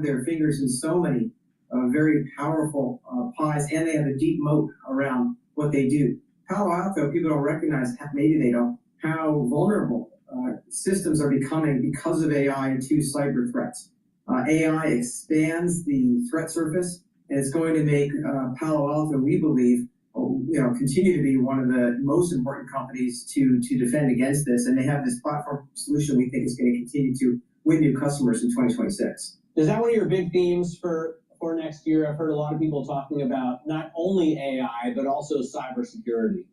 have their fingers in so many very powerful pies, and they have a deep moat around what they do. Palo Alto, people don't recognize, maybe they don't, how vulnerable systems are becoming because of AI to cyber threats. AI expands the threat surface, and it's going to make Palo Alto, we believe, continue to be one of the most important companies to defend against this. And they have this platform solution we think is going to continue to win new customers in 2026. Is that one of your big themes for next year? I've heard a lot of people talking about not only AI, but also cybersecurity.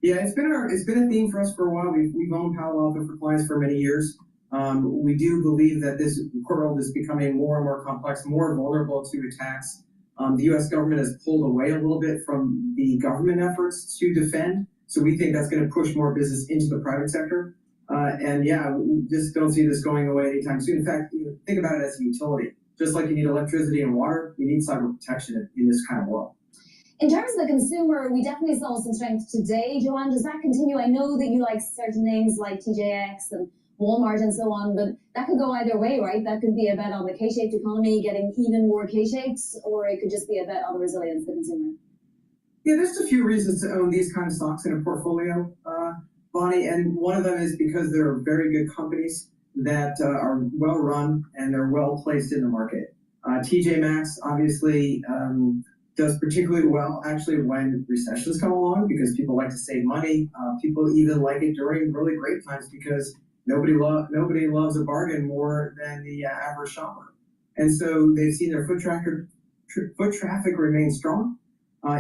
Yeah, it's been a theme for us for a while. We've owned Palo Alto for clients for many years. We do believe that this world is becoming more and more complex, more vulnerable to attacks. The U.S. government has pulled away a little bit from the government efforts to defend, so we think that's going to push more business into the private sector. And yeah, we just don't see this going away anytime soon. In fact, think about it as a utility. Just like you need electricity and water, you need cyber protection in this kind of world. In terms of the consumer, we definitely saw some strength today. Joanne, does that continue? I know that you like certain names like TJX and Walmart and so on, but that could go either way, right? That could be a bet on the K-shaped economy getting even more K-shapes, or it could just be a bet on the resilience of the consumer. Yeah, there's a few reasons to own these kind of stocks in a portfolio, Bonnie, and one of them is because they're very good companies that are well run and they're well placed in the market. TJ Maxx obviously does particularly well actually when recessions come along, because people like to save money. People even like it during really great times because nobody loves a bargain more than the average shopper. And so they've seen their foot traffic remain strong,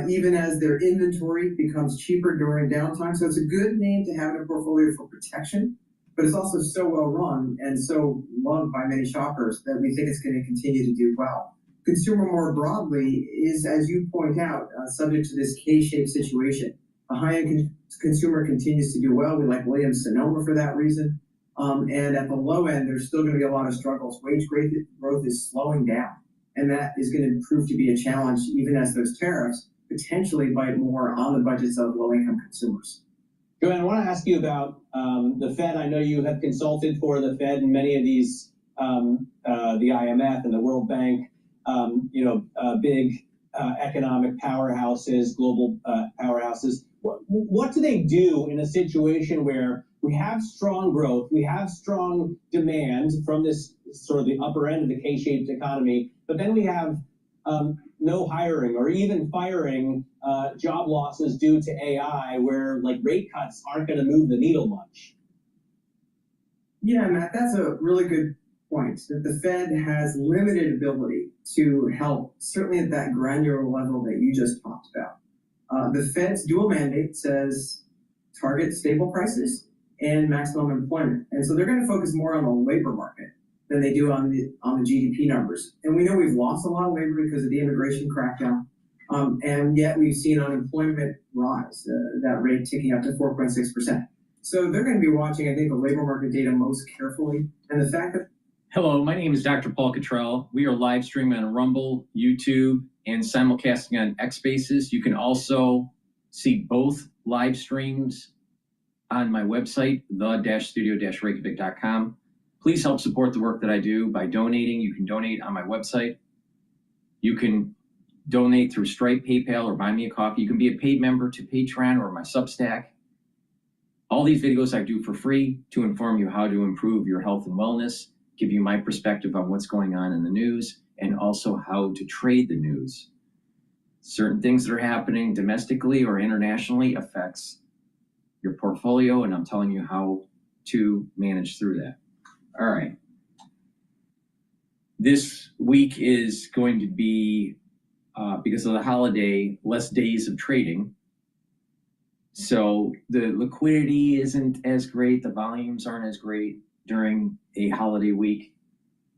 even as their inventory becomes cheaper during downtime. So it's a good name to have in a portfolio for protection, but it's also so well run and so loved by many shoppers that we think it's going to continue to do well. Consumer more broadly is, as you point out, subject to this K-shaped situation. The high-end consumer continues to do well. We like Williams-Sonoma for that reason. And at the low end, there's still going to be a lot of struggles. Wage growth is slowing down, and that is going to prove to be a challenge even as those tariffs potentially bite more on the budgets of low-income consumers. Joanne, I want to ask you about the Fed. I know you have consulted for the Fed and many of these, the IMF and the World Bank, big economic powerhouses, global powerhouses. What do they do in a situation where we have strong growth, we have strong demand from this sort of the upper end of the K-shaped economy, but then we have no hiring or even firing, job losses due to AI, where like rate cuts aren't going to move the needle much? Yeah, Matt, that's a really good point, that the Fed has limited ability to help, certainly at that granular level that you just talked about. The Fed's dual mandate says target stable prices and maximum employment. And so they're going to focus more on the labor market than they do on the GDP numbers. And we know we've lost a lot of labor because of the immigration crackdown. And yet we've seen unemployment rise, that rate ticking up to 4.6%. So they're going to be watching, I think, the labor market data most carefully. And the fact that... Hello, my name is Dr. Paul Cottrell. We are live streaming on Rumble, YouTube, and simulcasting on X Spaces. You can also see both live streams on my website, the-studio-reykjavik.com. Please help support the work that I do by donating. You can donate on my website. You can donate through Stripe, PayPal, or Buy Me a Coffee. You can be a paid member to Patreon or my Substack. All these videos I do for free to inform you how to improve your health and wellness, give you my perspective on what's going on in the news, and also how to trade the news. Certain things that are happening domestically or internationally affects your portfolio, and I'm telling you how to manage through that. All right. This week is going to be, because of the holiday, less days of trading. So the liquidity isn't as great, the volumes aren't as great during a holiday week,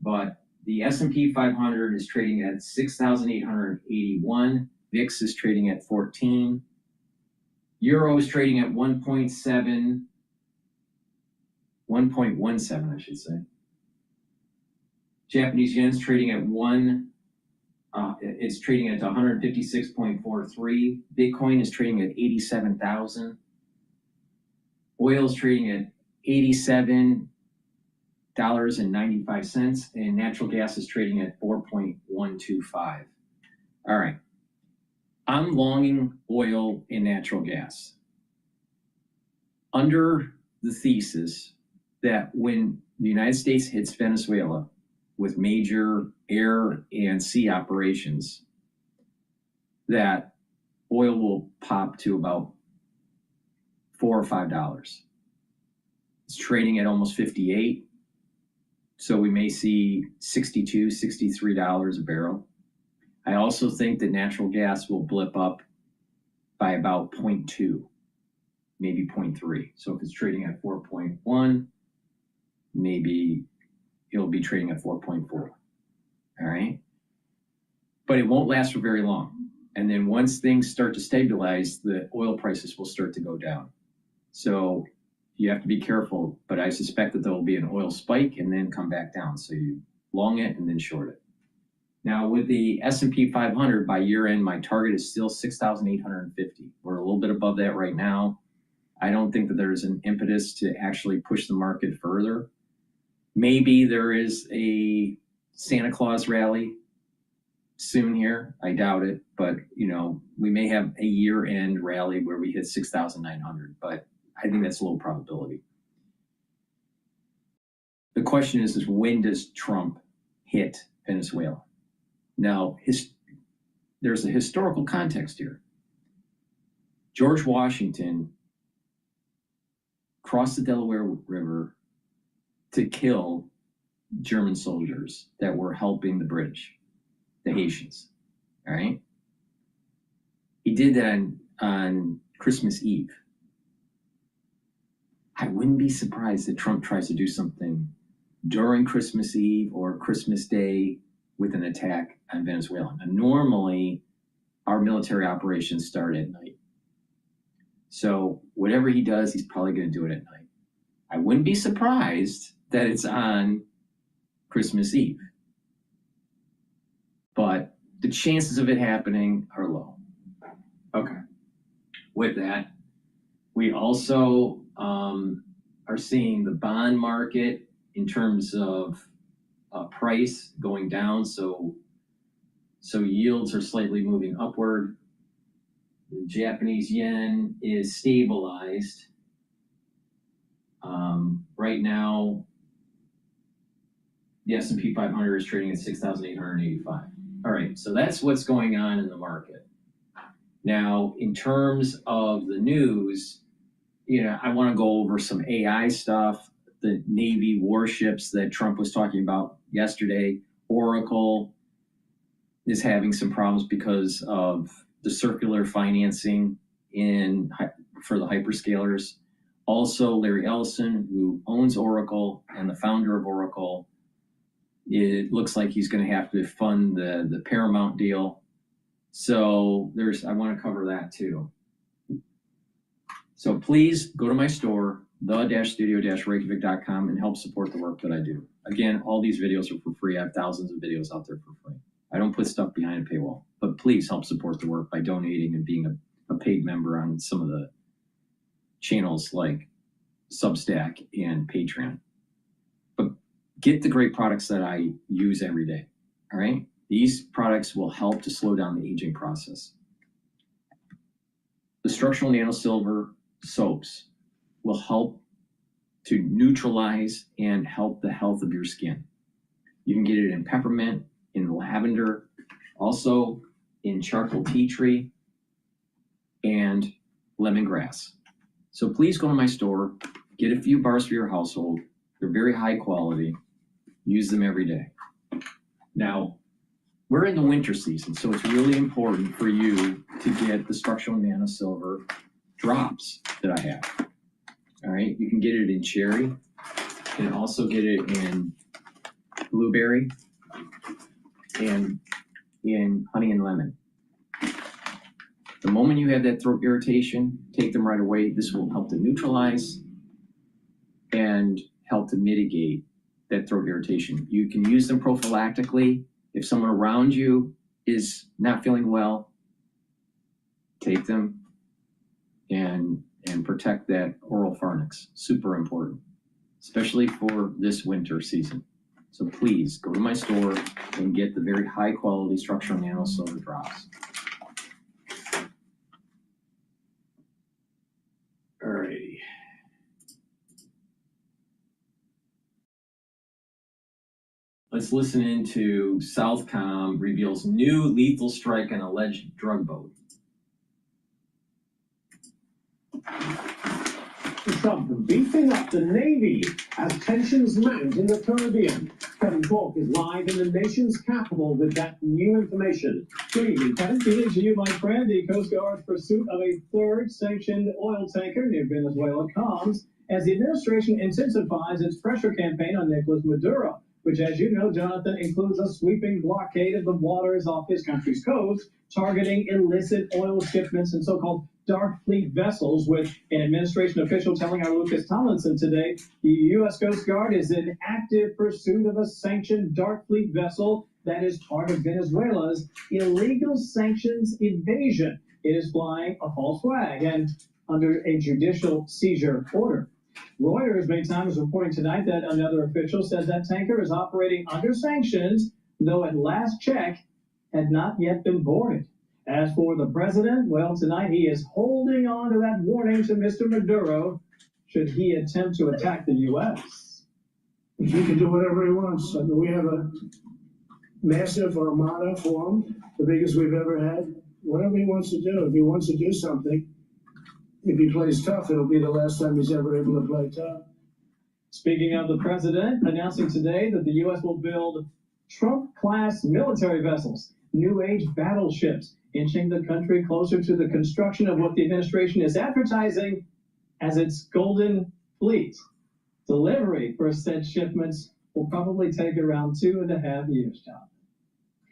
but the S&P 500 is trading at 6,881. VIX is trading at 14. Euro is trading at 1.17, I should say. Japanese yen's trading at it's trading at 156.43. Bitcoin is trading at 87,000. Oil is trading at 87 $8.95, and natural gas is trading at 4.125. All right. I'm longing oil and natural gas under the thesis that when the United States hits Venezuela with major air and sea operations, that oil will pop to about $4 or $5. It's trading at almost 58. So we may see $62, $63 a barrel. I also think that natural gas will blip up by about 0.2, maybe 0.3. So if it's trading at 4.1, maybe it'll be trading at 4.4. All right. But it won't last for very long. And then once things start to stabilize, the oil prices will start to go down. So you have to be careful, but I suspect that there will be an oil spike and then come back down. So you long it and then short it. Now with the S&P 500 by year end, my target is still 6,850. We're a little bit above that right now. I don't think that there's an impetus to actually push the market further. Maybe there is a Santa Claus rally soon here. I doubt it, but we may have a year-end rally where we hit 6,900, but I think that's a low probability. The question is when does Trump hit Venezuela? Now, there's a historical context here. George Washington crossed the Delaware River to kill German soldiers that were helping the British, the Haitians, all right? He did that on Christmas Eve. I wouldn't be surprised that Trump tries to do something during Christmas Eve or Christmas Day with an attack on Venezuela. And normally, our military operations start at night. So whatever he does, he's probably going to do it at night. I wouldn't be surprised that it's on Christmas Eve. But the chances of it happening are low. Okay. With that, we also are seeing the bond market in terms of price going down. So yields are slightly moving upward. The Japanese yen is stabilized. Right now, the S&P 500 is trading at 6,885. All right, so that's what's going on in the market. Now, in terms of the news, I want to go over some AI stuff, the Navy warships that Trump was talking about yesterday. Oracle is having some problems because of the circular financing for the hyperscalers. Also, Larry Ellison, who owns Oracle and the founder of Oracle, it looks like he's going to have to fund the Paramount deal. So I want to cover that too. So please go to my store, the-studio-reykjavik.com, and help support the work that I do. Again, all these videos are for free. I have thousands of videos out there for free. I don't put stuff behind a paywall, but please help support the work by donating and being a paid member on some of the channels like Substack and Patreon. But get the great products that I use every day, all right? These products will help to slow down the aging process. The structural nanosilver soaps will help to neutralize and help the health of your skin. You can get it in peppermint, in lavender, also in charcoal tea tree, and lemongrass. So please go to my store, get a few bars for your household. They're very high quality. Use them every day. Now, we're in the winter season, so it's really important for you to get the structural nanosilver drops that I have. All right, you can get it in cherry. You can also get it in blueberry and in honey and lemon. The moment you have that throat irritation, take them right away. This will help to neutralize and help to mitigate that throat irritation. You can use them prophylactically. If someone around you is not feeling well, take them and protect that oral pharynx. Super important. especially for this winter season. So please go to my store and get the very high quality structural nano silver drops. Alrighty. Let's listen into Southcom reveals new lethal strike on alleged drug boat. Trump beefing up the Navy as tensions mount in the Caribbean. Kevin Cork is live in the nation's capital with that new information. Good evening, Kevin. Good evening to you, my friend. The Coast Guard's pursuit of a third sanctioned oil tanker near Venezuela comes as the administration intensifies its pressure campaign on Nicolas Maduro, which, as you know, Jonathan, includes a sweeping blockade of the waters off his country's coast, targeting illicit oil shipments and so-called dark fleet vessels, with an administration official telling our Lucas Tomlinson today the U.S. Coast Guard is in active pursuit of a sanctioned dark fleet vessel that is part of Venezuela's illegal sanctions invasion. It is flying a false flag and under a judicial seizure order. Reuters many times reporting tonight that another official says that tanker is operating under sanctions, though at last check had not yet been boarded. As for the president, well, tonight he is holding on to that warning to Mr. Maduro should he attempt to attack the U.S. He can do whatever he wants. I mean, we have a massive armada formed, the biggest we've ever had. Whatever he wants to do, if he wants to do something, if he plays tough, it'll be the last time he's ever able to play tough. Speaking of the president, announcing today that the U.S. will build Trump-class military vessels, new age battleships, inching the country closer to the construction of what the administration is advertising as its golden fleet. Delivery for said shipments will probably take around 2.5 years, John.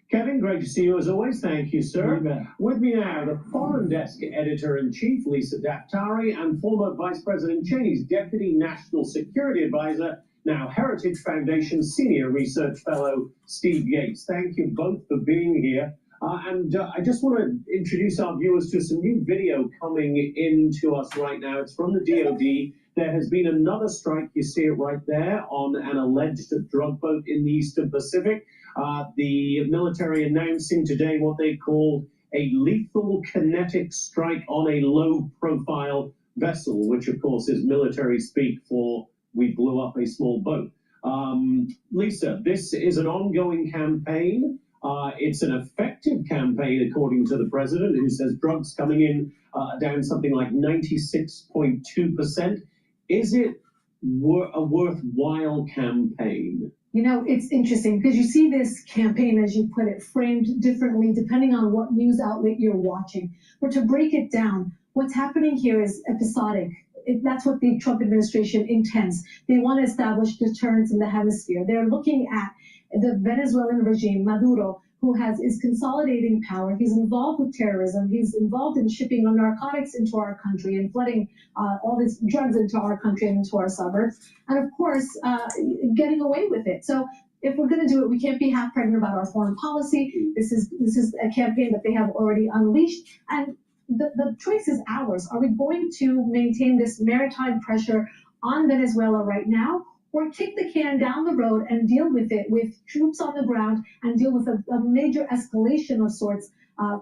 Kevin, great to see you as always. Thank you, sir. You bet. With me now, the Foreign Desk Editor-in-Chief, Lisa Daftari, and former Vice President Cheney's Deputy National Security Advisor, now Heritage Foundation Senior Research Fellow, Steve Yates. Thank you both for being here. I just want to introduce our viewers to some new video coming in to us right now. It's from the DoD. There has been another strike, you see it right there, on an alleged drug boat in the Eastern Pacific. The military announcing today what they called a lethal kinetic strike on a low-profile vessel, which of course is military speak for we blew up a small boat. Lisa, this is an ongoing campaign. It's an effective campaign, according to the president, who says drugs coming in down something like 96.2%. Is it a worthwhile campaign? You know, it's interesting because you see this campaign, as you put it, framed differently depending on what news outlet you're watching. But to break it down, what's happening here is episodic. That's what the Trump administration intends. They want to establish deterrence in the hemisphere. They're looking at the Venezuelan regime, Maduro, who is consolidating power. He's involved with terrorism. He's involved in shipping narcotics into our country and flooding all these drugs into our country and into our suburbs. And of course, getting away with it. So if we're going to do it, we can't be half pregnant about our foreign policy. This is a campaign that they have already unleashed. And the choice is ours. Are we going to maintain this maritime pressure on Venezuela right now, or kick the can down the road and deal with it with troops on the ground and deal with a major escalation of sorts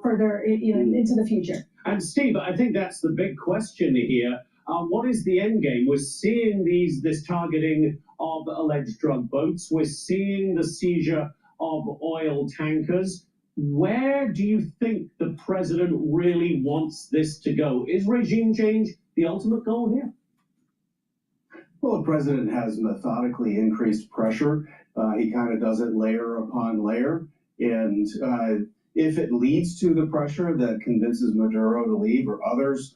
further into the future? And Steve, I think that's the big question here. What is the end game? We're seeing this targeting of alleged drug boats. We're seeing the seizure of oil tankers. Where do you think the president really wants this to go? Is regime change the ultimate goal here? Well, the president has methodically increased pressure. He kind of does it layer upon layer. And if it leads to the pressure that convinces Maduro to leave or others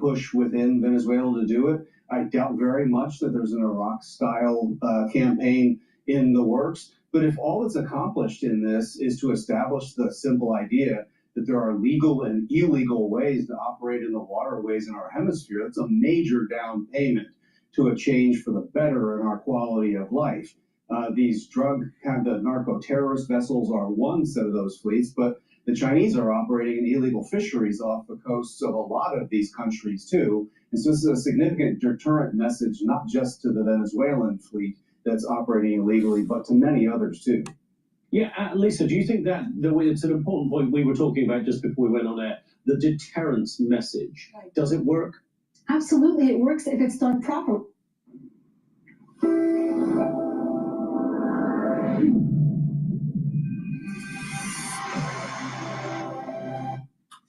push within Venezuela to do it, I doubt very much that there's an Iraq-style campaign in the works. But if all that's accomplished in this is to establish the simple idea that there are legal and illegal ways to operate in the waterways in our hemisphere, that's a major down payment to a change for the better in our quality of life. These the narco-terrorist vessels are one set of those fleets, but the Chinese are operating in illegal fisheries off the coasts of a lot of these countries too. And so this is a significant deterrent message, not just to the Venezuelan fleet that's operating illegally, but to many others too. Yeah, Lisa, do you think that it's an important point we were talking about just before we went on air, the deterrence message? Right. Does it work? Absolutely, it works if it's done properly.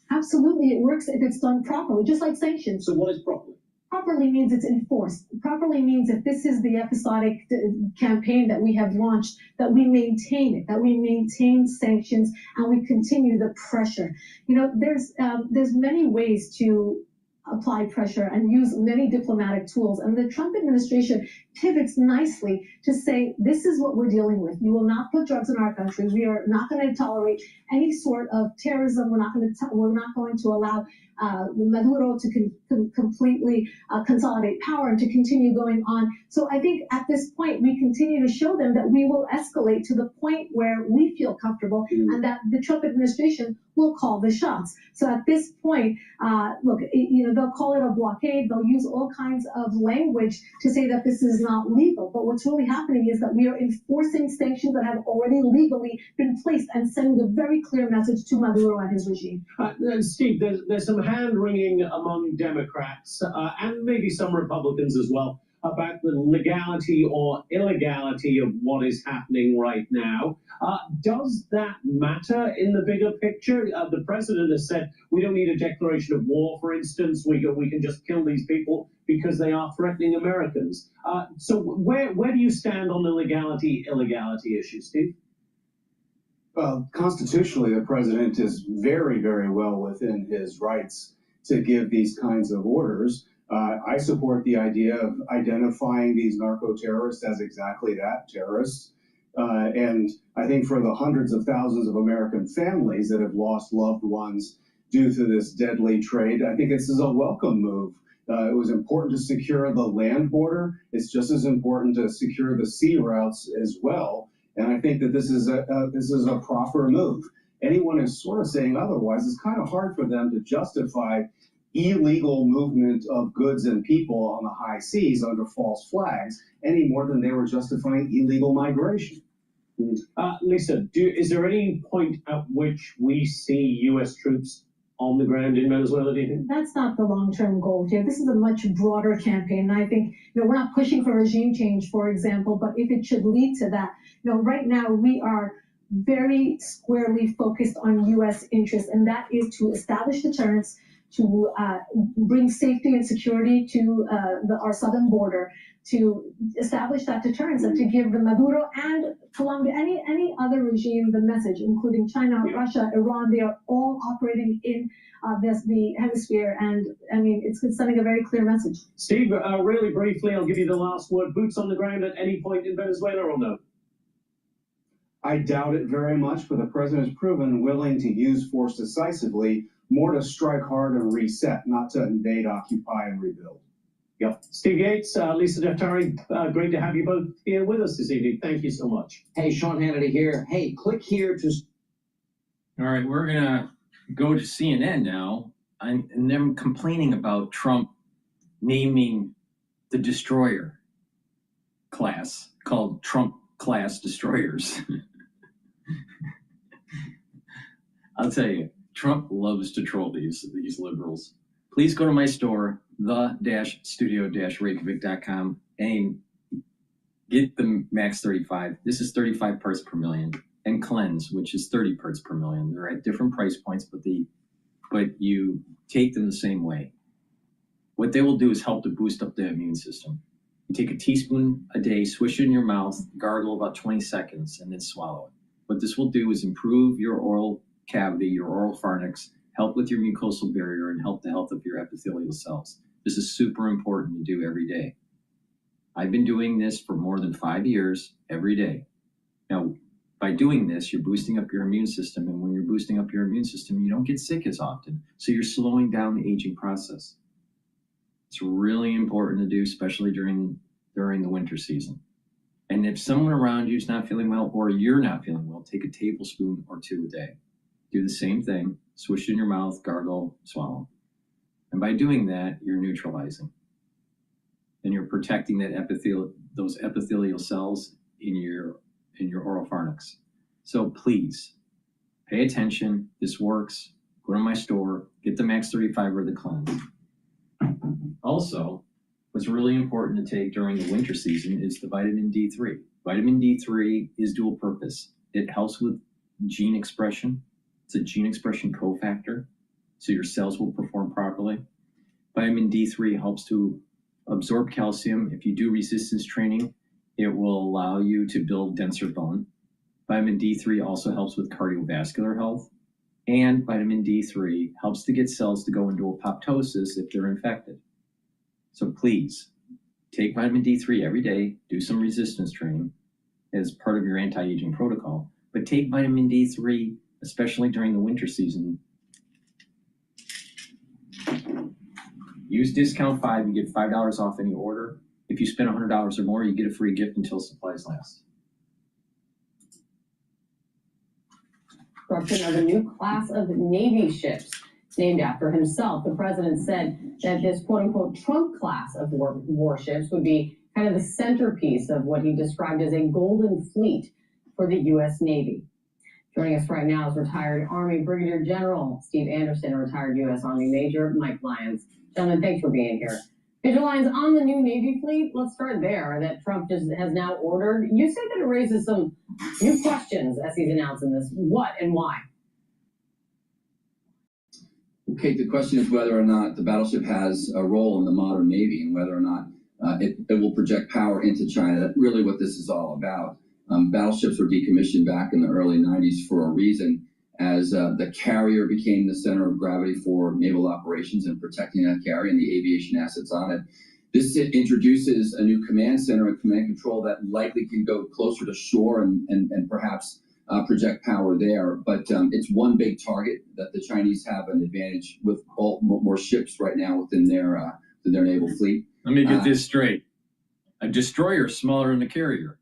Absolutely, it works if it's done properly, just like sanctions. So what is properly? Properly means it's enforced. Properly means if this is the episodic campaign that we have launched, that we maintain it, that we maintain sanctions, and we continue the pressure. You know, there's many ways to apply pressure and use many diplomatic tools. And the Trump administration pivots nicely to say, this is what we're dealing with. You will not put drugs in our country. We are not going to tolerate any sort of terrorism. We're not going to allow Maduro to completely consolidate power and to continue going on. So I think at this point, we continue to show them that we will escalate to the point where we feel comfortable and that the Trump administration will call the shots. So at this point, look, they'll call it a blockade. They'll use all kinds of language to say that this is not legal. But what's really happening is that we are enforcing sanctions that have already legally been placed and sending a very clear message to Maduro and his regime. Steve, there's some hand-wringing among Democrats and maybe some Republicans as well about the legality or illegality of what is happening right now. Does that matter in the bigger picture? The president has said we don't need a declaration of war, for instance. We can just kill these people because they are threatening Americans. So where do you stand on the legality-illegality issue, Steve? Well, constitutionally, the president is very, very well within his rights to give these kinds of orders. I support the idea of identifying these narco-terrorists as exactly that, terrorists. And I think for the hundreds of thousands of American families that have lost loved ones due to this deadly trade, I think this is a welcome move. It was important to secure the land border. It's just as important to secure the sea routes as well. And I think that this is a proper move. Anyone who's sort of saying otherwise, it's kind of hard for them to justify illegal movement of goods and people on the high seas under false flags any more than they were justifying illegal migration. Lisa, is there any point at which we see U.S. troops on the ground in Venezuela, do you think? That's not the long-term goal here. This is a much broader campaign. And I think, we're not pushing for regime change, for example, but if it should lead to that, right now we are very squarely focused on U.S. interests, and that is to establish deterrence, to bring safety and security to our southern border, to establish that deterrence, and to give the Maduro and Colombia, any other regime, the message, including China, Russia, Iran. They are all operating in the hemisphere, and I mean, it's sending a very clear message. Steve, really briefly, I'll give you the last word. Boots on the ground at any point in Venezuela or no? I doubt it very much, but the president has proven willing to use force decisively, more to strike hard and reset, not to invade, occupy, and rebuild. Yep. Steve Yates, Lisa DeFtari, great to have you both here with us this evening. Thank you so much. Hey, Sean Hannity here. Hey, click here to... All right, we're going to go to CNN now, and them complaining about Trump naming the destroyer class called Trump class destroyers. I'll tell you, Trump loves to troll these liberals. Please go to my store, the-studio-reykjavik.com, and get the Max 35. This is 35 parts per million, and Cleanse, which is 30 parts per million. They're at different price points, but you take them the same way. What they will do is help to boost up the immune system. You take a teaspoon a day, swish it in your mouth, gargle about 20 seconds, and then swallow it. What this will do is improve your oral cavity, your oral pharynx, help with your mucosal barrier, and help the health of your epithelial cells. This is super important to do every day. I've been doing this for more than 5 years, every day. Now, by doing this, you're boosting up your immune system, and when you're boosting up your immune system, you don't get sick as often. So you're slowing down the aging process. It's really important to do, especially during the winter season. And if someone around you is not feeling well or you're not feeling well, take a tablespoon or 2 a day. Do the same thing, swish it in your mouth, gargle, swallow. And by doing that, you're neutralizing. And you're protecting those epithelial cells in your oropharynx. So please, pay attention. This works. Go to my store, get the Max 35 or the Cleanse. Also, what's really important to take during the winter season is the vitamin D3. Vitamin D3 is dual purpose. It helps with gene expression. It's a gene expression cofactor, so your cells will perform properly. Vitamin D3 helps to absorb calcium. If you do resistance training, it will allow you to build denser bone. Vitamin D3 also helps with cardiovascular health. And vitamin D3 helps to get cells to go into apoptosis if they're infected. So please, take vitamin D3 every day, do some resistance training as part of your anti-aging protocol, but take vitamin D3, especially during the winter season. Use discount 5, you get $5 off any order. If you spend $100 or more, you get a free gift until supplies last. Construction of a new class of Navy ships named after himself. The president said that this quote-unquote Trump class of warships would be kind of the centerpiece of what he described as a golden fleet for the U.S. Navy. Joining us right now is retired Army Brigadier General Steve Anderson and retired U.S. Army Major Mike Lyons. Gentlemen, thanks for being here. Major Lyons, on the new Navy fleet, let's start there, that Trump just has now ordered. You say that it raises some new questions as he's announcing this. What and why? Okay, the question is whether or not the battleship has a role in the modern Navy and whether or not it will project power into China. That's really what this is all about. Battleships were decommissioned back in the early 90s for a reason, as the carrier became the center of gravity for naval operations and protecting that carrier and the aviation assets on it. This introduces a new command center and command control that likely can go closer to shore and perhaps project power there. But it's one big target that the Chinese have an advantage with more ships right now within their naval fleet. Let me get this straight. A destroyer is smaller than a carrier.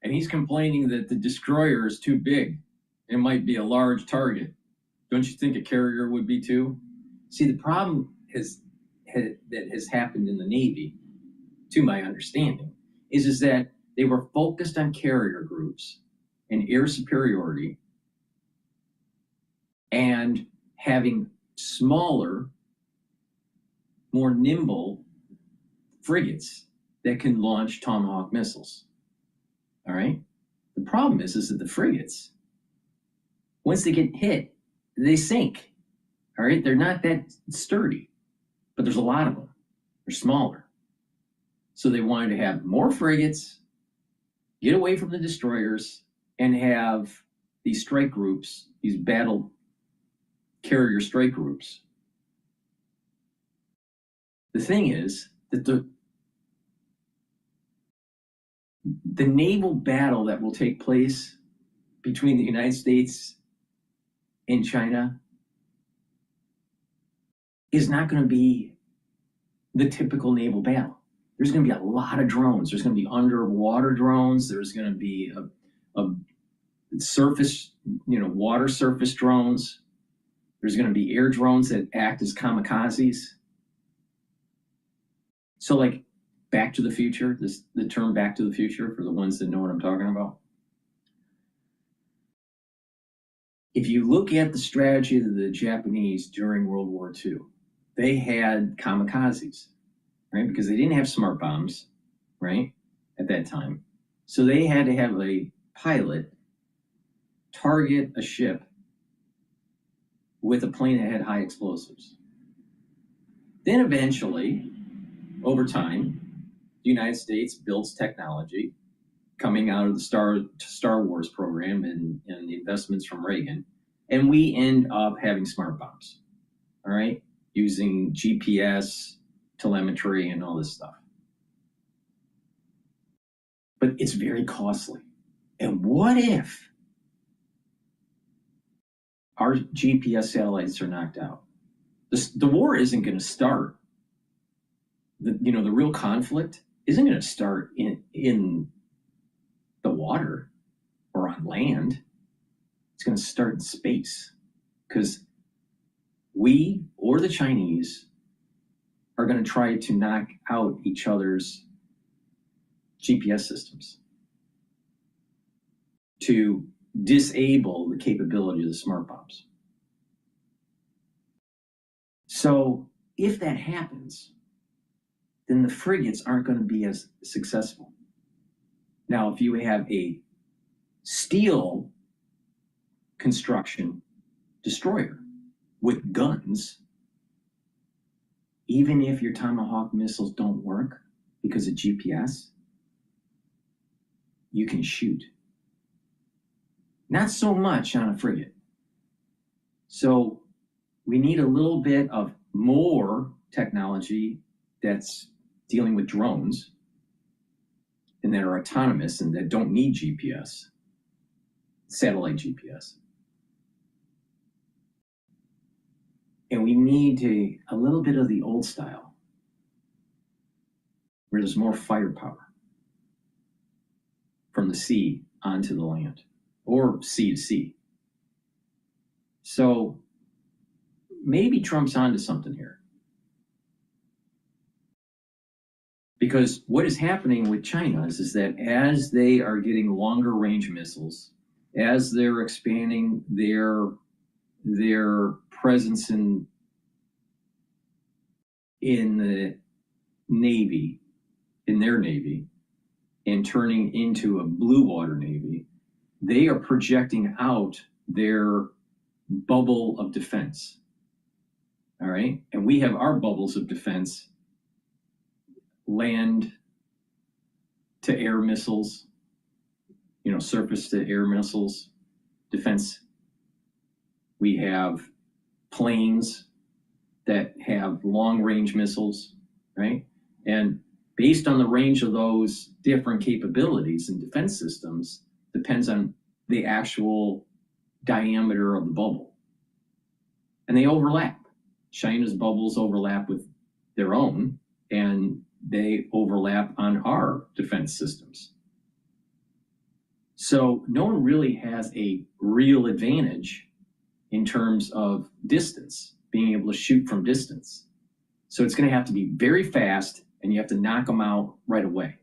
And he's complaining that the destroyer is too big. It might be a large target. Don't you think a carrier would be too? See, the problem that has happened in the Navy, to my understanding, is that they were focused on carrier groups and air superiority and having smaller, more nimble frigates that can launch Tomahawk missiles. All right? The problem is that the frigates, once they get hit, they sink. All right? They're not that sturdy, but there's a lot of them. They're smaller. So they wanted to have more frigates, get away from the destroyers, and have these strike groups, these battle carrier strike groups. The thing is that the naval battle that will take place between the United States and China is not going to be the typical naval battle. There's going to be a lot of drones. There's going to be underwater drones. There's going to be a surface, water surface drones. There's going to be air drones that act as kamikazes. So like Back to the Future, the term Back to the Future, for the ones that know what I'm talking about. If you look at the strategy of the Japanese during World War II, they had kamikazes, right? Because they didn't have smart bombs, right, at that time. So they had to have a pilot target a ship with a plane that had high explosives. Then eventually, over time, the United States builds technology coming out of the Star Wars program and the investments from Reagan, and we end up having smart bombs, all right, using GPS, telemetry, and all this stuff. But it's very costly. And what if our GPS satellites are knocked out? The war isn't going to start. The real conflict isn't going to start in water or on land. It's going to start in space, because we or the Chinese are going to try to knock out each other's GPS systems to disable the capability of the smart bombs. So if that happens, then the frigates aren't going to be as successful. Now, if you have a steel construction destroyer with guns, even if your Tomahawk missiles don't work because of GPS, you can shoot. Not so much on a frigate. So we need a little bit of more technology that's dealing with drones and that are autonomous and that don't need GPS, satellite GPS. And we need a little bit of the old style, where there's more firepower from the sea onto the land, or sea to sea. So maybe Trump's onto something here. Because what is happening with China is that as they are getting longer range missiles, as they're expanding their presence in the Navy, in their Navy, and turning into a blue water Navy, they are projecting out their bubble of defense. All right? And we have our bubbles of defense: land to air missiles, surface to air missiles, defense. We have planes that have long range missiles, right? And based on the range of those different capabilities and defense systems, depends on the actual diameter of the bubble. And they overlap. China's bubbles overlap with their own, and they overlap on our defense systems. So no one really has a real advantage in terms of distance, being able to shoot from distance. So it's going to have to be very fast, and you have to knock them out right away.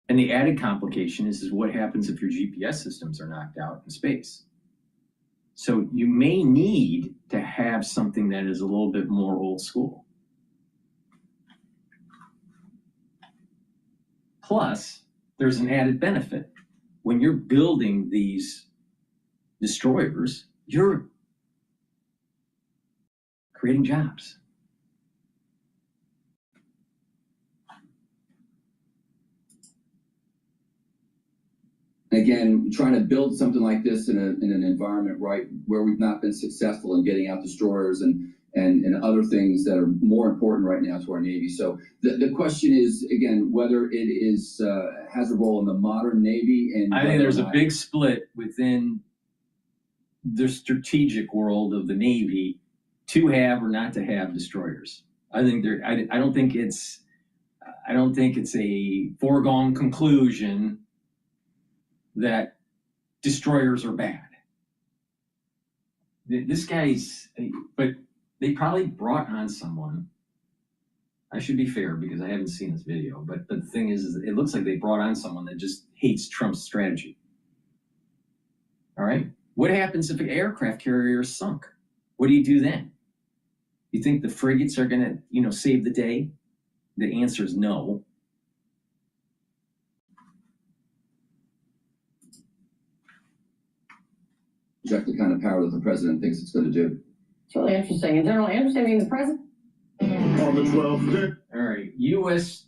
And the added complication is what happens if your GPS systems are knocked out in space. So you may need to have something that is a little bit more old school. Plus, there's an added benefit. When you're building these destroyers, you're creating jobs. Again, trying to build something like this in an environment, right, where we've not been successful in getting out destroyers and other things that are more important right now to our Navy. So the question is, again, whether it is has a role in the modern Navy. And I think there's a big split within the strategic world of the Navy to have or not to have destroyers. I don't think it's a foregone conclusion that destroyers are bad. But they probably brought on someone. I should be fair because I haven't seen this video, but the thing is it looks like they brought on someone that just hates Trump's strategy. All right? What happens if an aircraft carrier is sunk? What do you do then? You think the frigates are going to, save the day? The answer is no. Project the kind of power that the president thinks it's going to do. It's really interesting. And General Anderson being the president. On the 12th. All right. U.S.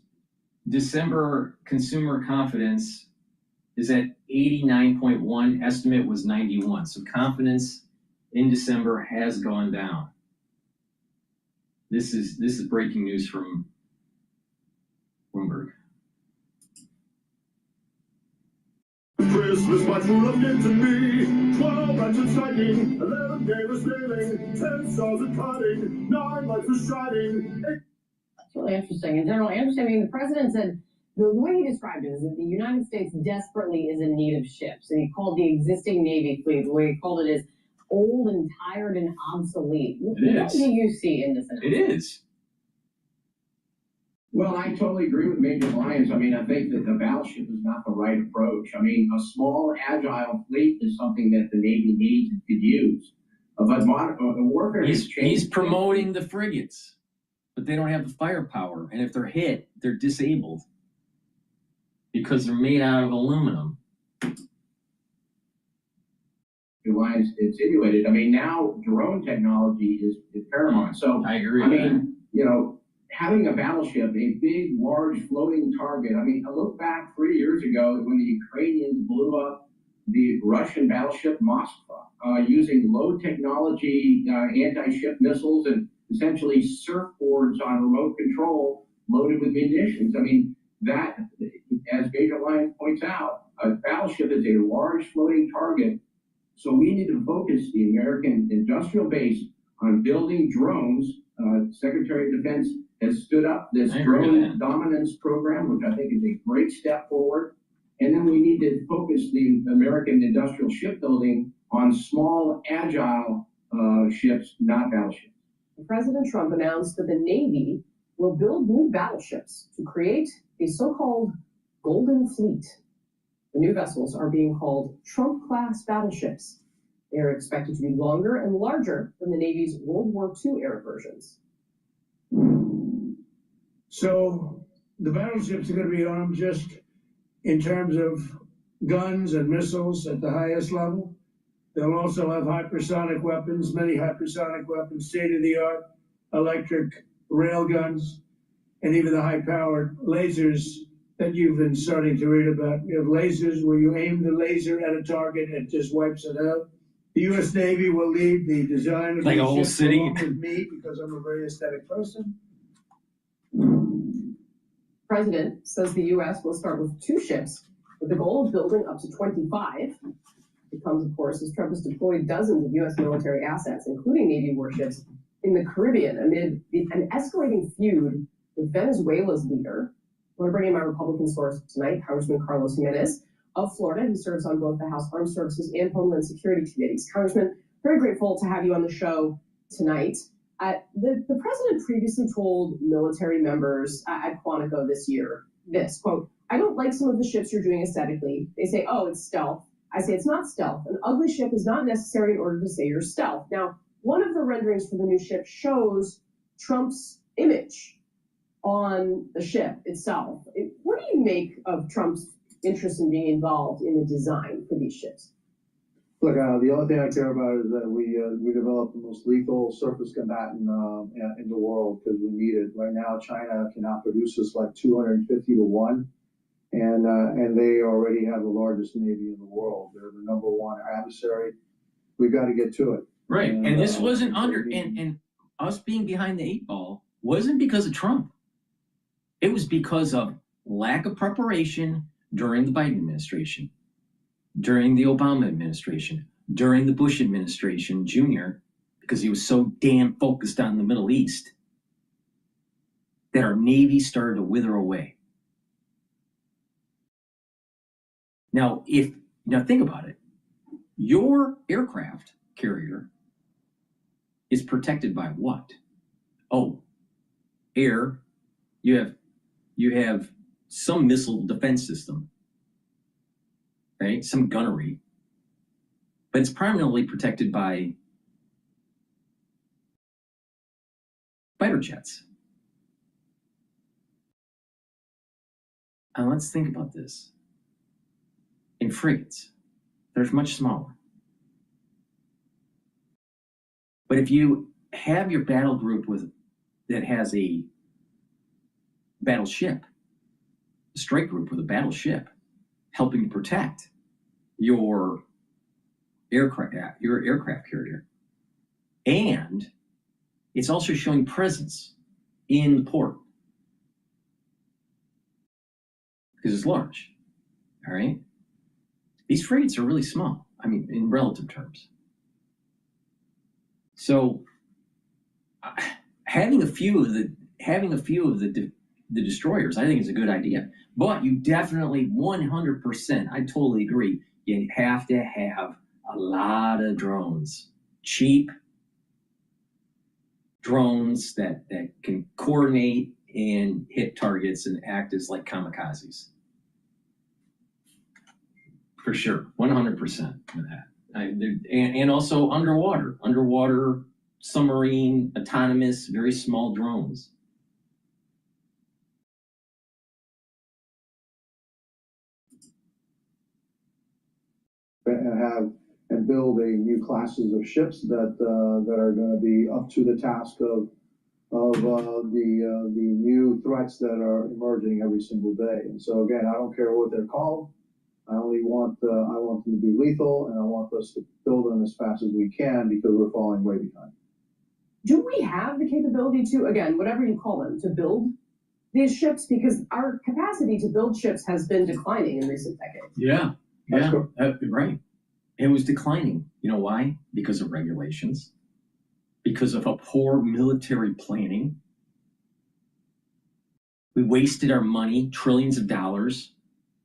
December consumer confidence is at 89.1. Estimate was 91. So confidence in December has gone down. This is breaking news from Bloomberg. Christmas lights were looking to me. 12 engines lightning, 11 gavers sailing, 10 stars are cutting, 9 lights are shining. It's really interesting. And General Anderson being the president said The way he described it is that the United States desperately is in need of ships, and he called the existing Navy fleet, the way he called it is old and tired and obsolete. What do you see in this announcement? It is. Well, I totally agree with Major Lyons. I mean, I think that the battleship is not the right approach. I mean, a small, agile fleet is something that the Navy needs and could use. But modern warfare has changed. He's promoting the frigates, but they don't have the firepower. And if they're hit, they're disabled because they're made out of aluminum. Lyons insinuated. I mean, now drone technology is paramount. So I agree. I mean, you know, having a battleship, a big, large floating target. I mean, I look back 3 years ago when the Ukrainians blew up the Russian battleship Moskva using low technology anti-ship missiles and essentially surfboards on remote control loaded with munitions. I mean, that, as Major Lyons points out, a battleship is a large floating target. So we need to focus the American industrial base on building drones. Secretary of Defense has stood up this drone dominance program, which I think is a great step forward. And then we need to focus the American industrial shipbuilding on small, agile ships, not battleships. President Trump announced that the Navy will build new battleships to create a so-called Golden Fleet. The new vessels are being called Trump-class battleships. They are expected to be longer and larger than the Navy's World War II era versions. So the battleships are going to be armed just in terms of guns and missiles at the highest level. They'll also have hypersonic weapons, many hypersonic weapons, state-of-the-art electric rail guns, and even the high-powered lasers that you've been starting to read about. You have lasers where you aim the laser at a target and it just wipes it out. The U.S. Navy will lead the design of like these a whole ships city. along with me because I'm a very aesthetic person. President says the U.S. will start with 2 ships with the goal of building up to 25. It comes, of course, as Trump has deployed dozens of U.S. military assets, including Navy warships, in the Caribbean amid an escalating feud with Venezuela's leader. We're bringing my Republican source tonight, Congressman Carlos Jimenez of Florida. He serves on both the House Armed Services and Homeland Security committees. Congressman, very grateful to have you on the show tonight. The president previously told military members at Quantico this year, this, quote, "I don't like some of the ships you're doing aesthetically. They say, oh, it's stealth. I say it's not stealth. An ugly ship is not necessary in order to say you're stealth." Now, one of the renderings for the new ship shows Trump's image on the ship itself. What do you make of Trump's interest in being involved in the design for these ships? Look, the only thing I care about is that we develop the most lethal surface combatant in the world because we need it. Right now, China can outproduce us like 250 to 1, and they already have the largest navy in the world. They're the #1 adversary. We've got to get to it. Right, and this wasn't and us being behind the 8 ball wasn't because of Trump. It was because of lack of preparation during the Biden administration, during the Obama administration, during the Bush administration, Jr., because he was so damn focused on the Middle East that our Navy started to wither away. Now, think about it. Your aircraft carrier is protected by what? Oh, air. You have some missile defense system, right? Some gunnery, but it's primarily protected by fighter jets. And let's think about this. In frigates, they're much smaller. But if you have your battle group that has a battleship, a strike group with a battleship, helping to protect your aircraft carrier, and it's also showing presence in the port because it's large. All right, these frigates are really small. I mean, in relative terms. So having a few of the the destroyers. I think it's a good idea. But you definitely 100%, I totally agree. You have to have a lot of drones, cheap drones that can coordinate and hit targets and act as like kamikazes. For sure, 100% of that. And also underwater submarine, autonomous, very small drones. And build a new classes of ships that are going to be up to the task of the new threats that are emerging every single day. And so again, I don't care what they're called. I only want I want them to be lethal, and I want us to build them as fast as we can because we're falling way behind. Do we have the capability to, again, whatever you call them, to build these ships? Because our capacity to build ships has been declining in recent decades. Yeah, right. It was declining. You know why? Because of regulations, because of a poor military planning. We wasted our money, trillions of dollars,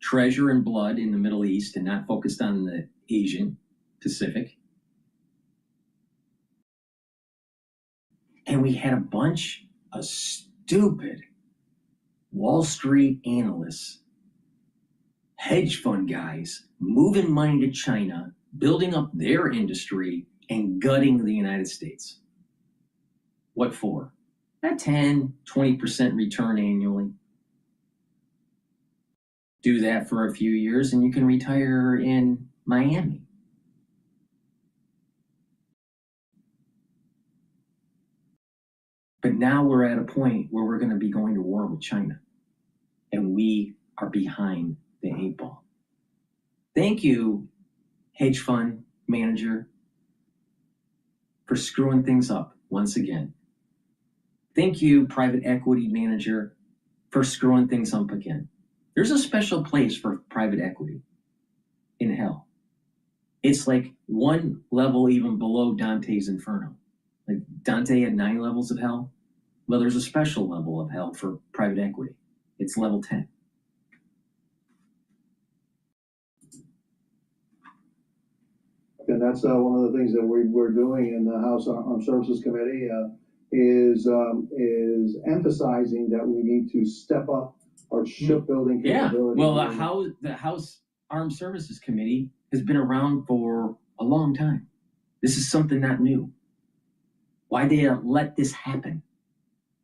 treasure and blood in the Middle East, and not focused on the Asian Pacific. And we had a bunch of stupid Wall Street analysts, hedge fund guys, moving money to China, building up their industry, and gutting the United States. What for? That 10, 20% return annually. Do that for a few years and you can retire in Miami. But now we're at a point where we're going to be going to war with China. And we are behind the 8 ball. Thank you, hedge fund manager, for screwing things up once again. Thank you, private equity manager, for screwing things up again. There's a special place for private equity in hell. It's like one level even below Dante's Inferno. Like Dante had 9 levels of hell. Well, there's a special level of hell for private equity. It's level 10. And that's one of the things that we're doing in the House Armed Services Committee is emphasizing that we need to step up our shipbuilding capability. Yeah, well, the House Armed Services Committee has been around for a long time. This is something not new. Why did they let this happen?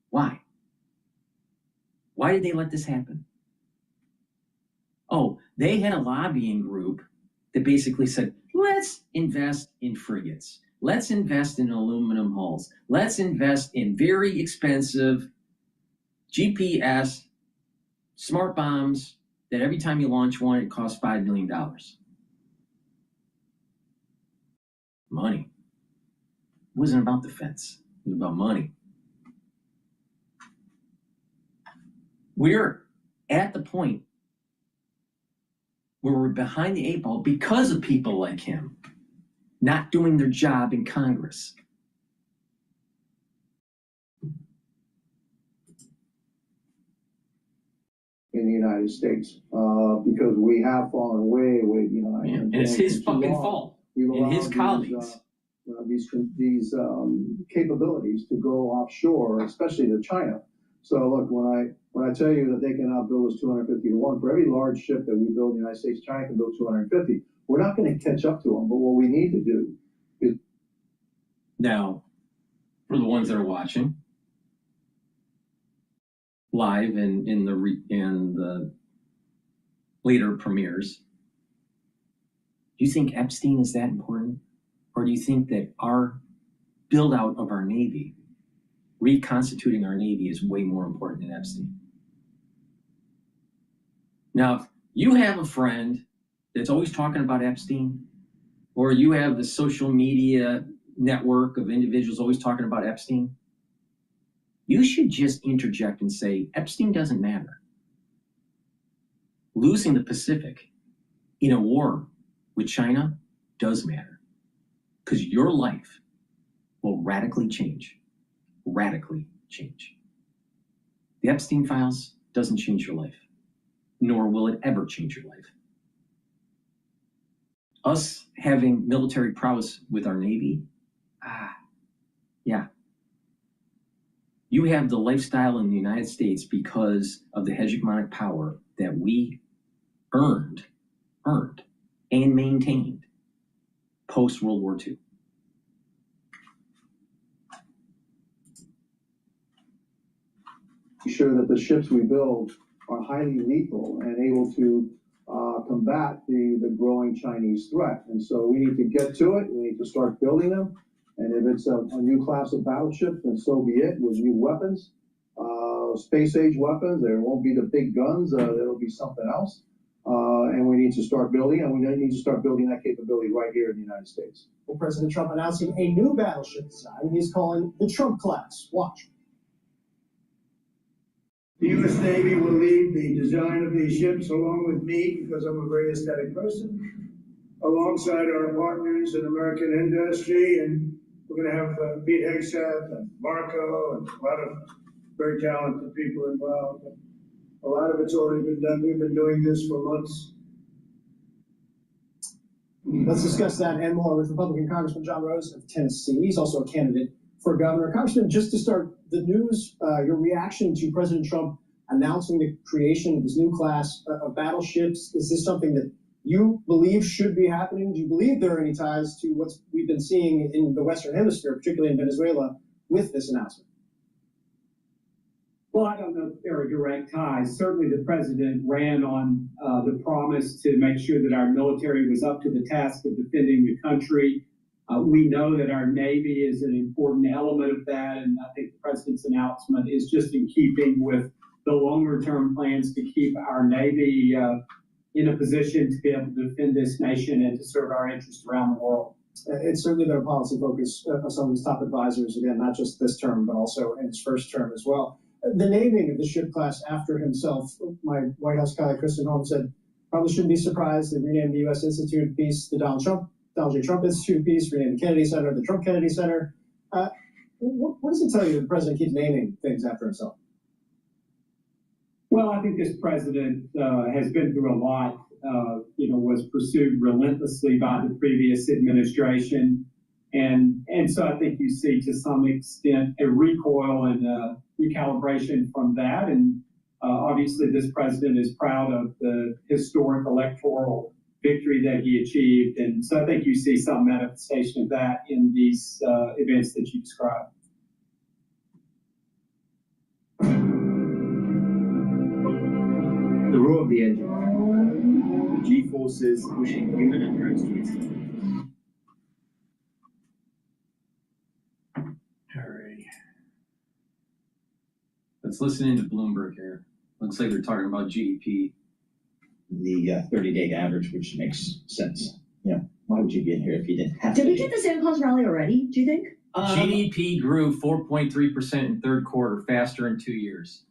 Why? Why did they let this happen? Oh, they had a lobbying group that basically said, let's invest in frigates. Let's invest in aluminum hulls. Let's invest in very expensive GPS smart bombs that every time you launch one, it costs $5 million. Money. It wasn't about defense. It was about money. We're at the point where we're behind the 8 ball because of people like him not doing their job in Congress. In the United States, because we have fallen way behind. And it's his fucking fault. And his colleagues. These capabilities to go offshore, especially to China. So look, when I tell you that they can outbuild us 250 to 1, for every large ship that we build in the United States, China can build 250. We're not going to catch up to them, but what we need to do is. Now, for the ones that are watching live and in the later premieres, do you think Epstein is that important? Or do you think that our build out of our Navy, reconstituting our Navy, is way more important than Epstein? Now, if you have a friend that's always talking about Epstein, or you have the social media network of individuals always talking about Epstein, you should just interject and say, Epstein doesn't matter. Losing the Pacific in a war with China does matter. Because your life will radically change. Radically change. The Epstein files doesn't change your life, nor will it ever change your life. Us having military prowess with our Navy, yeah. You have the lifestyle in the United States because of the hegemonic power that we earned, and maintained post-World War II. Be sure that the ships we build are highly lethal and able to combat the growing Chinese threat. And so we need to get to it. We need to start building them. And if it's a new class of battleship, then so be it, with new weapons, space-age weapons. There won't be the big guns. There'll be something else. And we need to start building, and we need to start building that capability right here in the United States. Well, President Trump announcing a new battleship design he's calling the Trump class. Watch. The U.S. Navy will lead the design of these ships along with me, because I'm a very aesthetic person, alongside our partners in American industry. And we're going to have Pete Hegseth and Marco and a lot of very talented people involved. A lot of it's already been done. We've been doing this for months. Let's discuss that and more with Republican Congressman John Rose of Tennessee. He's also a candidate for governor. Congressman, just to start the news, your reaction to President Trump announcing the creation of this new class of battleships, is this something that you believe should be happening? Do you believe there are any ties to what we've been seeing in the Western Hemisphere, particularly in Venezuela, with this announcement? Well, I don't know if there are direct ties. Certainly the president ran on the promise to make sure that our military was up to the task of defending the country. We know that our Navy is an important element of that, and I think the president's announcement is just in keeping with the longer-term plans to keep our Navy in a position to be able to defend this nation and to serve our interests around the world. It's certainly been a policy focus of some of his top advisors, again, not just this term, but also in his first term as well. The naming of the ship class after himself, my White House colleague Kristen Holmes said, probably shouldn't be surprised. They renamed the U.S. Institute of Peace the Donald J. Trump Institute of Peace, renamed the Kennedy Center the Trump Kennedy Center. What does it tell you that the president keeps naming things after himself? Well, I think this president has been through a lot, was pursued relentlessly by the previous administration. And so I think you see to some extent a recoil and a recalibration from that. And obviously this president is proud of the historic electoral victory that he achieved. And so I think you see some manifestation of that in these events that you described. The roar of the engine, the G-forces pushing human endurance to its limit. Alrighty. Let's listen into Bloomberg here. Looks like they're talking about GDP. The 30-day average, which makes sense. Why would you be in here if you didn't have to? Did we get the Santa Claus rally already, do you think? GDP grew 4.3% in third quarter, faster in 2 years.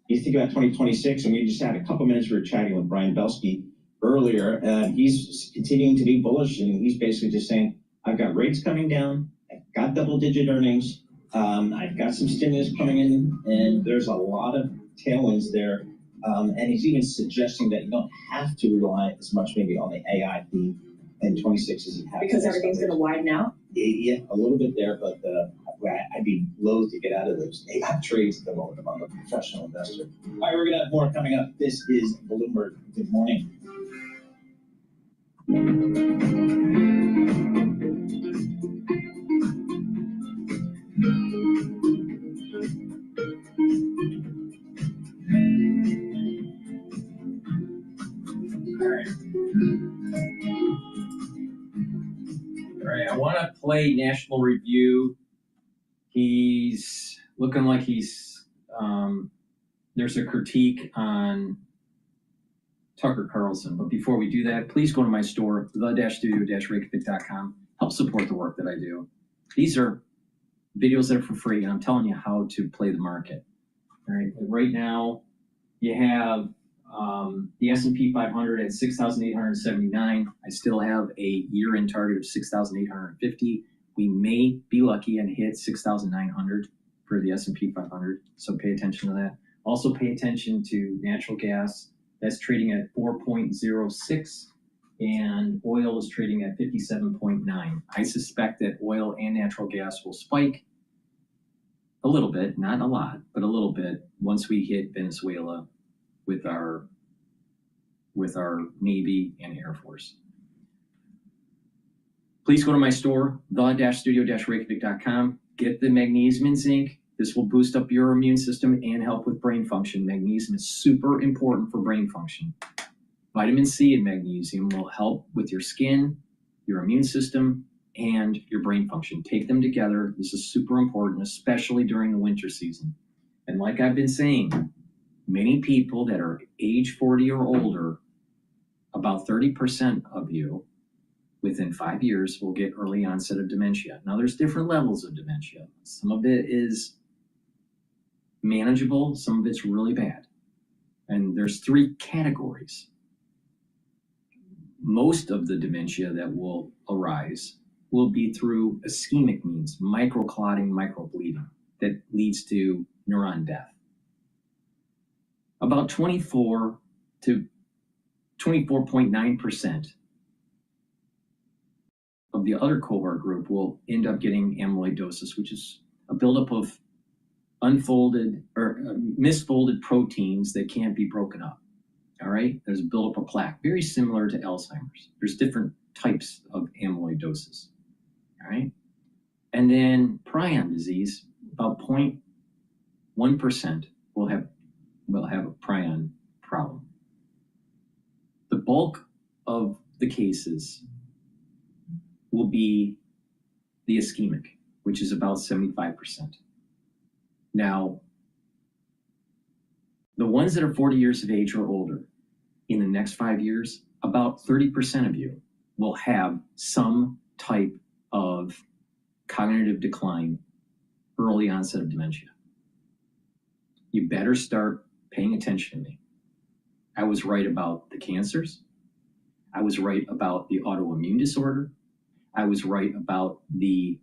You think about 2026, and we just had a couple minutes, we were chatting with Brian Belsky earlier. He's continuing to be bullish, and he's basically just saying, I've got rates coming down, I've got double-digit earnings, I've got some stimulus coming in, and there's a lot of tailwinds there. And he's even suggesting that you don't have to rely as much maybe on the AI theme in 26 as you have. Because everything's going to widen out? Yeah, a little bit there, but I'd be loath to get out of those AI trades at the moment if I'm a professional investor. All right, we're going to have more coming up. This is Bloomberg. Good morning. All right, I want to play National Review. He's looking like he's, there's a critique on Tucker Carlson. But before we do that, please go to my store, the-studio-reykjavik.com. Help support the work that I do. These are videos that are for free, and I'm telling you how to play the market. All right, right now you have the S&P 500 at 6,879. I still have a year-end target of 6,850. We may be lucky and hit 6,900 for the S&P 500, so pay attention to that. Also pay attention to natural gas. That's trading at 4.06, and oil is trading at 57.9. I suspect that oil and natural gas will spike a little bit, not a lot, but a little bit, once we hit Venezuela with our Navy and Air Force. Please go to my store, the-studio-reykjavik.com. Get the magnesium and zinc. This will boost up your immune system and help with brain function. Magnesium is super important for brain function. Vitamin C and magnesium will help with your skin, your immune system, and your brain function. Take them together. This is super important, especially during the winter season. And like I've been saying, many people that are age 40 or older, about 30% of you within 5 years will get early onset of dementia. Now there's different levels of dementia. Some of it is manageable, some of it's really bad. And there's 3 categories. Most of the dementia that will arise will be through ischemic means, microclotting, microbleeding, that leads to neuron death. About 24 to 24.9% of the other cohort group will end up getting amyloidosis, which is a buildup of unfolded or misfolded proteins that can't be broken up. All right, there's a buildup of plaque, very similar to Alzheimer's. There's different types of amyloidosis. All right, and then prion disease, about 0.1% will have a prion problem. The bulk of the cases will be the ischemic, which is about 75%. Now, the ones that are 40 years of age or older, in the next 5 years, about 30% of you will have some type of cognitive decline, early onset of dementia. You better start paying attention to me. I was right about the cancers. I was right about the autoimmune disorder. I was right about the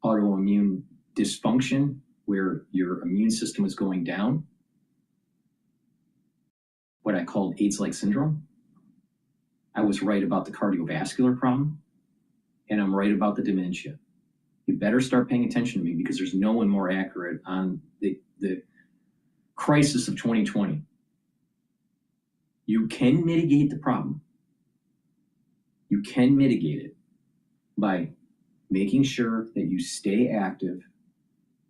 autoimmune dysfunction where your immune system is going down, what I called AIDS-like syndrome. I was right about the cardiovascular problem, and I'm right about the dementia. You better start paying attention to me because there's no one more accurate on the crisis of 2020. You can mitigate the problem. You can mitigate it by making sure that you stay active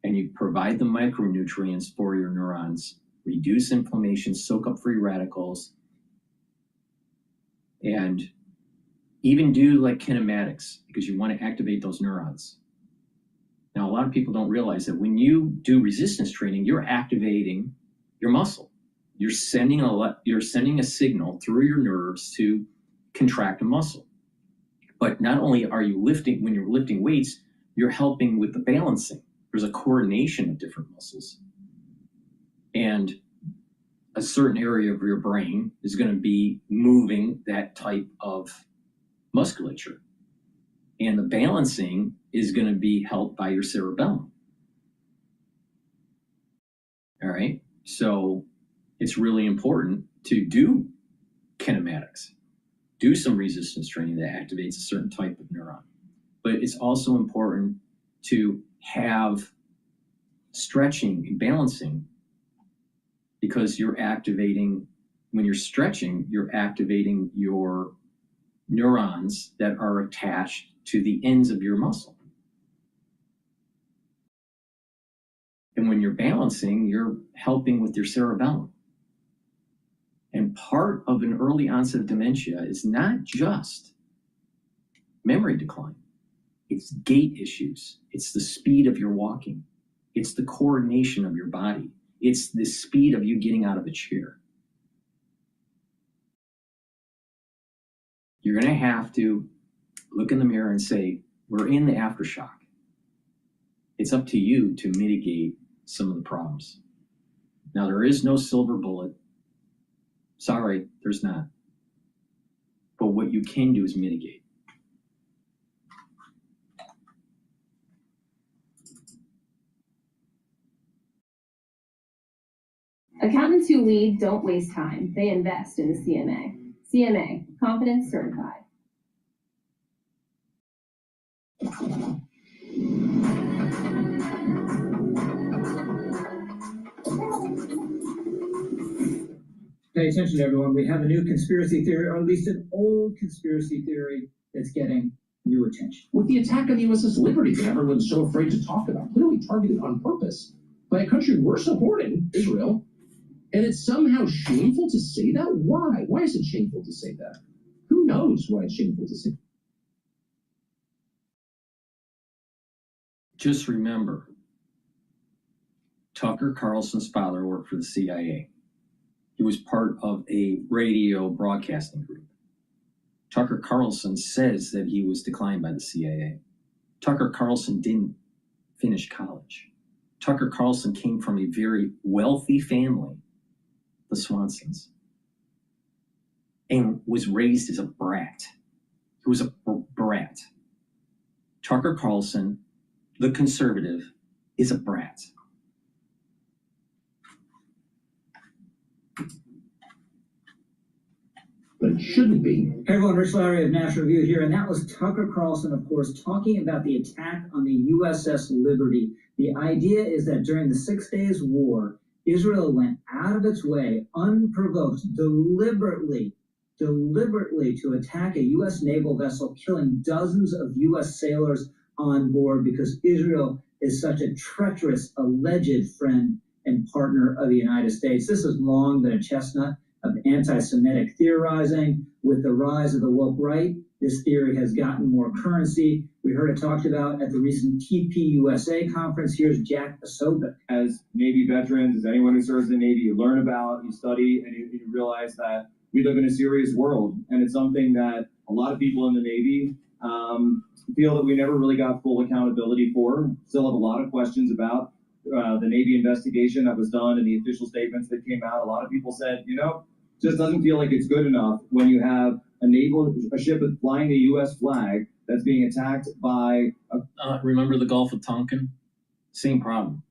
and you provide the micronutrients for your neurons, reduce inflammation, soak up free radicals, and even do like kinematics because you want to activate those neurons. Now, a lot of people don't realize that when you do resistance training, you're activating your muscle. You're sending a signal through your nerves to contract a muscle. But not only are you lifting, when you're lifting weights, you're helping with the balancing. There's a coordination of different muscles. And a certain area of your brain is going to be moving that type of musculature. And the balancing is going to be helped by your cerebellum. All right. So it's really important to do kinematics, do some resistance training that activates a certain type of neuron. But it's also important to have stretching and balancing because you're activating, when you're stretching, you're activating your neurons that are attached to the ends of your muscle. And when you're balancing, you're helping with your cerebellum. And part of an early onset of dementia is not just memory decline. It's gait issues. It's the speed of your walking. It's the coordination of your body. It's the speed of you getting out of a chair. You're going to have to look in the mirror and say, we're in the aftershock. It's up to you to mitigate some of the problems. Now, there is no silver bullet. Sorry, there's not. But what you can do is mitigate. Accountants who lead don't waste time. They invest in the CMA. CMA, Confidence Certified. Pay attention, everyone. We have a new conspiracy theory, or at least an old conspiracy theory that's getting new attention. With the attack on the USS Liberty that everyone's so afraid to talk about, clearly targeted on purpose by a country we're supporting, Israel, and it's somehow shameful to say that? Why? Why is it shameful to say that? Who knows why it's shameful to say? Just remember, Tucker Carlson's father worked for the CIA. He was part of a radio broadcasting group. Tucker Carlson says that he was declined by the CIA. Tucker Carlson didn't finish college. Tucker Carlson came from a very wealthy family, the Swansons, and was raised as a brat. He was a brat. Tucker Carlson, the conservative, is a brat. But it shouldn't be. Hey everyone, Rich Lowry of National Review here, and that was Tucker Carlson, of course, talking about the attack on the USS Liberty. The idea is that during the 6 Days War, Israel went out of its way, unprovoked, deliberately to attack a U.S. naval vessel, killing dozens of U.S. sailors on board because Israel is such a treacherous, alleged friend and partner of the United States. This has long been a chestnut of anti-Semitic theorizing. With the rise of the woke right, this theory has gotten more currency. We heard it talked about at the recent TPUSA conference. Here's Jack Posobiec. As Navy veterans, as anyone who serves in the Navy, you learn about, you study, and you realize that we live in a serious world. And it's something that a lot of people in the Navy feel that we never really got full accountability for. Still have a lot of questions about the Navy investigation that was done and the official statements that came out. A lot of people said, just doesn't feel like it's good enough when you have a ship flying the U.S. flag that's being attacked by remember the Gulf of Tonkin? Same problem.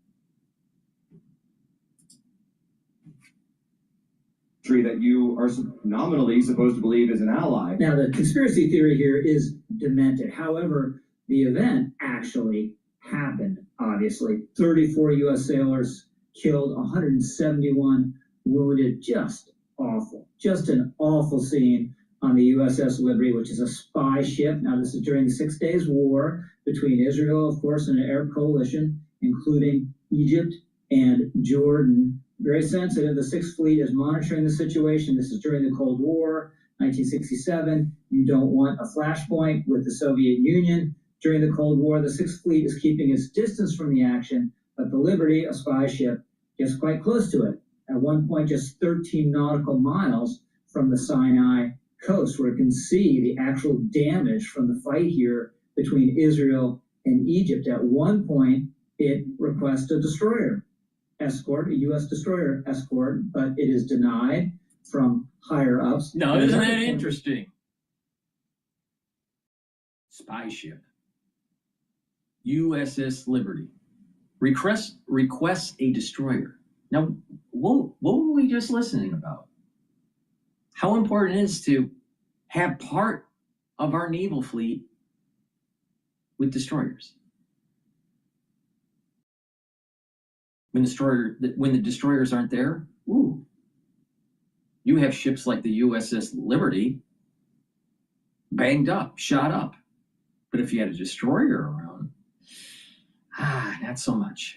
That you are nominally supposed to believe is an ally. Now, the conspiracy theory here is demented. However, the event actually happened, obviously. 34 U.S. sailors killed, 171 wounded. Just awful. Just an awful scene on the USS Liberty, which is a spy ship. Now, this is during the 6 Days War between Israel, of course, and an Arab coalition, including Egypt and Jordan. Very sensitive. The Sixth Fleet is monitoring the situation. This is during the Cold War, 1967. You don't want a flashpoint with the Soviet Union. During the Cold War, the Sixth Fleet is keeping its distance from the action, but the Liberty, a spy ship, gets quite close to it. At one point, just 13 nautical miles from the Sinai coast, where it can see the actual damage from the fight here between Israel and Egypt. At one point, it requests a destroyer escort, a U.S. destroyer escort, but it is denied from higher ups. No, isn't that interesting? Spy ship. USS Liberty requests a destroyer. Now, what were we just listening about? How important it is to have part of our naval fleet with destroyers. When the destroyers aren't there, you have ships like the USS Liberty banged up, shot up. But if you had a destroyer around, not so much.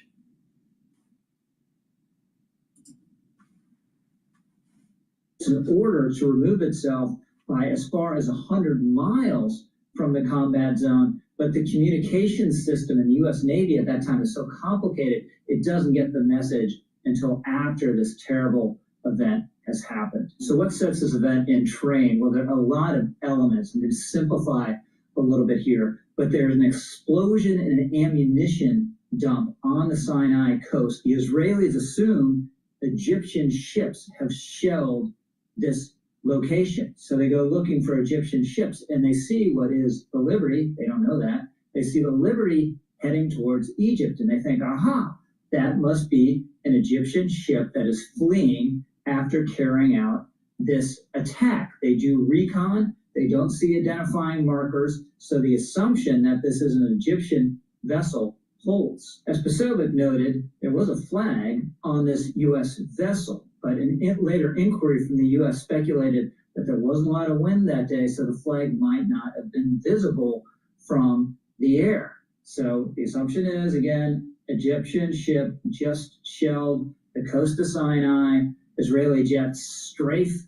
In order to remove itself by as far as 100 miles from the combat zone, but the communication system in the U.S. Navy at that time is so complicated, it doesn't get the message until after this terrible event has happened. So what sets this event in train? Well, there are a lot of elements. I'm going to simplify a little bit here, but there's an explosion in an ammunition dump on the Sinai coast. The Israelis assume Egyptian ships have shelled this location. So they go looking for Egyptian ships, and they see what is the Liberty. They don't know that. They see the Liberty heading towards Egypt, and they think, aha, that must be an Egyptian ship that is fleeing after carrying out this attack. They do recon, they don't see identifying markers, so the assumption that this is an Egyptian vessel holds. As Pasovic noted, there was a flag on this U.S. vessel, but in later inquiry from the U.S. speculated that there wasn't a lot of wind that day, so the flag might not have been visible from the air. So the assumption is, again, Egyptian ship just shelled the coast of Sinai, Israeli jets strafe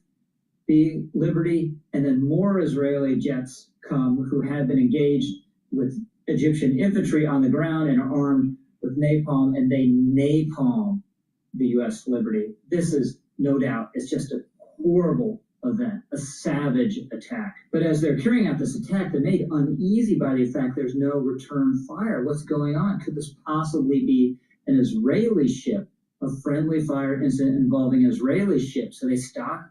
the Liberty, and then more Israeli jets come who had been engaged with Egyptian infantry on the ground and are armed with napalm, and they napalm the U.S. Liberty. This is, no doubt, it's just a horrible event, a savage attack. But as they're carrying out this attack, they're made uneasy by the fact there's no return fire. What's going on? Could this possibly be an Israeli ship? A friendly fire incident involving Israeli ships. So they stop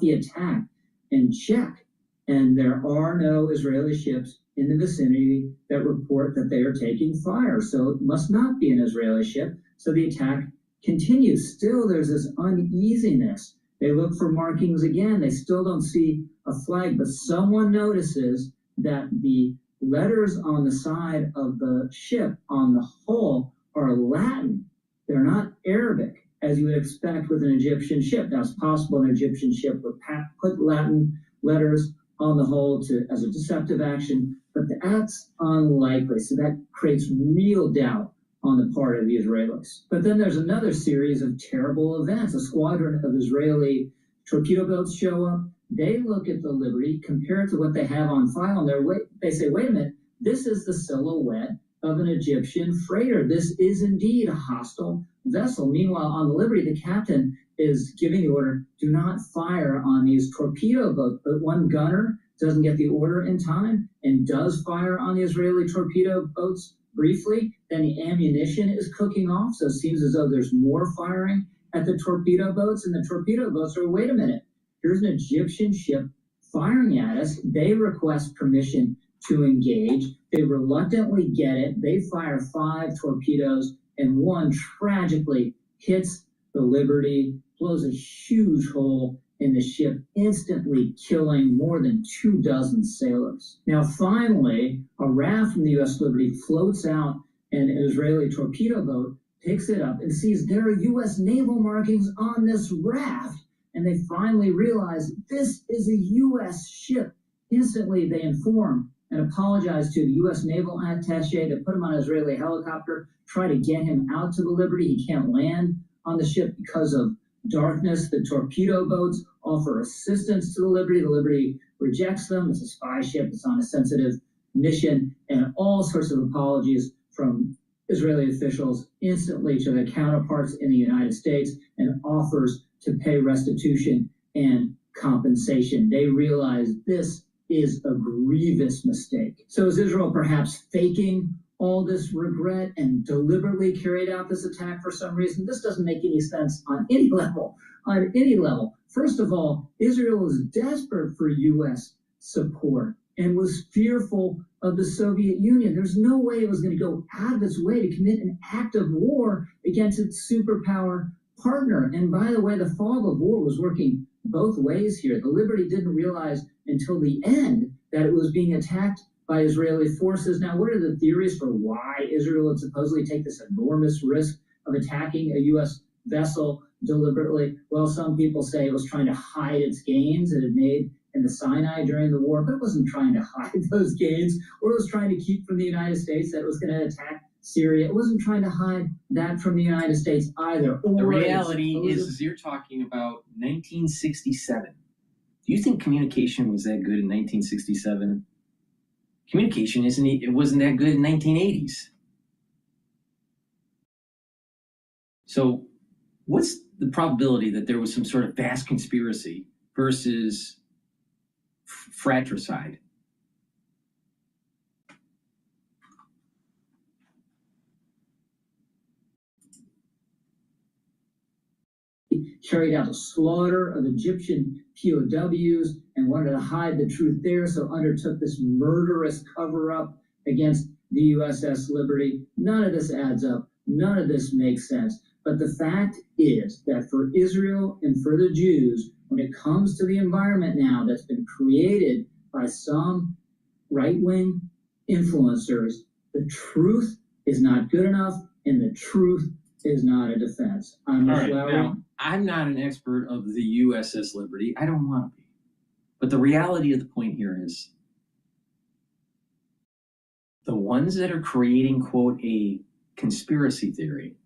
the attack and check. And there are no Israeli ships in the vicinity that report that they are taking fire. So it must not be an Israeli ship. So the attack continues. Still, there's this uneasiness. They look for markings again. They still don't see a flag, but someone notices that the letters on the side of the ship on the hull are Latin. They're not Arabic, as you would expect with an Egyptian ship. Now, it's possible an Egyptian ship would put Latin letters on the hull as a deceptive action, but that's unlikely. So that creates real doubt on the part of the Israelis. But then there's another series of terrible events. A squadron of Israeli torpedo boats show up. They look at the Liberty, compare it to what they have on file, and they say, wait a minute, this is the silhouette of an Egyptian freighter. This is indeed a hostile vessel. Meanwhile, on the Liberty, the captain is giving the order, do not fire on these torpedo boats. But one gunner doesn't get the order in time and does fire on the Israeli torpedo boats briefly. Then the ammunition is cooking off, so it seems as though there's more firing at the torpedo boats, and the torpedo boats are, wait a minute, here's an Egyptian ship firing at us. They request permission to engage. They reluctantly get it. They fire 5 torpedoes, and one tragically hits the Liberty, blows a huge hole in the ship, instantly killing more than 24 sailors. Now, finally, a raft from the U.S. Liberty floats out, and an Israeli torpedo boat picks it up and sees there are U.S. naval markings on this raft, and they finally realize this is a U.S. ship. Instantly, they inform and apologize to the U.S. naval attaché to put him on an Israeli helicopter, try to get him out to the Liberty. He can't land on the ship because of darkness. The torpedo boats offer assistance to the Liberty. The Liberty rejects them. It's a spy ship. It's on a sensitive mission, and all sorts of apologies from Israeli officials instantly to their counterparts in the United States, and offers to pay restitution and compensation. They realize this is a grievous mistake. So is Israel perhaps faking all this regret and deliberately carried out this attack for some reason? This doesn't make any sense on any level. On any level. First of all, Israel was desperate for U.S. support and was fearful of the Soviet Union. There's no way it was going to go out of its way to commit an act of war against its superpower partner. And by the way, the fog of war was working both ways here. The Liberty didn't realize until the end that it was being attacked by Israeli forces. Now, what are the theories for why Israel would supposedly take this enormous risk of attacking a U.S. vessel deliberately? Well, some people say it was trying to hide its gains it had made in the Sinai during the war, but it wasn't trying to hide those gains, or it was trying to keep from the United States that it was going to attack Syria. It wasn't trying to hide that from the United States either. The reality is you're talking about 1967. Do you think communication was that good in 1967? Communication it wasn't that good in 1980s. So what's the probability that there was some sort of vast conspiracy versus fratricide? Carried out a slaughter of Egyptian POWs and wanted to hide the truth there, so undertook this murderous cover-up against the USS Liberty. None of this adds up. None of this makes sense. But the fact is that for Israel and for the Jews, when it comes to the environment now that's been created by some right-wing influencers, the truth is not good enough, and the truth is not a defense. I'm All right, Lowry. now, I'm not an expert of the USS Liberty. I don't want to be. But the reality of the point here is the ones that are creating, quote, a conspiracy theory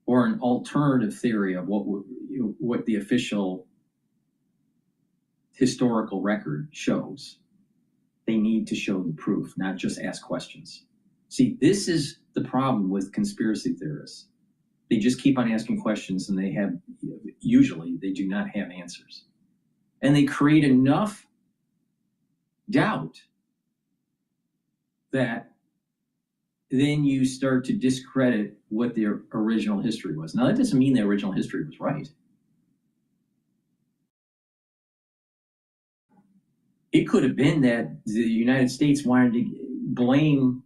or an alternative theory of what the official historical record shows, they need to show the proof, not just ask questions. See, this is the problem with conspiracy theorists. They just keep on asking questions, and usually they do not have answers. And they create enough doubt that then you start to discredit what their original history was. Now, that doesn't mean the original history was right. It could have been that the United States wanted to blame,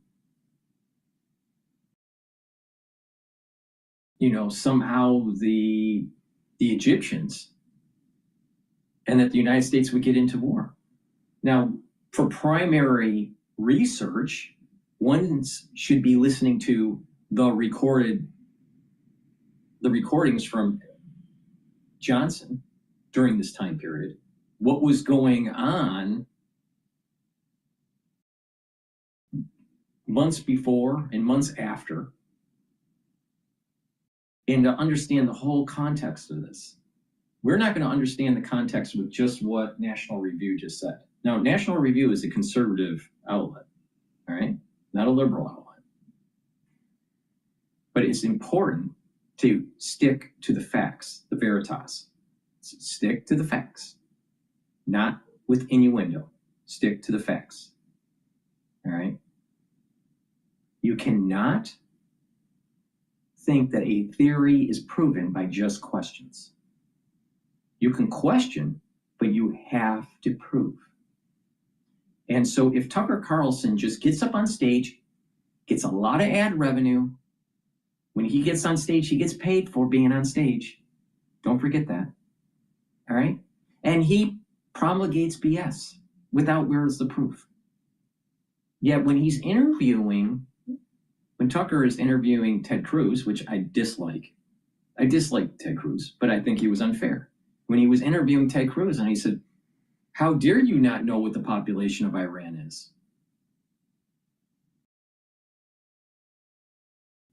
somehow the Egyptians, and that the United States would get into war. Now, for primary research, one should be listening to the recordings from Johnson during this time period, what was going on months before and months after, and to understand the whole context of this. We're not going to understand the context with just what National Review just said. Now, National Review is a conservative outlet, all right? Not a liberal outlet. But it's important to stick to the facts, the veritas. Stick to the facts, not with innuendo. Stick to the facts, all right? You cannot think that a theory is proven by just questions. You can question, but you have to prove. And so if Tucker Carlson just gets up on stage, gets a lot of ad revenue, when he gets on stage, he gets paid for being on stage. Don't forget that. All right? And he promulgates BS without where's the proof. Yet when he's interviewing, when Tucker is interviewing Ted Cruz, which I dislike Ted Cruz, but I think he was unfair. When he was interviewing Ted Cruz and he said, "How dare you not know what the population of Iran is?"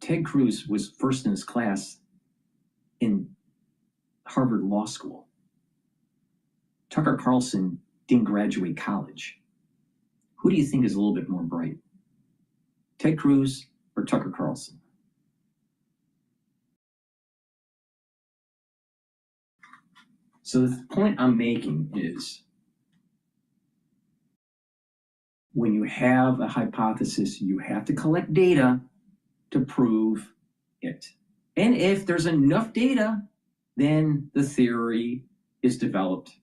Ted Cruz was first in his class in Harvard Law School. Tucker Carlson didn't graduate college. Who do you think is a little bit more bright? Ted Cruz or Tucker Carlson? So the point I'm making is, when you have a hypothesis, you have to collect data to prove it. And if there's enough data, then the theory is developed.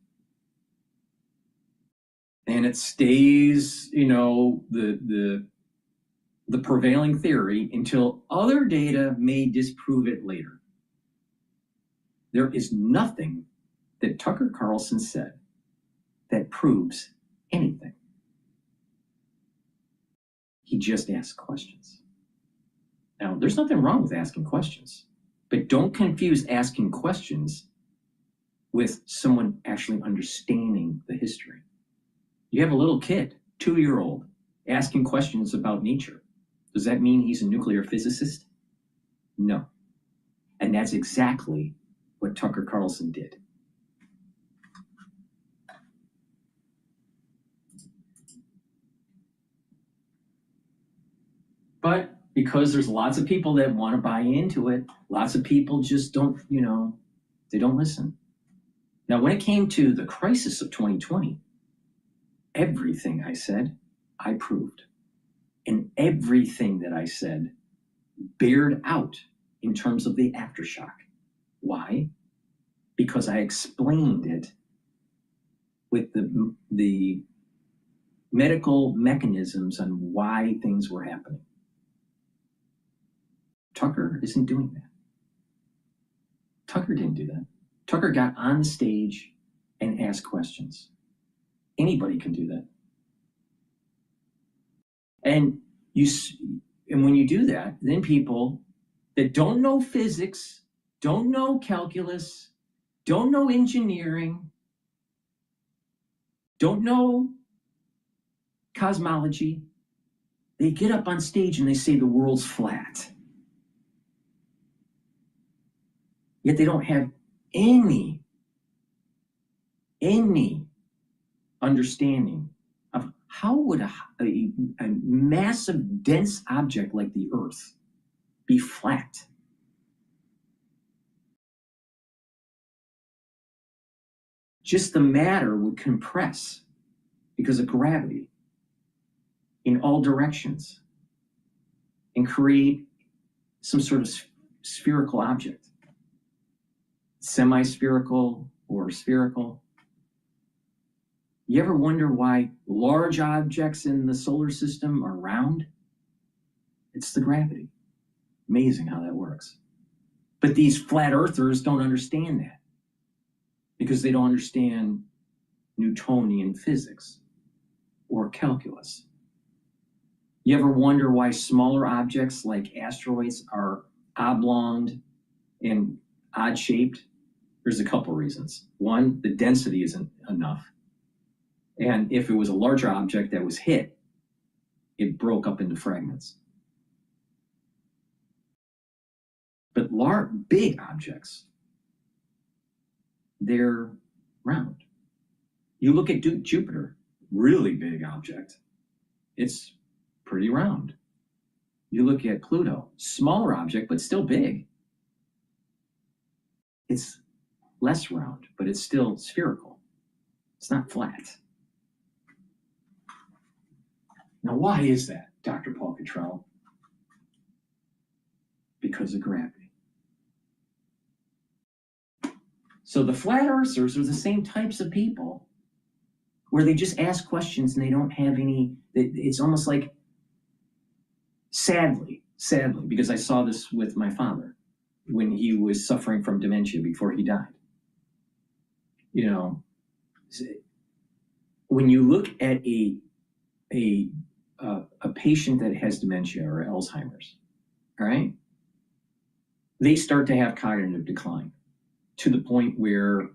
And it stays, the prevailing theory until other data may disprove it later. There is nothing that Tucker Carlson said that proves anything. He just asks questions. Now, there's nothing wrong with asking questions, but don't confuse asking questions with someone actually understanding the history. You have a little kid, 2-year-old, asking questions about nature. Does that mean he's a nuclear physicist? No. And that's exactly what Tucker Carlson did. But because there's lots of people that want to buy into it, lots of people just don't, they don't listen. Now, when it came to the crisis of 2020, everything I said, I proved. And everything that I said bared out in terms of the aftershock. Why? Because I explained it with the medical mechanisms on why things were happening. Tucker isn't doing that. Tucker didn't do that. Tucker got on the stage and asked questions. Anybody can do that. And when you do that, then people that don't know physics, don't know calculus, don't know engineering, don't know cosmology, they get up on stage and they say the world's flat. Yet they don't have any understanding of how would a massive, dense object like the Earth be flat. Just the matter would compress because of gravity in all directions and create some sort of spherical object, semi-spherical or spherical. You ever wonder why large objects in the solar system are round? It's the gravity. Amazing how that works. But these flat earthers don't understand that because they don't understand Newtonian physics or calculus. You ever wonder why smaller objects like asteroids are oblong and odd-shaped? There's a couple reasons. One, the density isn't enough. And if it was a larger object that was hit, it broke up into fragments. But big objects, they're round. You look at Jupiter, really big object. It's pretty round. You look at Pluto, smaller object, but still big. It's less round, but it's still spherical. It's not flat. Now, why is that, Dr. Paul Cottrell? Because of gravity. So the flat earthers are the same types of people where they just ask questions and they don't have any, it's almost like, sadly, because I saw this with my father when he was suffering from dementia before he died. You know, when you look at a patient that has dementia or Alzheimer's, all right, they start to have cognitive decline to the point where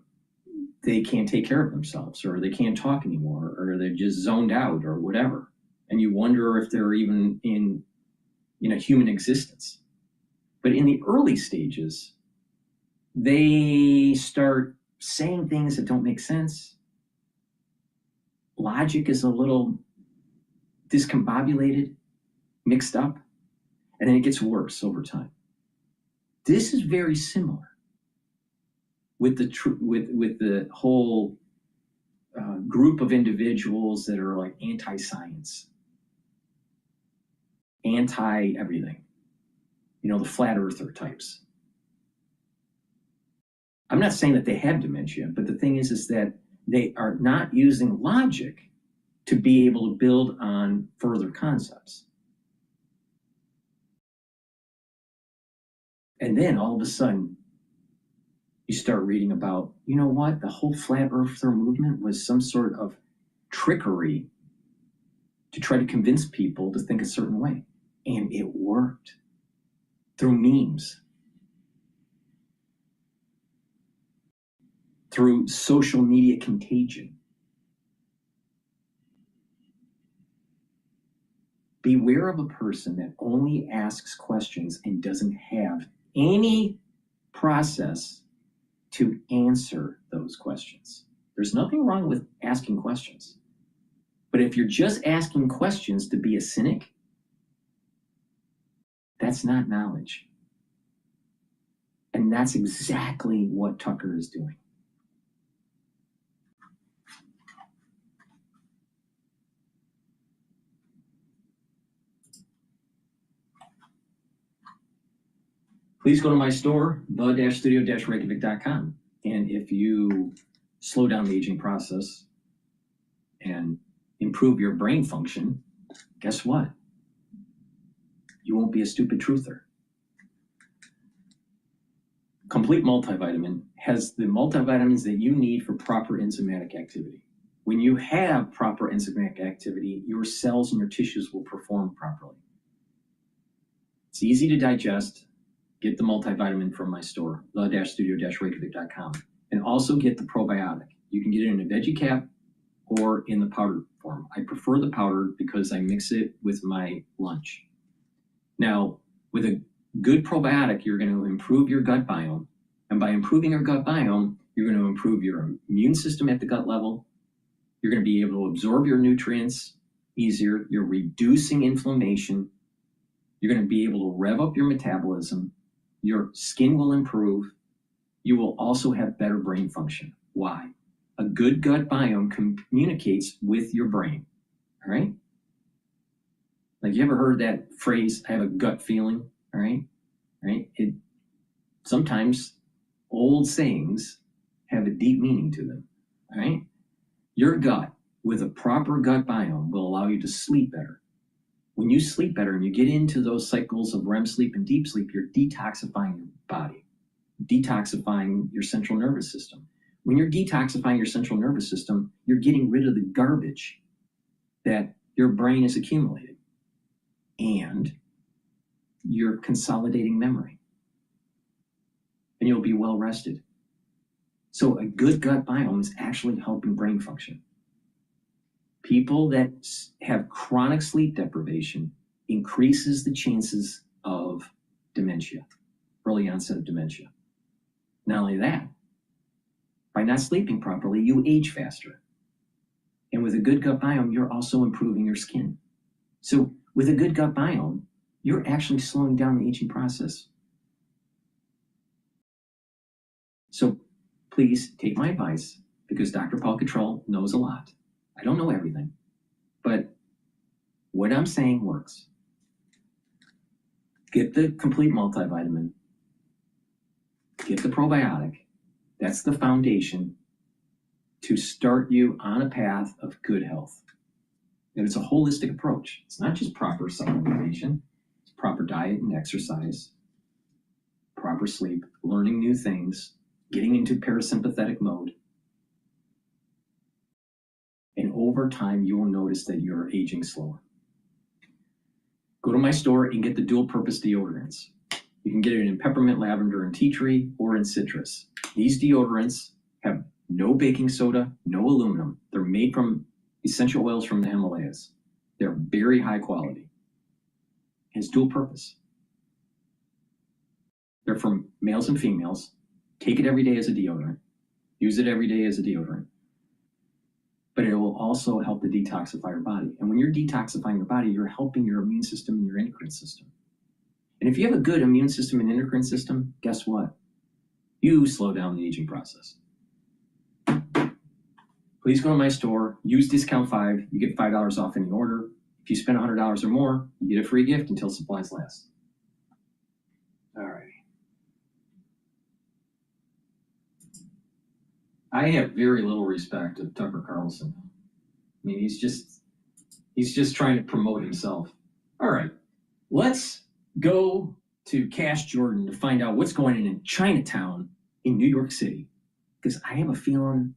they can't take care of themselves, or they can't talk anymore, or they're just zoned out, or whatever. And you wonder if they're even in human existence. But in the early stages, they start saying things that don't make sense. Logic is a little discombobulated, mixed up, and then it gets worse over time. This is very similar with the whole group of individuals that are like anti-science, anti-everything. You know, the flat earther types. I'm not saying that they have dementia, but the thing is that they are not using logic to be able to build on further concepts. And then all of a sudden, you start reading about, you know what, the whole flat earther movement was some sort of trickery to try to convince people to think a certain way. And it worked through memes, through social media contagion. Beware of a person that only asks questions and doesn't have any process to answer those questions. There's nothing wrong with asking questions. But if you're just asking questions to be a cynic, that's not knowledge. And that's exactly what Tucker is doing. Please go to my store, the-studio-reykjavik.com. And if you slow down the aging process and improve your brain function, guess what? You won't be a stupid truther. complete multivitamin has the multivitamins that you need for proper enzymatic activity. When you have proper enzymatic activity, your cells and your tissues will perform properly. It's easy to digest. Get the multivitamin from my store, the-studio-reykjavik.com, and also get the probiotic. You can get it in a veggie cap or in the powdered form. I prefer the powdered because I mix it with my lunch. Now, with a good probiotic, you're going to improve your gut biome. And by improving your gut biome, you're going to improve your immune system at the gut level. You're going to be able to absorb your nutrients easier. You're reducing inflammation. You're going to be able to rev up your metabolism. Your skin will improve. You will also have better brain function. Why? A good gut biome communicates with your brain, all right? Like, you ever heard that phrase, I have a gut feeling, all right? Sometimes old sayings have a deep meaning to them, all right? Your gut, with a proper gut biome, will allow you to sleep better. When you sleep better and you get into those cycles of REM sleep and deep sleep, you're detoxifying your body, detoxifying your central nervous system. When you're detoxifying your central nervous system, you're getting rid of the garbage that your brain has accumulated, and you're consolidating memory, and you'll be well rested. So a good gut biome is actually helping brain function. People that have chronic sleep deprivation increases the chances of dementia, early onset of dementia. Not only that, by not sleeping properly, you age faster. And with a good gut biome, you're also improving your skin. So with a good gut biome, you're actually slowing down the aging process. So please take my advice, because Dr. Paul Cottrell knows a lot. I don't know everything, but what I'm saying works. Get the complete multivitamin. Get the probiotic. That's the foundation to start you on a path of good health. And it's a holistic approach. It's not just proper supplementation. It's proper diet and exercise, proper sleep, learning new things, getting into parasympathetic mode. And over time, you will notice that you're aging slower. Go to my store and get the dual purpose deodorants. You can get it in peppermint, lavender, and tea tree, or in citrus. These deodorants have no baking soda, no aluminum. They're made from essential oils from the Himalayas. They're very high quality. And it's dual purpose. They're for males and females. Take it every day as a deodorant. Use it every day as a deodorant. But it will also help to detoxify your body. And when you're detoxifying your body, you're helping your immune system and your endocrine system. And if you have a good immune system and endocrine system, guess what? You slow down the aging process. Please go to my store, use discount 5, you get $5 off any order. If you spend $100 or more, you get a free gift until supplies last. All right. I have very little respect of Tucker Carlson. I mean, he's just trying to promote himself. All right, let's go to Cash Jordan to find out what's going on in Chinatown in New York City, because I have a feeling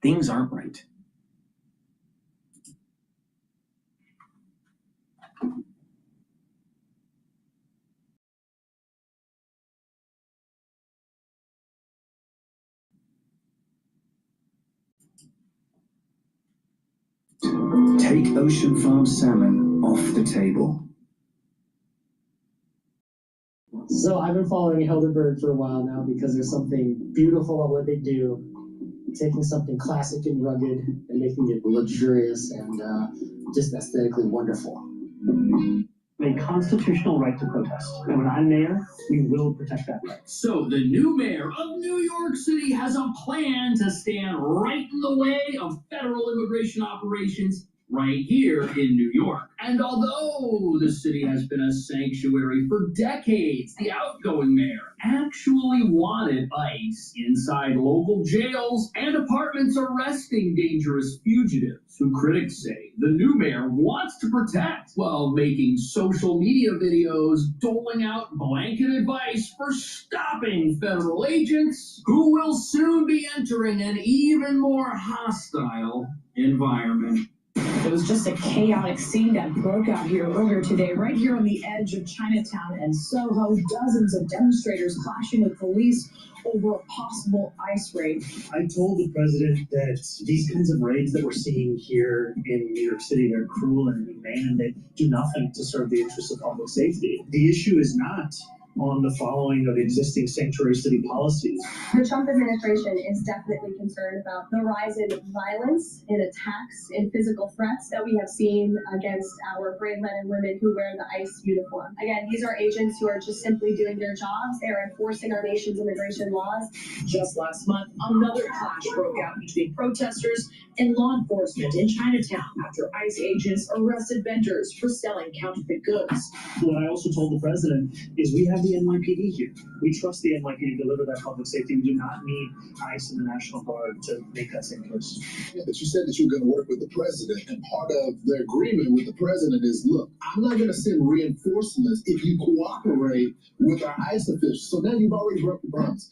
things aren't right. Take ocean farmed salmon off the table. So I've been following Helderberg for a while now because there's something beautiful about what they do, taking something classic and rugged and making it luxurious and just aesthetically wonderful. A constitutional right to protest. And when I'm mayor, we will protect that right. So the new mayor of New York City has a plan to stand right in the way of federal immigration operations right here in New York. And although the city has been a sanctuary for decades, the outgoing mayor actually wanted ICE inside local jails and apartments arresting dangerous fugitives who critics say the new mayor wants to protect while making social media videos doling out blanket advice for stopping federal agents who will soon be entering an even more hostile environment. It was just a chaotic scene that broke out here earlier today, right here on the edge of Chinatown and Soho. Dozens of demonstrators clashing with police over a possible ICE raid. I told the president that these kinds of raids that we're seeing here in New York City, they're cruel and inhumane, and they do nothing to serve the interests of public safety. The issue is not on the following of existing sanctuary city policies. The Trump administration is definitely concerned about the rise in violence, in attacks, in physical threats that we have seen against our brave men and women who wear the ICE uniform. Again, these are agents who are just simply doing their jobs. They are enforcing our nation's immigration laws. Just last month, another clash broke out between protesters and law enforcement in Chinatown after ICE agents arrested vendors for selling counterfeit goods. What I also told the president is we have the NYPD here. We trust the NYPD to deliver that public safety. We do not need ICE and the National Guard to make that same case. Yeah, but you said that you were going to work with the president, and part of the agreement with the president is, look, I'm not going to send reinforcements if you cooperate with our ICE officials. So now you've already broke the promise.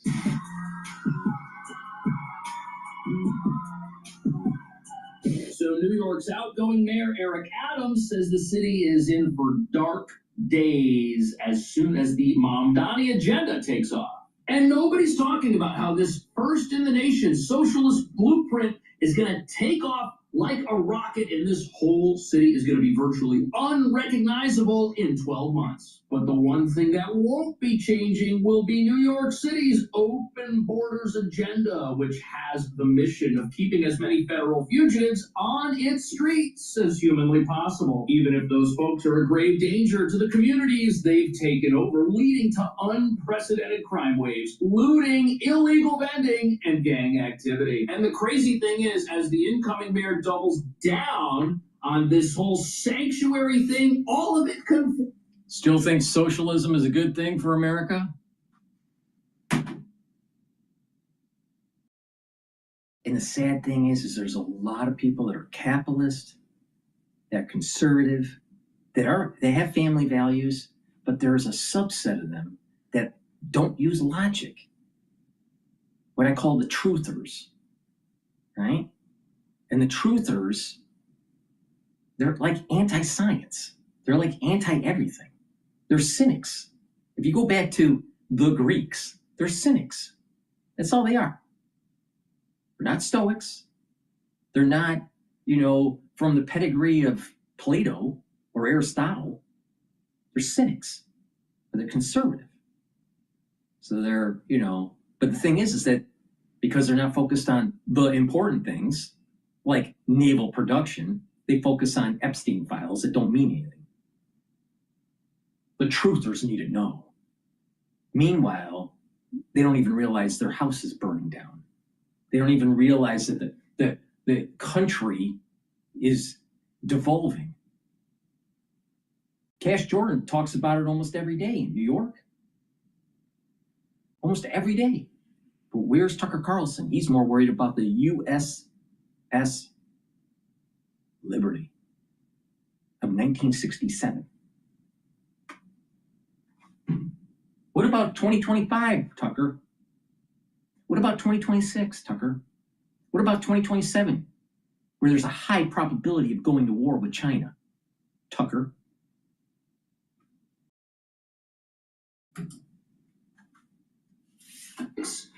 So New York's outgoing mayor, Eric Adams, says the city is in for dark days as soon as the Mamdani agenda takes off. And nobody's talking about how this first in the nation socialist blueprint is going to take off like a rocket, and this whole city is going to be virtually unrecognizable in 12 months. But the one thing that won't be changing will be New York City's open borders agenda, which has the mission of keeping as many federal fugitives on its streets as humanly possible, even if those folks are a grave danger to the communities they've taken over, leading to unprecedented crime waves, looting, illegal vending, and gang activity. And the crazy thing is, as the incoming mayor doubles down on this whole sanctuary thing, all of it Still think socialism is a good thing for America? And the sad thing is there's a lot of people that are capitalist, that are conservative, they have family values, but there's a subset of them that don't use logic. What I call the truthers, right? And the truthers, they're like anti-science. They're like anti-everything. They're cynics. If you go back to the Greeks, they're cynics. That's all they are. They're not Stoics. They're not, from the pedigree of Plato or Aristotle. They're cynics. But they're conservative. So they're, but the thing is that because they're not focused on the important things, like naval production, they focus on Epstein files that don't mean anything. The truthers need to know. Meanwhile, they don't even realize their house is burning down. They don't even realize that the country is devolving. Cash Jordan talks about it almost every day in New York. Almost every day. But where's Tucker Carlson? He's more worried about the USS Liberty of 1967. What about 2025, Tucker? What about 2026, Tucker? What about 2027, where there's a high probability of going to war with China, Tucker?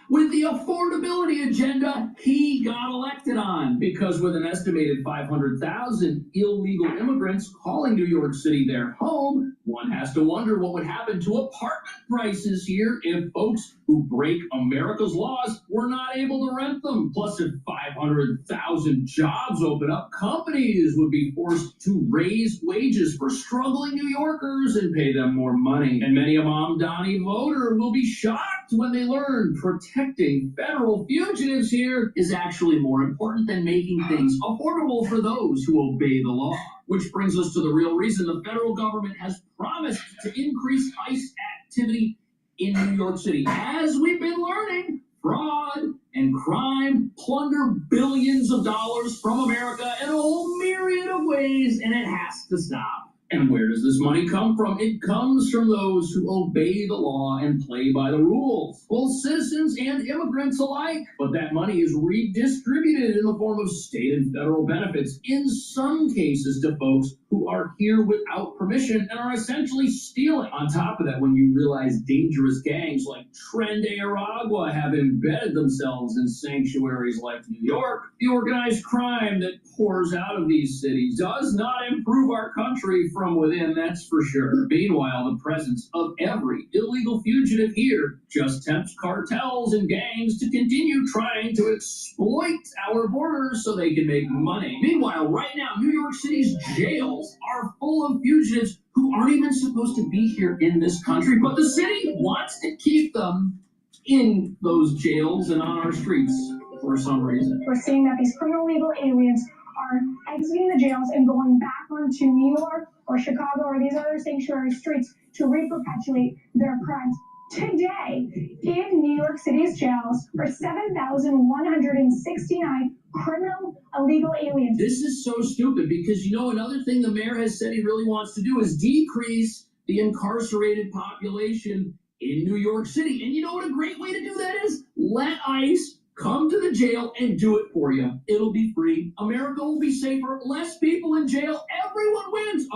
With the affordability agenda he got elected on, because with an estimated 500,000 illegal immigrants calling New York City their home, one has to wonder what would happen to apartment prices here if folks who break America's laws were not able to rent them. Plus, if 500,000 jobs open up, companies would be forced to raise wages for struggling New Yorkers and pay them more money. And many a Mamdani voter will be shocked when they learn protect protecting federal fugitives here is actually more important than making things affordable for those who obey the law. Which brings us to the real reason the federal government has promised to increase ICE activity in New York City. As we've been learning, fraud and crime plunder billions of dollars from America in a whole myriad of ways, and it has to stop. And where does this money come from? It comes from those who obey the law and play by the rules, both citizens and immigrants alike. But that money is redistributed in the form of state and federal benefits, in some cases to folks who are here without permission and are essentially stealing. On top of that, when you realize dangerous gangs like Tren de Aragua have embedded themselves in sanctuaries like New York, the organized crime that pours out of these cities does not improve our country from within, that's for sure. Meanwhile, the presence of every illegal fugitive here just tempts cartels and gangs to continue trying to exploit our borders so they can make money. Meanwhile, right now, New York City's jails are full of fugitives who aren't even supposed to be here in this country, but the city wants to keep them in those jails and on our streets for some reason. We're seeing that these criminal legal aliens are exiting the jails and going back onto New York or Chicago or these other sanctuary streets to re-perpetuate their crimes. Today, in New York City's jails are 7,169 criminal illegal aliens. This is so stupid because, you know, another thing the mayor has said he really wants to do is decrease the incarcerated population in New York City. And you know what a great way to do that is? Let ICE come to the jail and do it for you. It'll be free. America will be safer. Less people in jail. Everyone wins.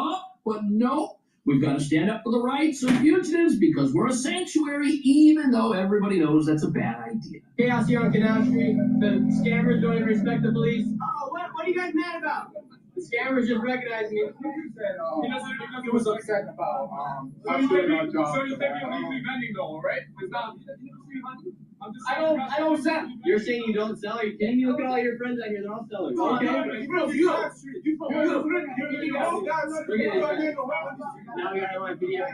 But no, we've got to stand up for the rights of fugitives because we're a sanctuary, even though everybody knows that's a bad idea. Chaos here on Canal Street. The scammers don't even respect the police. Oh, what are you guys mad about? The scammers just recognize me. He was upset about So you think our job. we need to be vending though, right? It's not. I don't sell. You're saying you don't sell? Are you kidding me? Look at all your friends out here. They're all sellers. Okay. Now we got my video.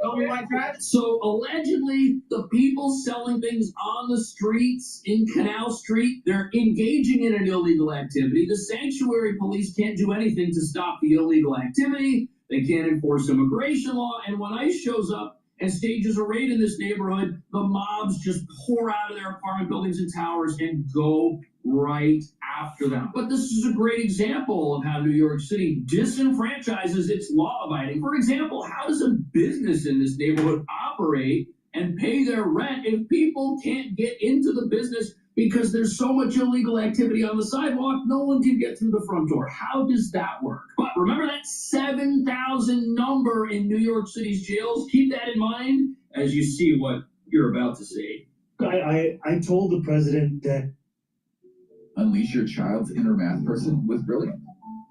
Tell me my trash. So allegedly, the people selling things on the streets in Canal Street, they're engaging in an illegal activity. The sanctuary police can't do anything to stop the illegal activity. They can't enforce immigration law. And when ICE shows up and stages a raid in this neighborhood, the mobs just pour out of their apartment buildings and towers and go right after them. But this is a great example of how New York City disenfranchises its law-abiding. For example, how does a business in this neighborhood operate and pay their rent if people can't get into the business because there's so much illegal activity on the sidewalk, no one can get through the front door? How does that work? But remember that 7,000 number in New York City's jails? Keep that in mind as you see what you're about to see. I told the president that unleash your child's inner math person with Brilliant.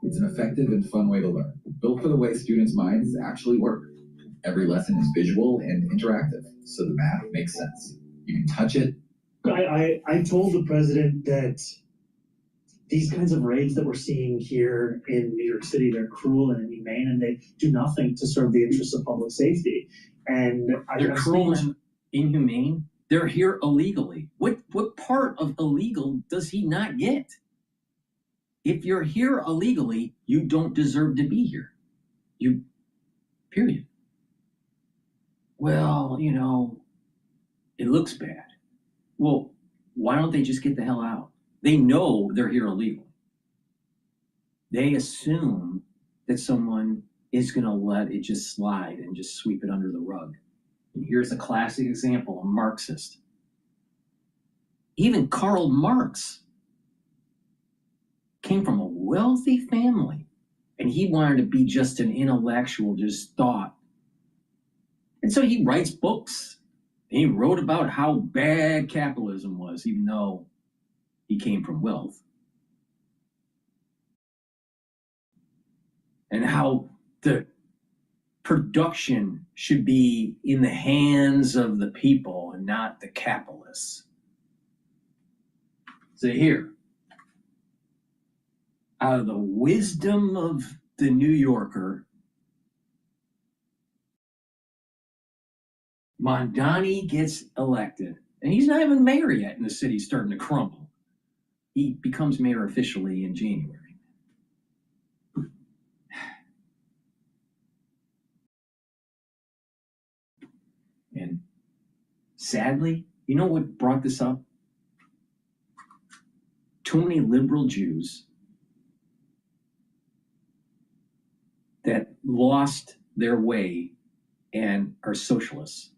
It's an effective and fun way to learn, built for the way students' minds actually work. Every lesson is visual and interactive, so the math makes sense. You can touch it. I told the president that these kinds of raids that we're seeing here in New York City, they're cruel and inhumane, and they do nothing to serve the interests of public safety. And they're cruel and inhumane? They're here illegally. What part of illegal does he not get? If you're here illegally, you don't deserve to be here. You, period. Well, you know, it looks bad. Well, why don't they just get the hell out? They know they're here illegally. They assume that someone is going to let it just slide and just sweep it under the rug. And here's a classic example, a Marxist. Even Karl Marx came from a wealthy family, and he wanted to be just an intellectual, just thought. And so he writes books. And he wrote about how bad capitalism was, even though he came from wealth. And how the production should be in the hands of the people and not the capitalists. So here, out of the wisdom of the New Yorker, Mondani gets elected. And he's not even mayor yet, and the city's starting to crumble. He becomes mayor officially in January. And sadly, you know what brought this up? Too many liberal Jews that lost their way and are socialists.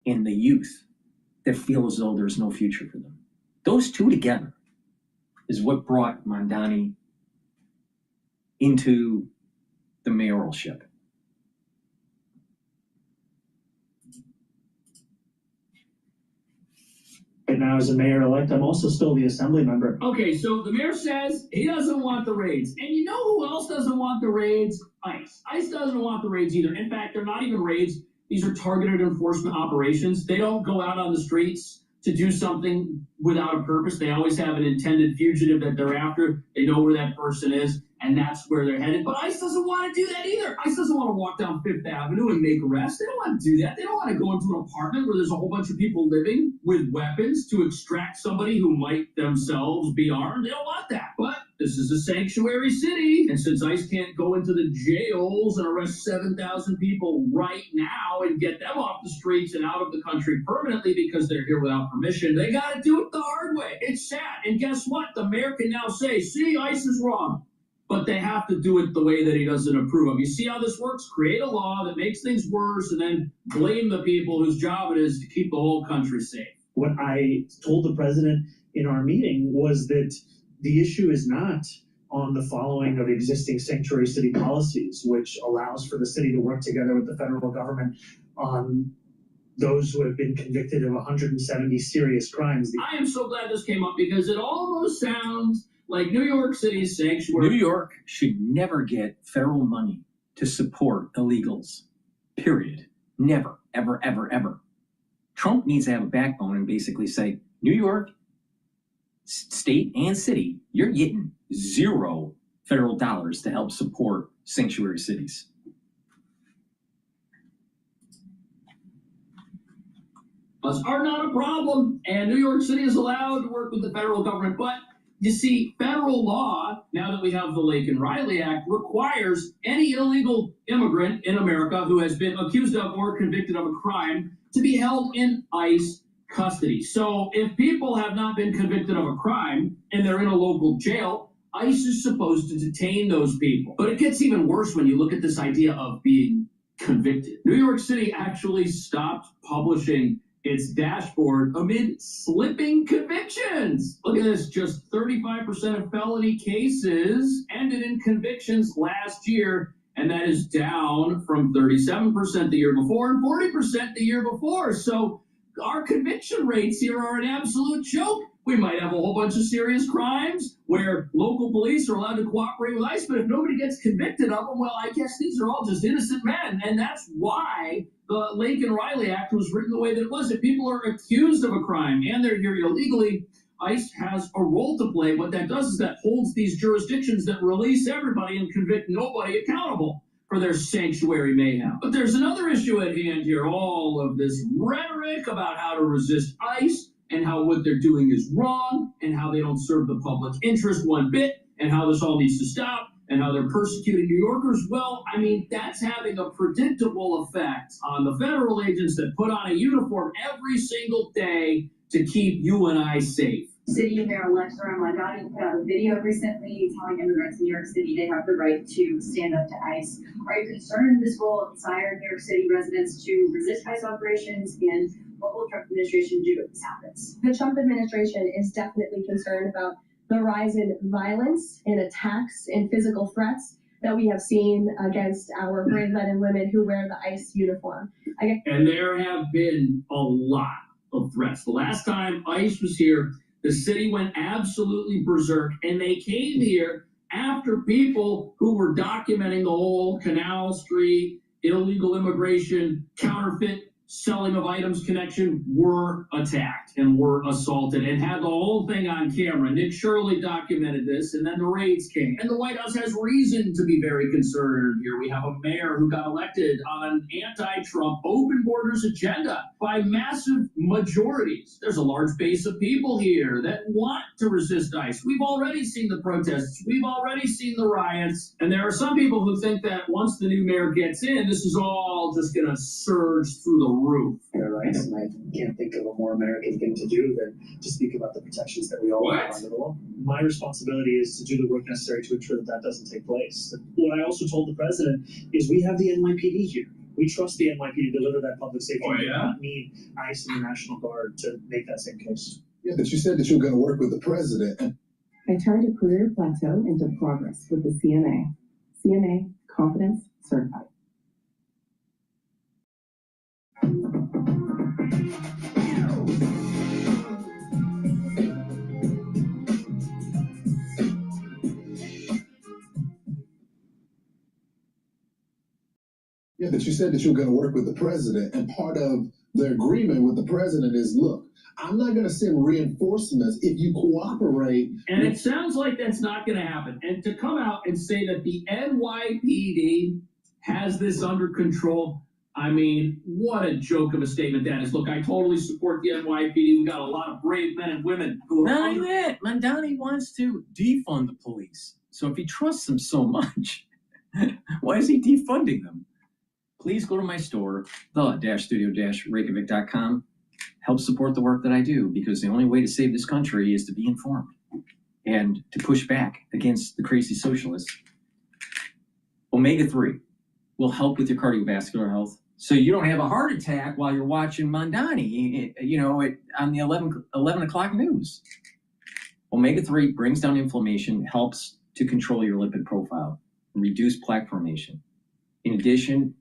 And the youth that feel as though there's no future for them. Those two together is what brought Mamdani into the mayoralship. And now as a mayor-elect, I'm also still the assembly member. Okay, so the mayor says he doesn't want the raids. And you know who else doesn't want the raids? ICE. ICE doesn't want the raids either. In fact, they're not even raids. These are targeted enforcement operations. They don't go out on the streets to do something without a purpose. They always have an intended fugitive that they're after. They know where that person is, and that's where they're headed. But ICE doesn't want to do that either. ICE doesn't want to walk down Fifth Avenue and make arrests. They don't want to do that. They don't want to go into an apartment where there's a whole bunch of people living with weapons to extract somebody who might themselves be armed. They don't want that. But this is a sanctuary city, and since ICE can't go into the jails and arrest 7,000 people right now and get them off the streets and out of the country permanently because they're here without permission, they got to do it the hard way. It's sad. And guess what? The mayor can now say, see, ICE is wrong. But they have to do it the way that he doesn't approve of. You see how this works? Create a law that makes things worse and then blame the people whose job it is to keep the whole country safe. What I told the president in our meeting was that the issue is not on the following of existing sanctuary city policies, which allows for the city to work together with the federal government on those who have been convicted of 170 serious crimes. I am so glad this came up because it almost sounds like New York City's sanctuary. New York should never get federal money to support illegals. Period. Never, ever, ever, ever. Trump needs to have a backbone and basically say, New York, state and city, you're getting zero federal dollars to help support sanctuary cities. Us are not a problem, and New York City is allowed to work with the federal government, but you see, federal law, now that we have the Lake and Riley Act, requires any illegal immigrant in America who has been accused of or convicted of a crime to be held in ICE custody. So if people have not been convicted of a crime and they're in a local jail, ICE is supposed to detain those people. But it gets even worse when you look at this idea of being convicted. New York City actually stopped publishing its dashboard amid slipping convictions. Look at this, just 35% of felony cases ended in convictions last year, and that is down from 37% the year before and 40% the year before. So our conviction rates here are an absolute joke. We might have a whole bunch of serious crimes where local police are allowed to cooperate with ICE, but if nobody gets convicted of them, well, I guess these are all just innocent men. And that's why the Lake and Riley Act was written the way that it was. If people are accused of a crime and they're here illegally, ICE has a role to play. What that does is that holds these jurisdictions that release everybody and convict nobody accountable for their sanctuary mayhem. But there's another issue at hand here. All of this rhetoric about how to resist ICE and how what they're doing is wrong and how they don't serve the public interest one bit and how this all needs to stop and how they're persecuting New Yorkers. Well, I mean, that's having a predictable effect on the federal agents that put on a uniform every single day to keep you and I safe. City Mayor-elect Mamdani put out a video recently telling immigrants in New York City they have the right to stand up to ICE. Are you concerned this will inspire New York City residents to resist ICE operations, and what will the Trump administration do if this happens? The Trump administration is definitely concerned about the rise in violence and attacks and physical threats that we have seen against our brave men and women who wear the ICE uniform. And there have been a lot of threats. The last time ICE was here, the city went absolutely berserk, and they came here after people who were documenting the whole Canal Street, illegal immigration, counterfeit selling of items connection were attacked and were assaulted and had the whole thing on camera. Nick Shirley documented this, and then the raids came. And the White House has reason to be very concerned here. We have a mayor who got elected on an anti-Trump open borders agenda by massive majorities. There's a large base of people here that want to resist ICE. We've already seen the protests. We've already seen the riots. And there are some people who think that once the new mayor gets in, this is all just going to surge through the roof. Their rights, and I can't think of a more American thing to do than to speak about the protections that we all have under the law. My responsibility is to do the work necessary to ensure that that doesn't take place. What I also told the president is we have the NYPD here. We trust the NYPD to deliver that public safety. We do not need ICE and the National Guard to make that same case. Yeah, but you said that you were going to work with the president. I turned a career plateau into progress with the CMA. CMA Confidence Certified. Yeah, but you said that you were going to work with the president, and part of the agreement with the president is, look, I'm not going to send reinforcements if you cooperate. And it sounds like that's not going to happen. And to come out and say that the NYPD has this under control, I mean, what a joke of a statement that is. Look, I totally support the NYPD. We got a lot of brave men and women who are... Not only that, Mandani wants to defund the police. So if he trusts them so much, why is he defunding them? Please go to my store, the-studio-reykjavik.com. Help support the work that I do, because the only way to save this country is to be informed and to push back against the crazy socialists. Omega-3 will help with your cardiovascular health, so you don't have a heart attack while you're watching Mandani, on the 11 o'clock news. Omega-3 brings down inflammation, helps to control your lipid profile, and reduce plaque formation. In addition,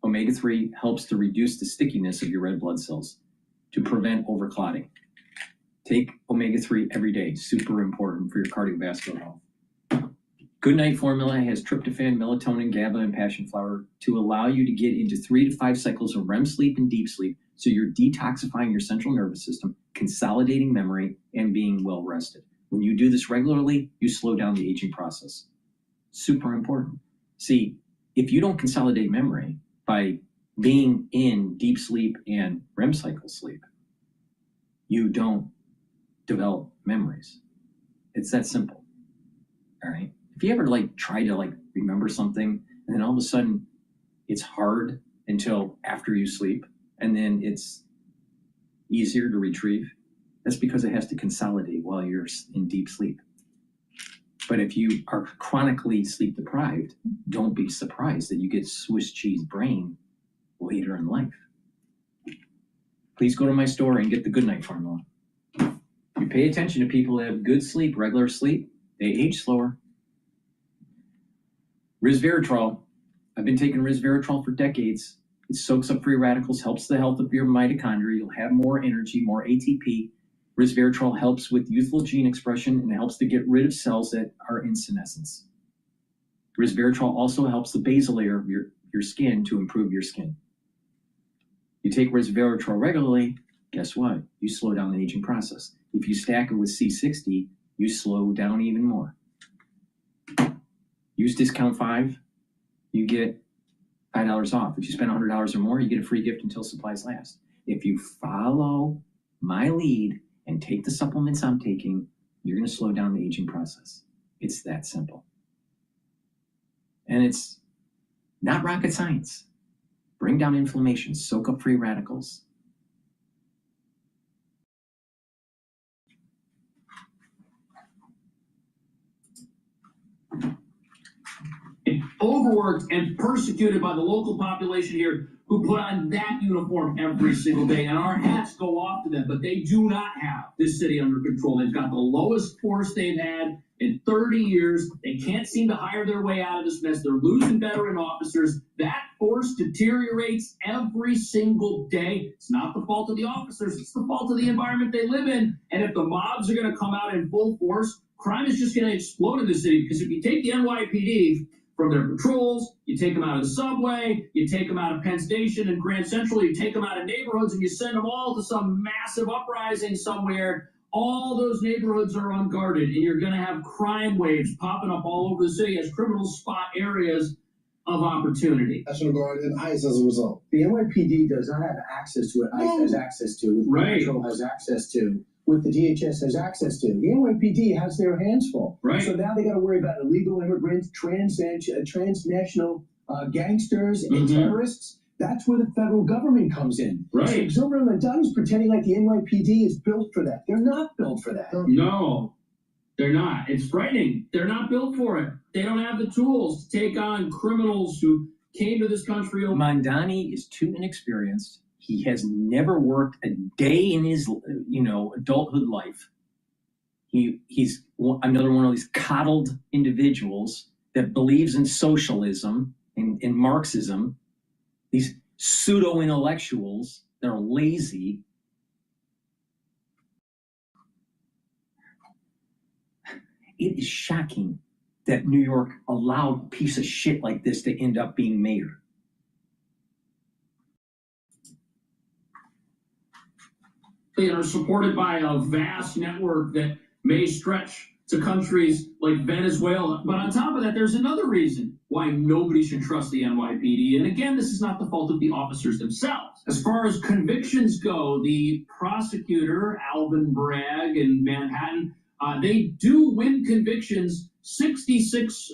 Omega-3 helps to reduce the stickiness of your red blood cells to prevent overclotting. Take Omega-3 every day, super important for your cardiovascular health. Good Night Formula has tryptophan, melatonin, GABA, and passion flower to allow you to get into 3 to 5 cycles of REM sleep and deep sleep, so you're detoxifying your central nervous system, consolidating memory, and being well rested. When you do this regularly, you slow down the aging process. Super important. See, if you don't consolidate memory by being in deep sleep and REM cycle sleep, you don't develop memories. It's that simple. All right. If you ever try to remember something, and then all of a sudden it's hard until after you sleep, and then it's easier to retrieve, that's because it has to consolidate while you're in deep sleep. But if you are chronically sleep deprived, don't be surprised that you get Swiss cheese brain later in life. Please go to my store and get the Good Night Formula. You pay attention to people that have good sleep, regular sleep, they age slower. Resveratrol. I've been taking resveratrol for decades. It soaks up free radicals, helps the health of your mitochondria. You'll have more energy, more ATP. Resveratrol helps with youthful gene expression and helps to get rid of cells that are in senescence. Resveratrol also helps the basal layer of your skin to improve your skin. You take resveratrol regularly, guess what? You slow down the aging process. If you stack it with C60, you slow down even more. Use discount 5, you get $5 off. If you spend $100 or more, you get a free gift until supplies last. If you follow my lead and take the supplements I'm taking, you're going to slow down the aging process. It's that simple. And it's not rocket science. Bring down inflammation, soak up free radicals. Overworked and persecuted by the local population here, who put on that uniform every single day, and our hats go off to them, but they do not have this city under control. They've got the lowest force they've had in 30 years. They can't seem to hire their way out of this mess. They're losing veteran officers. That force deteriorates every single day. It's not the fault of the officers. It's the fault of the environment they live in. And if the mobs are going to come out in full force, crime is just going to explode in the city. Because if you take the NYPD, from their patrols, you take them out of the subway, you take them out of Penn Station and Grand Central, you take them out of neighborhoods and you send them all to some massive uprising somewhere. All those neighborhoods are unguarded, and you're going to have crime waves popping up all over the city as criminals spot areas of opportunity. National Guard and ICE as a result. The NYPD does not have access to what ICE has access to, what Right. Patrol has access to, what the DHS has access to. The NYPD has their hands full. Right. So now they got to worry about illegal immigrants, transnational gangsters, and terrorists. That's where the federal government comes in. Right. So Zilber and Madani's pretending like the NYPD is built for that. They're not built for that. No, they're not. It's frightening. They're not built for it. They don't have the tools to take on criminals who came to this country. Mamdani is too inexperienced. He has never worked a day in his, adulthood life. He's another one of these coddled individuals that believes in socialism and Marxism. These pseudo-intellectuals that are lazy. It is shocking that New York allowed a piece of shit like this to end up being mayor. They are supported by a vast network that may stretch to countries like Venezuela. But on top of that, there's another reason why nobody should trust the NYPD. And again, this is not the fault of the officers themselves. As far as convictions go, the prosecutor, Alvin Bragg in Manhattan, they do win convictions 66%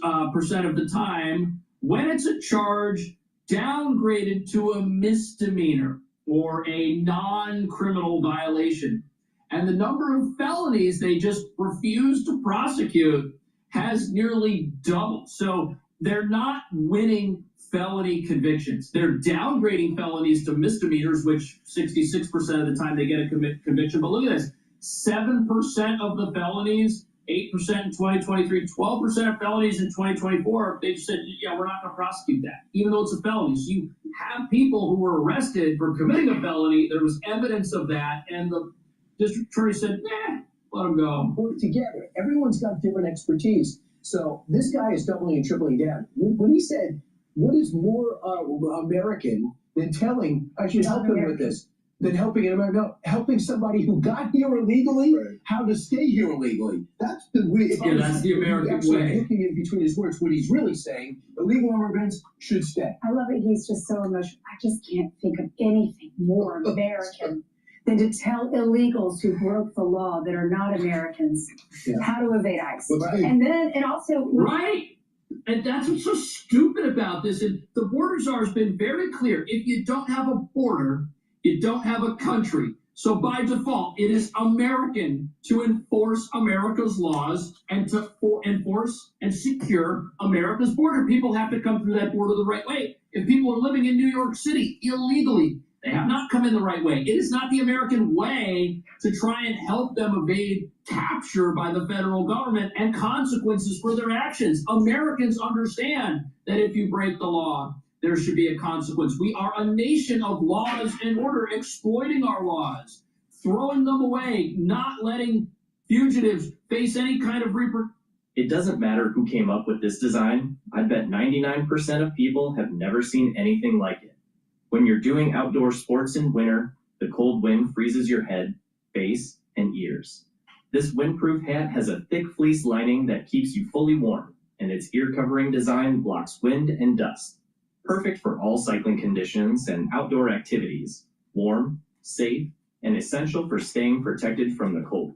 of the time when it's a charge downgraded to a misdemeanor or a non-criminal violation. And the number of felonies they just refuse to prosecute has nearly doubled. So they're not winning felony convictions. They're downgrading felonies to misdemeanors, which 66% of the time they get a conviction. But look at this, 7% of the felonies, 8% in 2023, 12% of felonies in 2024, they just said, yeah, we're not going to prosecute that, even though it's a felony. So you have people who were arrested for committing a felony. There was evidence of that, and the district attorney said, let them go. Work together. Everyone's got different expertise. So this guy is doubling and tripling down. When he said, what is more American than telling, I should help him with this, than helping helping somebody who got here illegally, how to stay here illegally. That's the way. That's the American way. Looking in between his words, what he's really saying, illegal immigrants should stay. I love it. He's just so emotional. I just can't think of anything more American than to tell illegals who broke the law that are not Americans how to evade ICE. And also right. And that's what's so stupid about this. And the border czar has been very clear. If you don't have a border, you don't have a country. So by default, it is American to enforce America's laws and to enforce and secure America's border. People have to come through that border the right way. If people are living in New York City illegally, they have not come in the right way. It is not the American way to try and help them evade capture by the federal government and consequences for their actions. Americans understand that if you break the law, there should be a consequence. We are a nation of laws and order, exploiting our laws, throwing them away, not letting fugitives face any kind of It doesn't matter who came up with this design. I bet 99% of people have never seen anything like it. When you're doing outdoor sports in winter, the cold wind freezes your head, face, and ears. This windproof hat has a thick fleece lining that keeps you fully warm, and its ear covering design blocks wind and dust. Perfect for all cycling conditions and outdoor activities. Warm, safe, and essential for staying protected from the cold.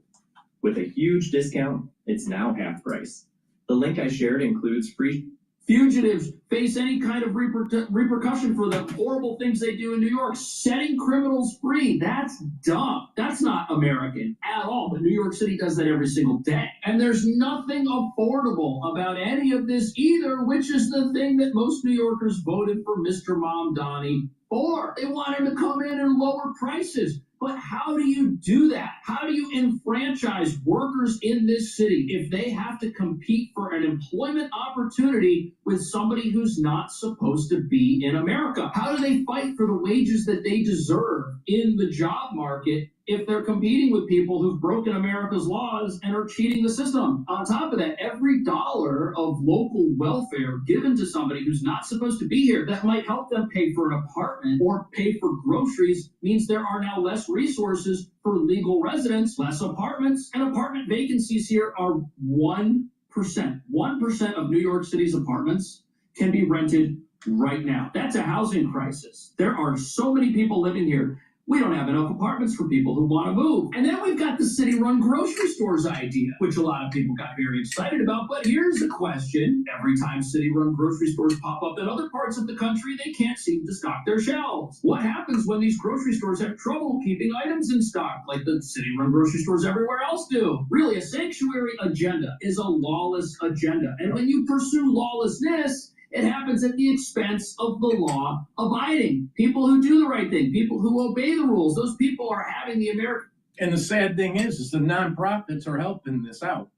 With a huge discount, it's now half price. The link I shared includes free. Fugitives face any kind of repercussion for the horrible things they do in New York. Setting criminals free, that's dumb. That's not American at all, but New York City does that every single day. And there's nothing affordable about any of this either, which is the thing that most New Yorkers voted for Mr. Mamdani for. They want him to come in and lower prices. But how do you do that? How do you enfranchise workers in this city if they have to compete for an employment opportunity with somebody who's not supposed to be in America? How do they fight for the wages that they deserve in the job market if they're competing with people who've broken America's laws and are cheating the system. On top of that, every dollar of local welfare given to somebody who's not supposed to be here that might help them pay for an apartment or pay for groceries means there are now less resources for legal residents, less apartments, and apartment vacancies here are 1%. 1% of New York City's apartments can be rented right now. That's a housing crisis. There are so many people living here. We don't have enough apartments for people who want to move. And then we've got the city-run grocery stores idea, which a lot of people got very excited about. But here's the question. Every time city-run grocery stores pop up in other parts of the country, they can't seem to stock their shelves. What happens when these grocery stores have trouble keeping items in stock, like the city-run grocery stores everywhere else do? Really, a sanctuary agenda is a lawless agenda. And when you pursue lawlessness, it happens at the expense of the law abiding. People who do the right thing, people who obey the rules, those people are having the American. And the sad thing is the nonprofits are helping this out.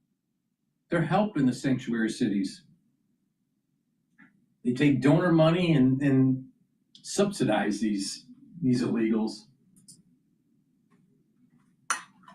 They're helping the sanctuary cities. They take donor money and subsidize these illegals.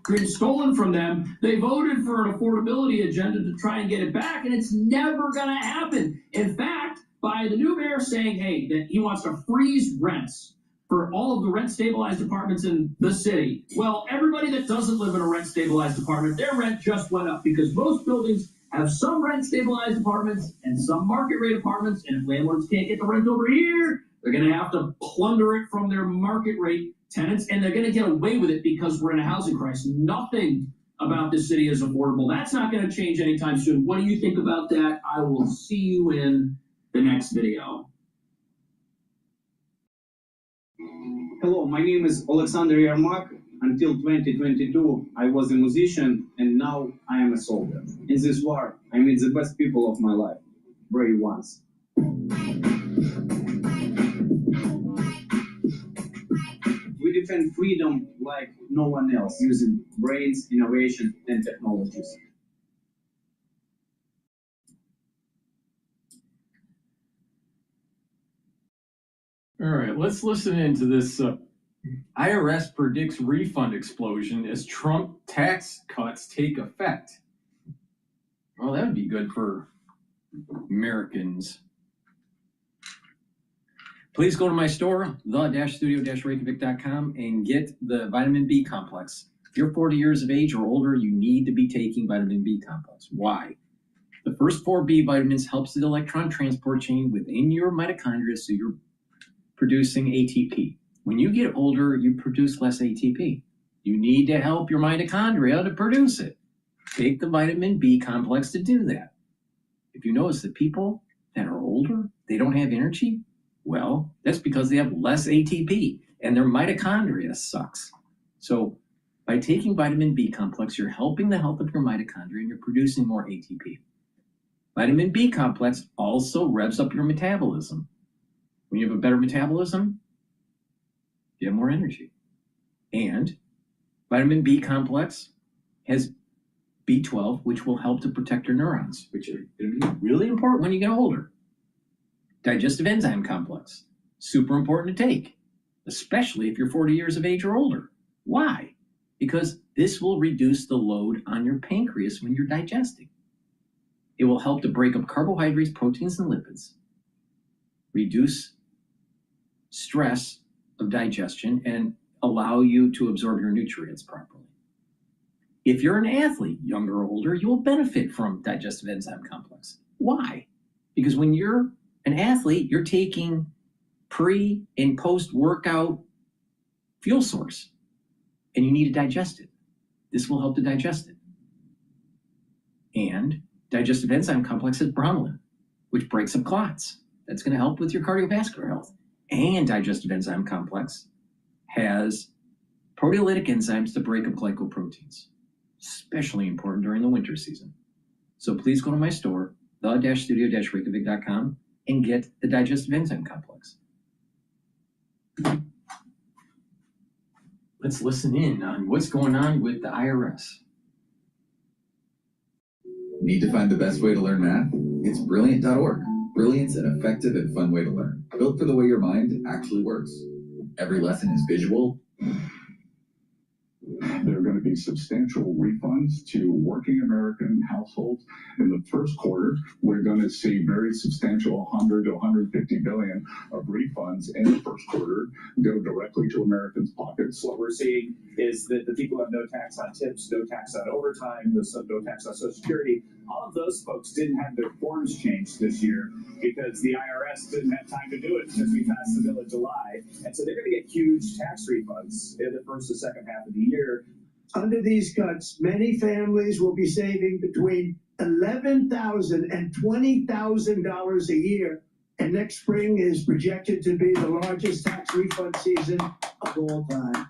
Been stolen from them. They voted for an affordability agenda to try and get it back, and it's never going to happen. In fact, by the new mayor saying, hey, that he wants to freeze rents for all of the rent-stabilized apartments in the city. Well, everybody that doesn't live in a rent-stabilized apartment, their rent just went up because most buildings have some rent-stabilized apartments and some market-rate apartments, and if landlords can't get the rent over here, they're going to have to plunder it from their market-rate tenants, and they're going to get away with it because we're in a housing crisis. Nothing about this city is affordable. That's not going to change anytime soon. What do you think about that? I will see you in the next video. Hello, my name is Alexander Yermak. Until 2022, I was a musician, and now I am a soldier. In this war, I meet the best people of my life, brave ones. We defend freedom like no one else, using brains, innovation, and technologies. All right, let's listen into this. IRS predicts refund explosion as Trump tax cuts take effect. Well, that would be good for Americans. Please go to my store, the-studio-reykjavik.com, and get the vitamin B complex. If you're 40 years of age or older, you need to be taking vitamin B complex. Why? The first 4 B vitamins helps the electron transport chain within your mitochondria, so you're producing ATP. When you get older, you produce less ATP. You need to help your mitochondria to produce it. Take the vitamin B complex to do that. If you notice that people that are older, they don't have energy, well, that's because they have less ATP and their mitochondria sucks. So by taking vitamin B complex, you're helping the health of your mitochondria and you're producing more ATP. Vitamin B complex also revs up your metabolism. When you have a better metabolism, you have more energy. And vitamin B complex has B12, which will help to protect your neurons, which are going to be really important when you get older. Digestive enzyme complex, super important to take, especially if you're 40 years of age or older. Why? Because this will reduce the load on your pancreas when you're digesting. It will help to break up carbohydrates, proteins, and lipids, reduce stress of digestion, and allow you to absorb your nutrients properly. If you're an athlete, younger or older, you will benefit from digestive enzyme complex. Why? Because when you're an athlete, you're taking pre and post-workout fuel source, and you need to digest it. This will help to digest it. And digestive enzyme complex has bromelain, which breaks up clots. That's going to help with your cardiovascular health. And digestive enzyme complex has proteolytic enzymes to break up glycoproteins, especially important during the winter season. So please go to my store, the-studio-reykjavik.com, and get the digestive enzyme complex. Let's listen in on what's going on with the IRS. Need to find the best way to learn math? It's brilliant.org. Brilliant's an effective and fun way to learn, built for the way your mind actually works. Every lesson is visual substantial refunds to working American households in the first quarter. We're going to see very substantial 100 to 150 billion of refunds in the first quarter go directly to Americans' pockets. What we're seeing is that the people who have no tax on tips, no tax on overtime, no tax on Social Security, all of those folks didn't have their forms changed this year because the IRS didn't have time to do it because we passed the bill in July. And so they're going to get huge tax refunds in the first and second half of the year. Under these cuts, many families will be saving between $11,000 and $20,000 a year. And next spring is projected to be the largest tax refund season of all time.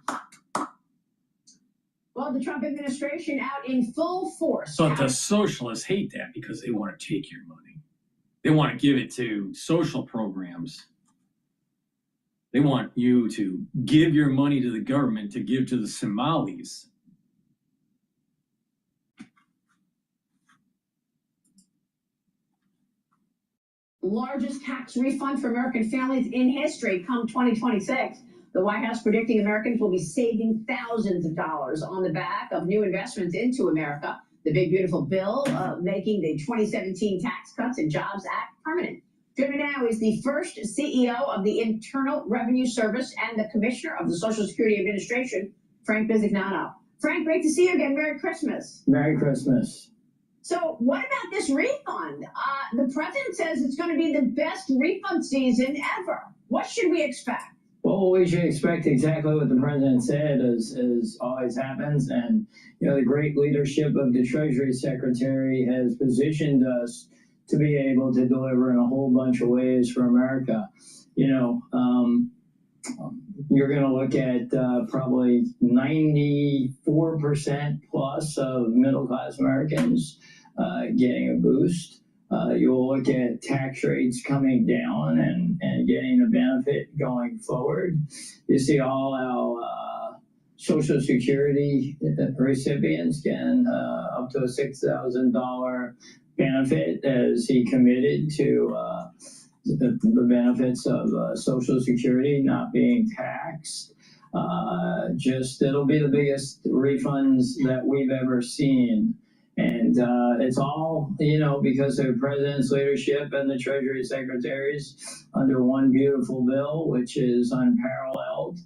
Well, the Trump administration out in full force. But the socialists hate that because they want to take your money. They want to give it to social programs. They want you to give your money to the government to give to the Somalis. Largest tax refund for American families in history come 2026. The White House predicting Americans will be saving thousands of dollars on the back of new investments into America. The big, beautiful bill making the 2017 Tax Cuts and Jobs Act permanent. Joining now is the first CEO of the Internal Revenue Service and the Commissioner of the Social Security Administration, Frank Bisignano. Frank, great to see you again. Merry Christmas. Merry Christmas. So what about this refund? The president says it's going to be the best refund season ever. What should we expect? Well, we should expect exactly what the president said, as always happens. And, you know, the great leadership of the Treasury Secretary has positioned us to be able to deliver in a whole bunch of ways for America. You know, you're going to look at probably 94% plus of middle-class Americans getting a boost. You'll look at tax rates coming down and getting the benefit going forward. You see all our Social Security recipients getting up to a $6,000 benefit as he committed to the benefits of Social Security not being taxed. It'll be the biggest refunds that we've ever seen. And it's all, you know, because of the president's leadership and the Treasury Secretaries under one beautiful bill, which is unparalleled.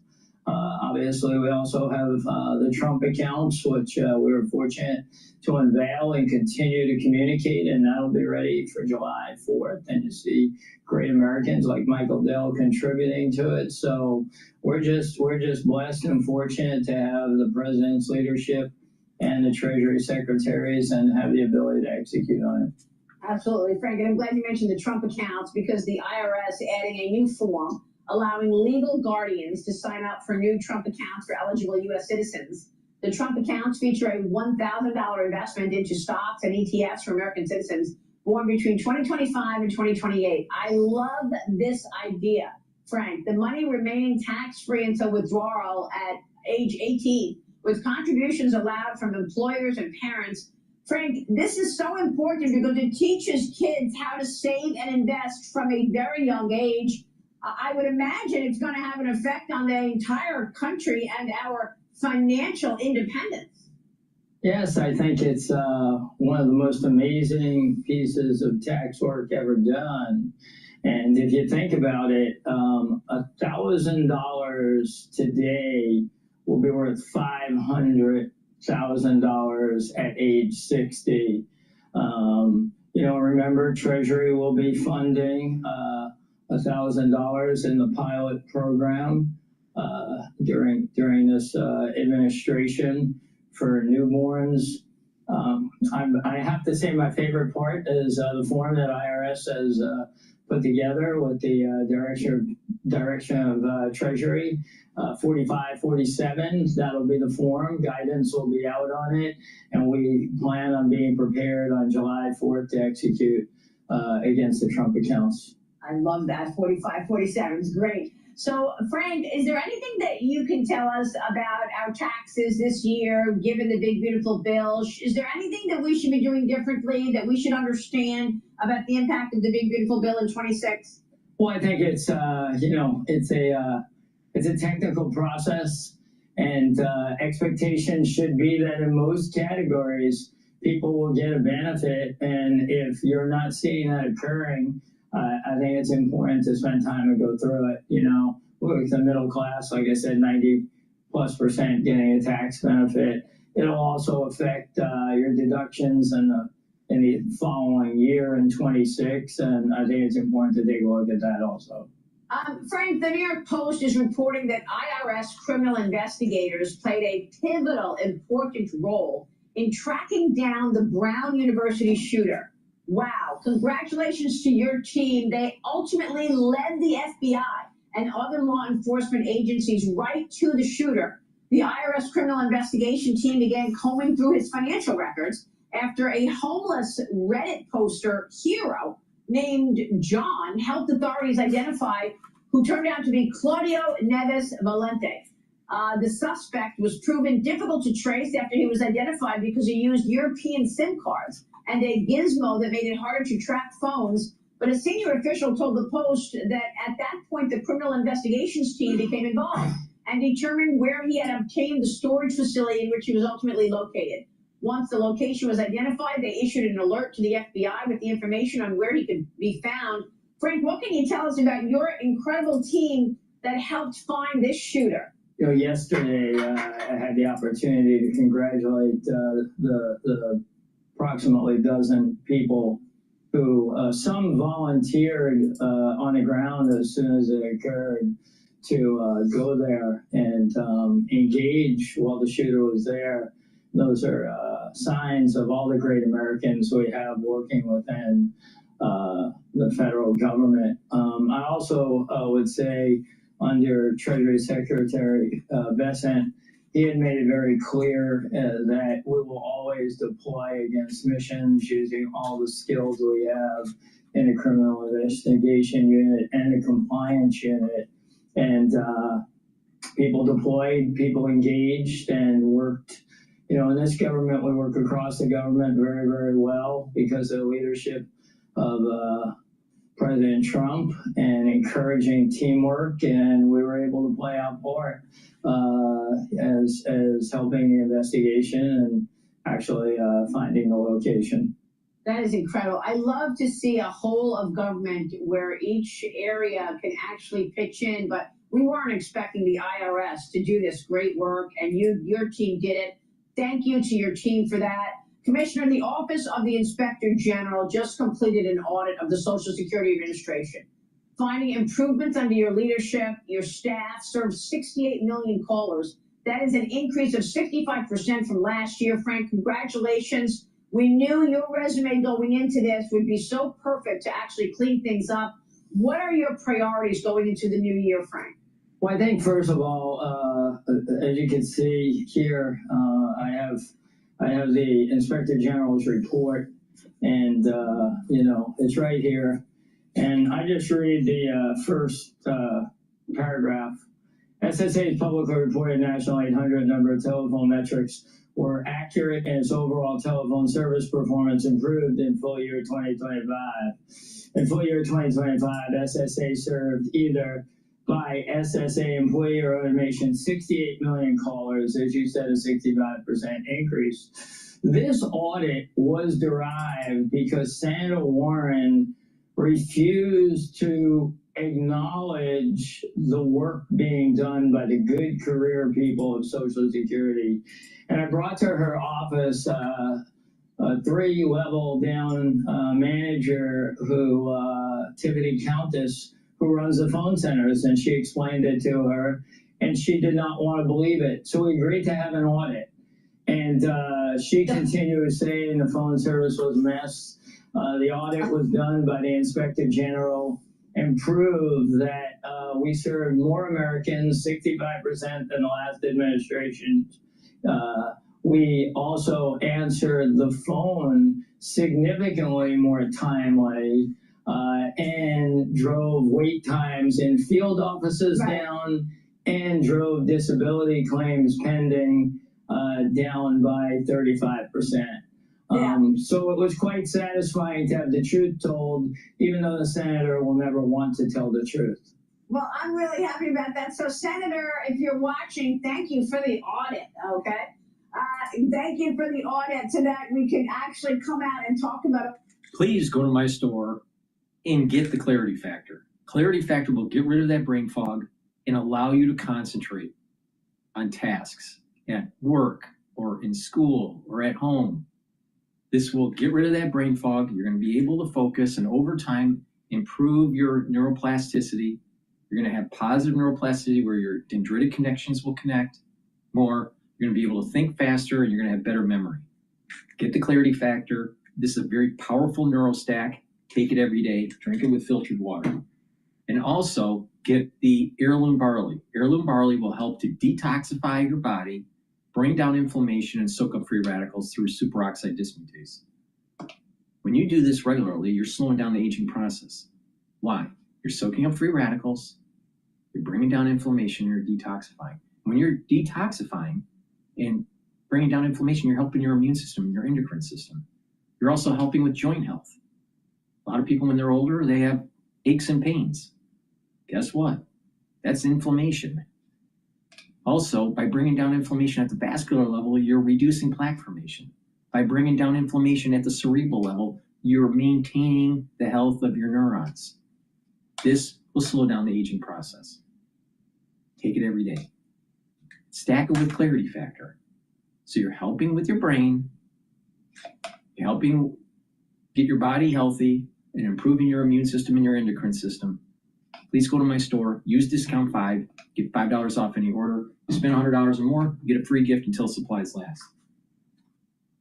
Obviously, we also have the Trump accounts, which we were fortunate to unveil and continue to communicate, and that'll be ready for July 4th. And you see great Americans like Michael Dell contributing to it. So we're just blessed and fortunate to have the president's leadership and the Treasury Secretaries and have the ability to execute on it. Absolutely, Frank. And I'm glad you mentioned the Trump accounts because the IRS adding a new form allowing legal guardians to sign up for new Trump accounts for eligible U.S. citizens. The Trump accounts feature a $1,000 investment into stocks and ETFs for American citizens born between 2025 and 2028. I love this idea, Frank. The money remaining tax-free until withdrawal at age 18, with contributions allowed from employers and parents. Frank, this is so important because it teaches kids how to save and invest from a very young age. I would imagine it's going to have an effect on the entire country and our financial independence. Yes, I think it's one of the most amazing pieces of tax work ever done. And if you think about it, $1,000 today will be worth $500,000 at age 60. You know, remember, Treasury will be funding $1,000 in the pilot program during this administration for newborns. I have to say my favorite part is the form that IRS has put together with the direction of Treasury. 4547, that'll be the form. Guidance will be out on it, and we plan on being prepared on July 4th to execute against the Trump accounts. I love that. 4547 is great. So, Frank, is there anything that you can tell us about our taxes this year, given the big, beautiful bill? Is there anything that we should be doing differently, that we should understand about the impact of the big, beautiful bill in 26? Well, I think it's, you know, it's a technical process. And expectations should be that in most categories, people will get a benefit. And if you're not seeing that occurring, I think it's important to spend time and go through it. You know, look, the middle class, like I said, 90+% getting a tax benefit. It'll also affect your deductions in the following year in 26, and I think it's important to take a look at that also. Frank, the New York Post is reporting that IRS criminal investigators played a pivotal, important role in tracking down the Brown University shooter. Wow, congratulations to your team. They ultimately led the FBI and other law enforcement agencies right to the shooter. The IRS criminal investigation team began combing through his financial records after a homeless Reddit poster hero named John helped authorities identify who turned out to be Claudio Neves Valente. The suspect was proven difficult to trace after he was identified because he used European SIM cards and a gizmo that made it harder to track phones. But a senior official told the Post that at that point, the criminal investigations team became involved and determined where he had obtained the storage facility in which he was ultimately located. Once the location was identified, they issued an alert to the FBI with the information on where he could be found. Frank, what can you tell us about your incredible team that helped find this shooter? You know, yesterday I had the opportunity to congratulate the approximately dozen people who some volunteered on the ground as soon as it occurred to go there and engage while the shooter was there. Those are signs of all the great Americans we have working within the federal government. I also would say under Treasury Secretary Bessent, he had made it very clear that we will always deploy against missions using all the skills we have in the criminal investigation unit and the compliance unit. And people deployed, people engaged and worked. You know, in this government, we work across the government very, very well because of the leadership of President Trump and encouraging teamwork, and we were able to play our part as helping the investigation and actually finding the location. That is incredible. I love to see a whole of government where each area can actually pitch in, but we weren't expecting the IRS to do this great work, and your team did it. Thank you to your team for that. Commissioner, the Office of the Inspector General just completed an audit of the Social Security Administration, finding improvements under your leadership. Your staff served 68 million callers. That is an increase of 65% from last year. Frank, congratulations. We knew your resume going into this would be so perfect to actually clean things up. What are your priorities going into the new year, Frank? Well, I think first of all, as you can see here, I have the Inspector General's report, and you know, it's right here. And I just read the first paragraph. SSA's publicly reported National 800 number of telephone metrics were accurate, and its overall telephone service performance improved in full year 2025. In full year 2025, SSA served either by SSA employee or automation 68 million callers, as you said, a 65% increase. This audit was derived because Senator Warren refused to acknowledge the work being done by the good career people of Social Security. And I brought to her office a 3-level down manager who, Tiffany Countess, who runs the phone centers, and she explained it to her, and she did not want to believe it. So we agreed to have an audit. And she continued to say the phone service was a mess. The audit was done by the Inspector General and proved that we served more Americans, 65% than the last administration. We also answered the phone significantly more timely and drove wait times in field offices down and drove disability claims pending down by 35%. So it was quite satisfying to have the truth told, even though the senator will never want to tell the truth. Well, I'm really happy about that. So, Senator, if you're watching, thank you for the audit, okay? Thank you for the audit so that we can actually come out and talk about it. Please go to my store and get the Clarity Factor. Clarity Factor will get rid of that brain fog and allow you to concentrate on tasks at work or in school or at home. This will get rid of that brain fog. You're going to be able to focus and over time improve your neuroplasticity. You're going to have positive neuroplasticity where your dendritic connections will connect more. You're going to be able to think faster and you're going to have better memory. Get the Clarity Factor. This is a very powerful neurostack. Take it every day. Drink it with filtered water. And also get the heirloom barley. Heirloom barley will help to detoxify your body, bring down inflammation, and soak up free radicals through superoxide dismutase. When you do this regularly, you're slowing down the aging process. Why? You're soaking up free radicals, you're bringing down inflammation, you're detoxifying. When you're detoxifying and bringing down inflammation, you're helping your immune system and your endocrine system. You're also helping with joint health. A lot of people, when they're older, they have aches and pains. Guess what? That's inflammation. Also, by bringing down inflammation at the vascular level, you're reducing plaque formation. By bringing down inflammation at the cerebral level, you're maintaining the health of your neurons. This will slow down the aging process. Take it every day. Stack it with Clarity Factor. So you're helping with your brain, you're helping get your body healthy, and improving your immune system and your endocrine system. Please go to my store, use discount 5, get $5 off any order. You spend $100 or more, you get a free gift until supplies last.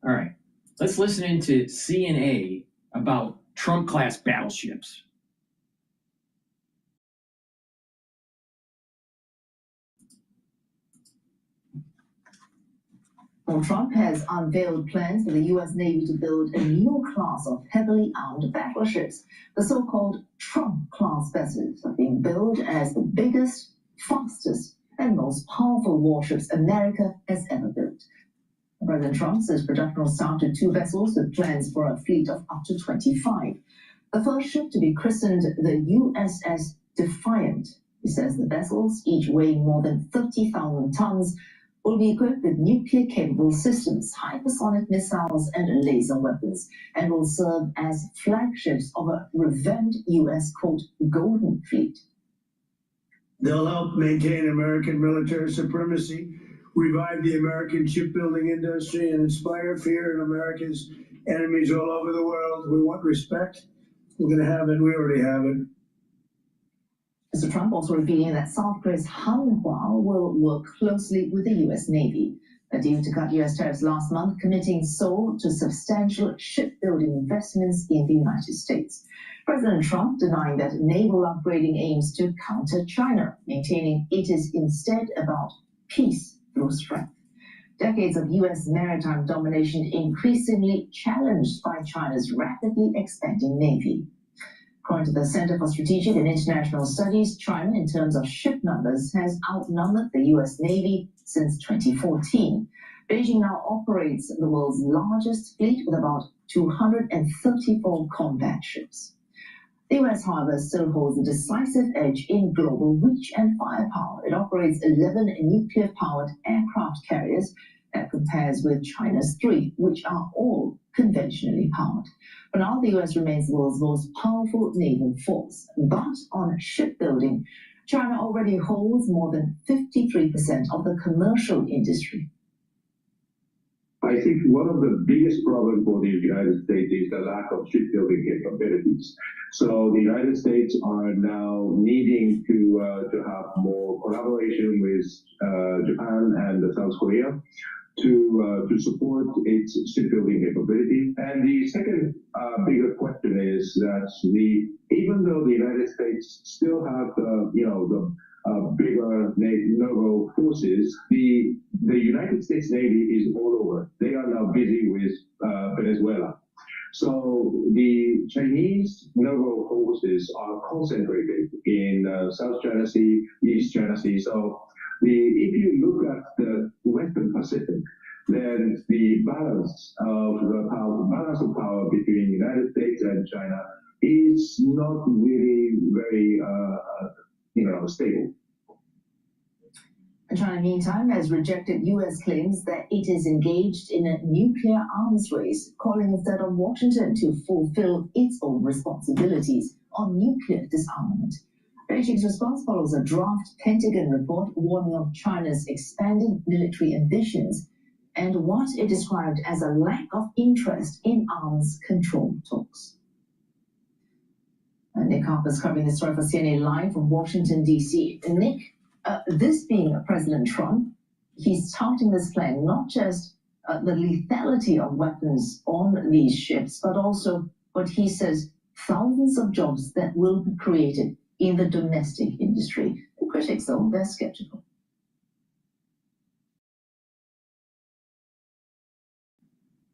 All right, let's listen into CNA about Trump-class battleships. Well, Trump has unveiled plans for the U.S. Navy to build a new class of heavily armed battleships. The so-called Trump-class vessels are being billed as the biggest, fastest, and most powerful warships America has ever built. President Trump says production will start with 2 vessels with plans for a fleet of up to 25. The first ship to be christened the USS Defiant. He says the vessels, each weighing more than 30,000 tons, will be equipped with nuclear-capable systems, hypersonic missiles, and laser weapons, and will serve as flagships of a revamped U.S., quote, Golden Fleet. They'll help maintain American military supremacy, revive the American shipbuilding industry, and inspire fear in America's enemies all over the world. We want respect. We're going to have it. We already have it. Mr. Trump also revealing that South Korea's Hanwha will work closely with the U.S. Navy. A deal to cut U.S. tariffs last month, committing Seoul to substantial shipbuilding investments in the United States. President Trump denying that naval upgrading aims to counter China, maintaining it is instead about peace through strength. Decades of U.S. maritime domination increasingly challenged by China's rapidly expanding navy. According to the Center for Strategic and International Studies, China, in terms of ship numbers, has outnumbered the U.S. Navy since 2014. Beijing now operates the world's largest fleet with about 234 combat ships. The U.S., however, still holds a decisive edge in global reach and firepower. It operates 11 nuclear-powered aircraft carriers. That compares with China's 3, which are all conventionally powered. For now, the U.S. remains the world's most powerful naval force. But on shipbuilding, China already holds more than 53% of the commercial industry. I think one of the biggest problems for the United States is the lack of shipbuilding capabilities. So the United States are now needing to have more collaboration with Japan and South Korea to support its shipbuilding capability. And the second bigger question is that even though the United States still have the bigger naval forces, the United States Navy is all over. They are now busy with Venezuela. So the Chinese naval forces are concentrated in South China Sea, East China Sea. So if you look at the Western Pacific, then the balance of power between the United States and China is not really very stable. China, meantime, has rejected U.S. claims that it is engaged in a nuclear arms race, calling instead on Washington to fulfill its own responsibilities on nuclear disarmament. Beijing's response follows a draft Pentagon report warning of China's expanding military ambitions and what it described as a lack of interest in arms control talks. Nick Harper's covering this story for CNN Live from Washington, D.C. Nick, this being President Trump, he's touting this plan, not just the lethality of weapons on these ships, but also what he says, thousands of jobs that will be created in the domestic industry. The critics, though, they're skeptical.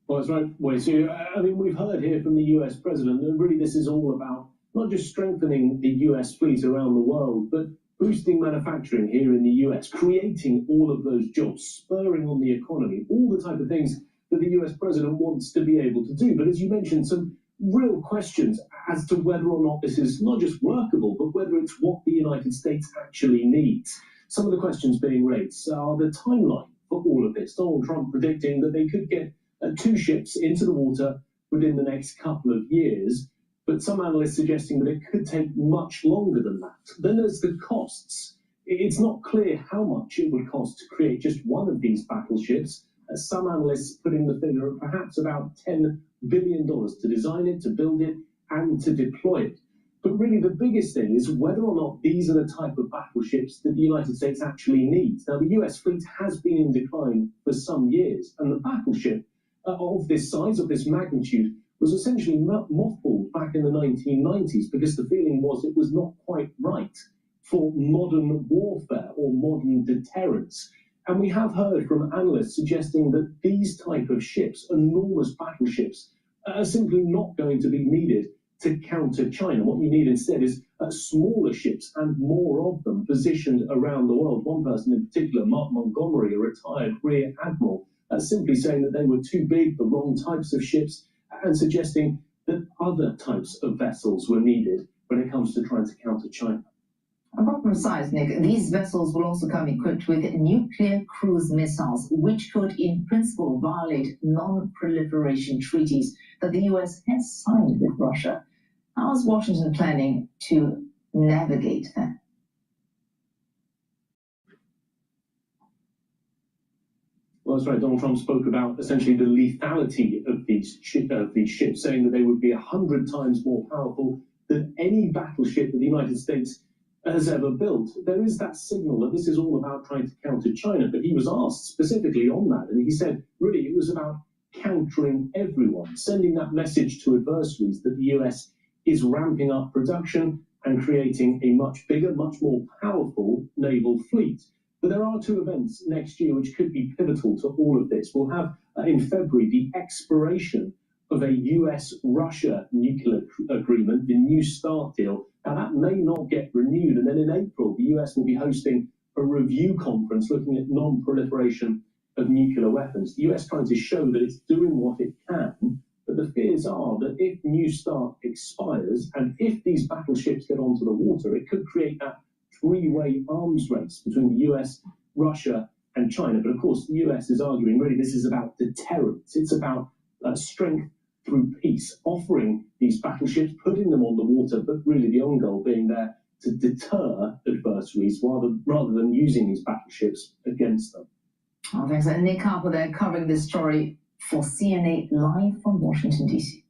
Well, that's right, Wes. I mean, we've heard here from the US president that really this is all about not just strengthening the US fleet around the world, but boosting manufacturing here in the US, creating all of those jobs, spurring on the economy, all the type of things that the US president wants to be able to do. But as you mentioned, some real questions as to whether or not this is not just workable, but whether it's what the United States actually needs. Some of the questions being raised are the timeline for all of this. Donald Trump predicting that they could get 2 ships into the water within the next couple of years, but some analysts suggesting that it could take much longer than that. Then there's the costs. It's not clear how much it would cost to create just one of these battleships. Some analysts putting the figure at perhaps about $10 billion to design it, to build it, and to deploy it. But really the biggest thing is whether or not these are the type of battleships that the United States actually needs. Now, the US fleet has been in decline for some years, and the battleship of this size, of this magnitude, was essentially mothballed back in the 1990s because the feeling was it was not quite right for modern warfare or modern deterrence. And we have heard from analysts suggesting that these type of ships, enormous battleships, are simply not going to be needed to counter China. What you need instead is smaller ships and more of them positioned around the world. One person in particular, Mark Montgomery, a retired rear admiral, simply saying that they were too big, the wrong types of ships, and suggesting that other types of vessels were needed when it comes to trying to counter China. Apart from size, Nick, these vessels will also come equipped with nuclear cruise missiles, which could in principle violate non-proliferation treaties that the US has signed with Russia. How is Washington planning to navigate that? Well, that's right. Donald Trump spoke about essentially the lethality of these ships, saying that they would be 100 times more powerful than any battleship that the United States has ever built. There is that signal that this is all about trying to counter China, but he was asked specifically on that, and he said, really, it was about countering everyone, sending that message to adversaries that the US is ramping up production and creating a much bigger, much more powerful naval fleet. But there are 2 events next year which could be pivotal to all of this. We'll have in February the expiration of a US-Russia nuclear agreement, the New START deal. Now that may not get renewed, and then in April the US will be hosting a review conference looking at non-proliferation of nuclear weapons. The US trying to show that it's doing what it can, but the fears are that if New START expires and if these battleships get onto the water, it could create that 3-way arms race between the US, Russia, and China. But of course, the US is arguing really this is about deterrence. It's about strength through peace, offering these battleships, putting them on the water, but really the own goal being there to deter adversaries rather than using these battleships against them. Oh, thanks. And Nick Harper there covering this story for CNN Live from Washington, D.C.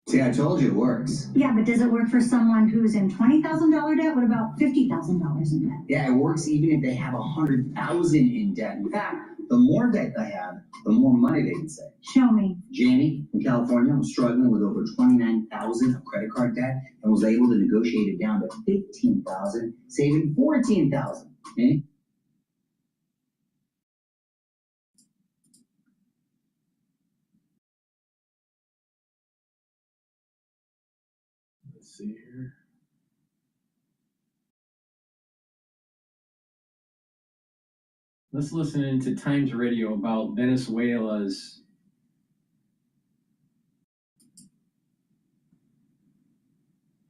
See, I told you it works. Yeah, but does it work for someone who's in $20,000 debt? What about $50,000 in debt? Yeah, it works even if they have $100,000 in debt. In fact, the more debt they have, the more money they can save. Show me. Jamie from California was struggling with over $29,000 of credit card debt and was able to negotiate it down to $15,000, saving $14,000. Okay? Let's see here. Let's listen into Times Radio about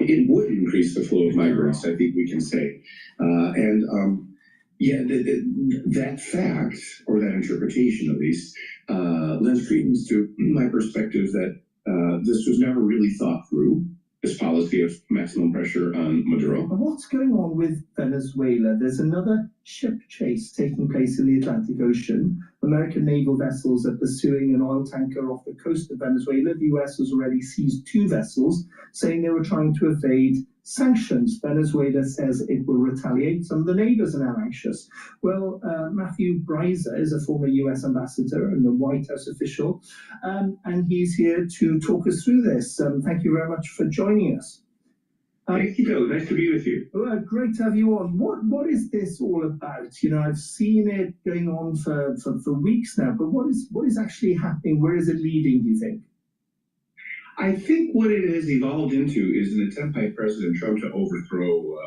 It would increase the flow of migrants, I think we can say. That fact, or that interpretation at least, lends credence to my perspective that this was never really thought through, this policy of maximum pressure on Maduro. What's going on with Venezuela? There's another ship chase taking place in the Atlantic Ocean. American naval vessels are pursuing an oil tanker off the coast of Venezuela. The US has already seized 2 vessels, saying they were trying to evade sanctions. Venezuela says it will retaliate. Some of the neighbors are now anxious. Well, Matthew Breiser is a former US ambassador and a White House official, and he's here to talk us through this. Thank you very much for joining us. Thank you, Bill. Nice to be with you. Well, great to have you on. What is this all about? You know, I've seen it going on for weeks now, but what is actually happening? Where is it leading, do you think? I think what it has evolved into is an attempt by President Trump to overthrow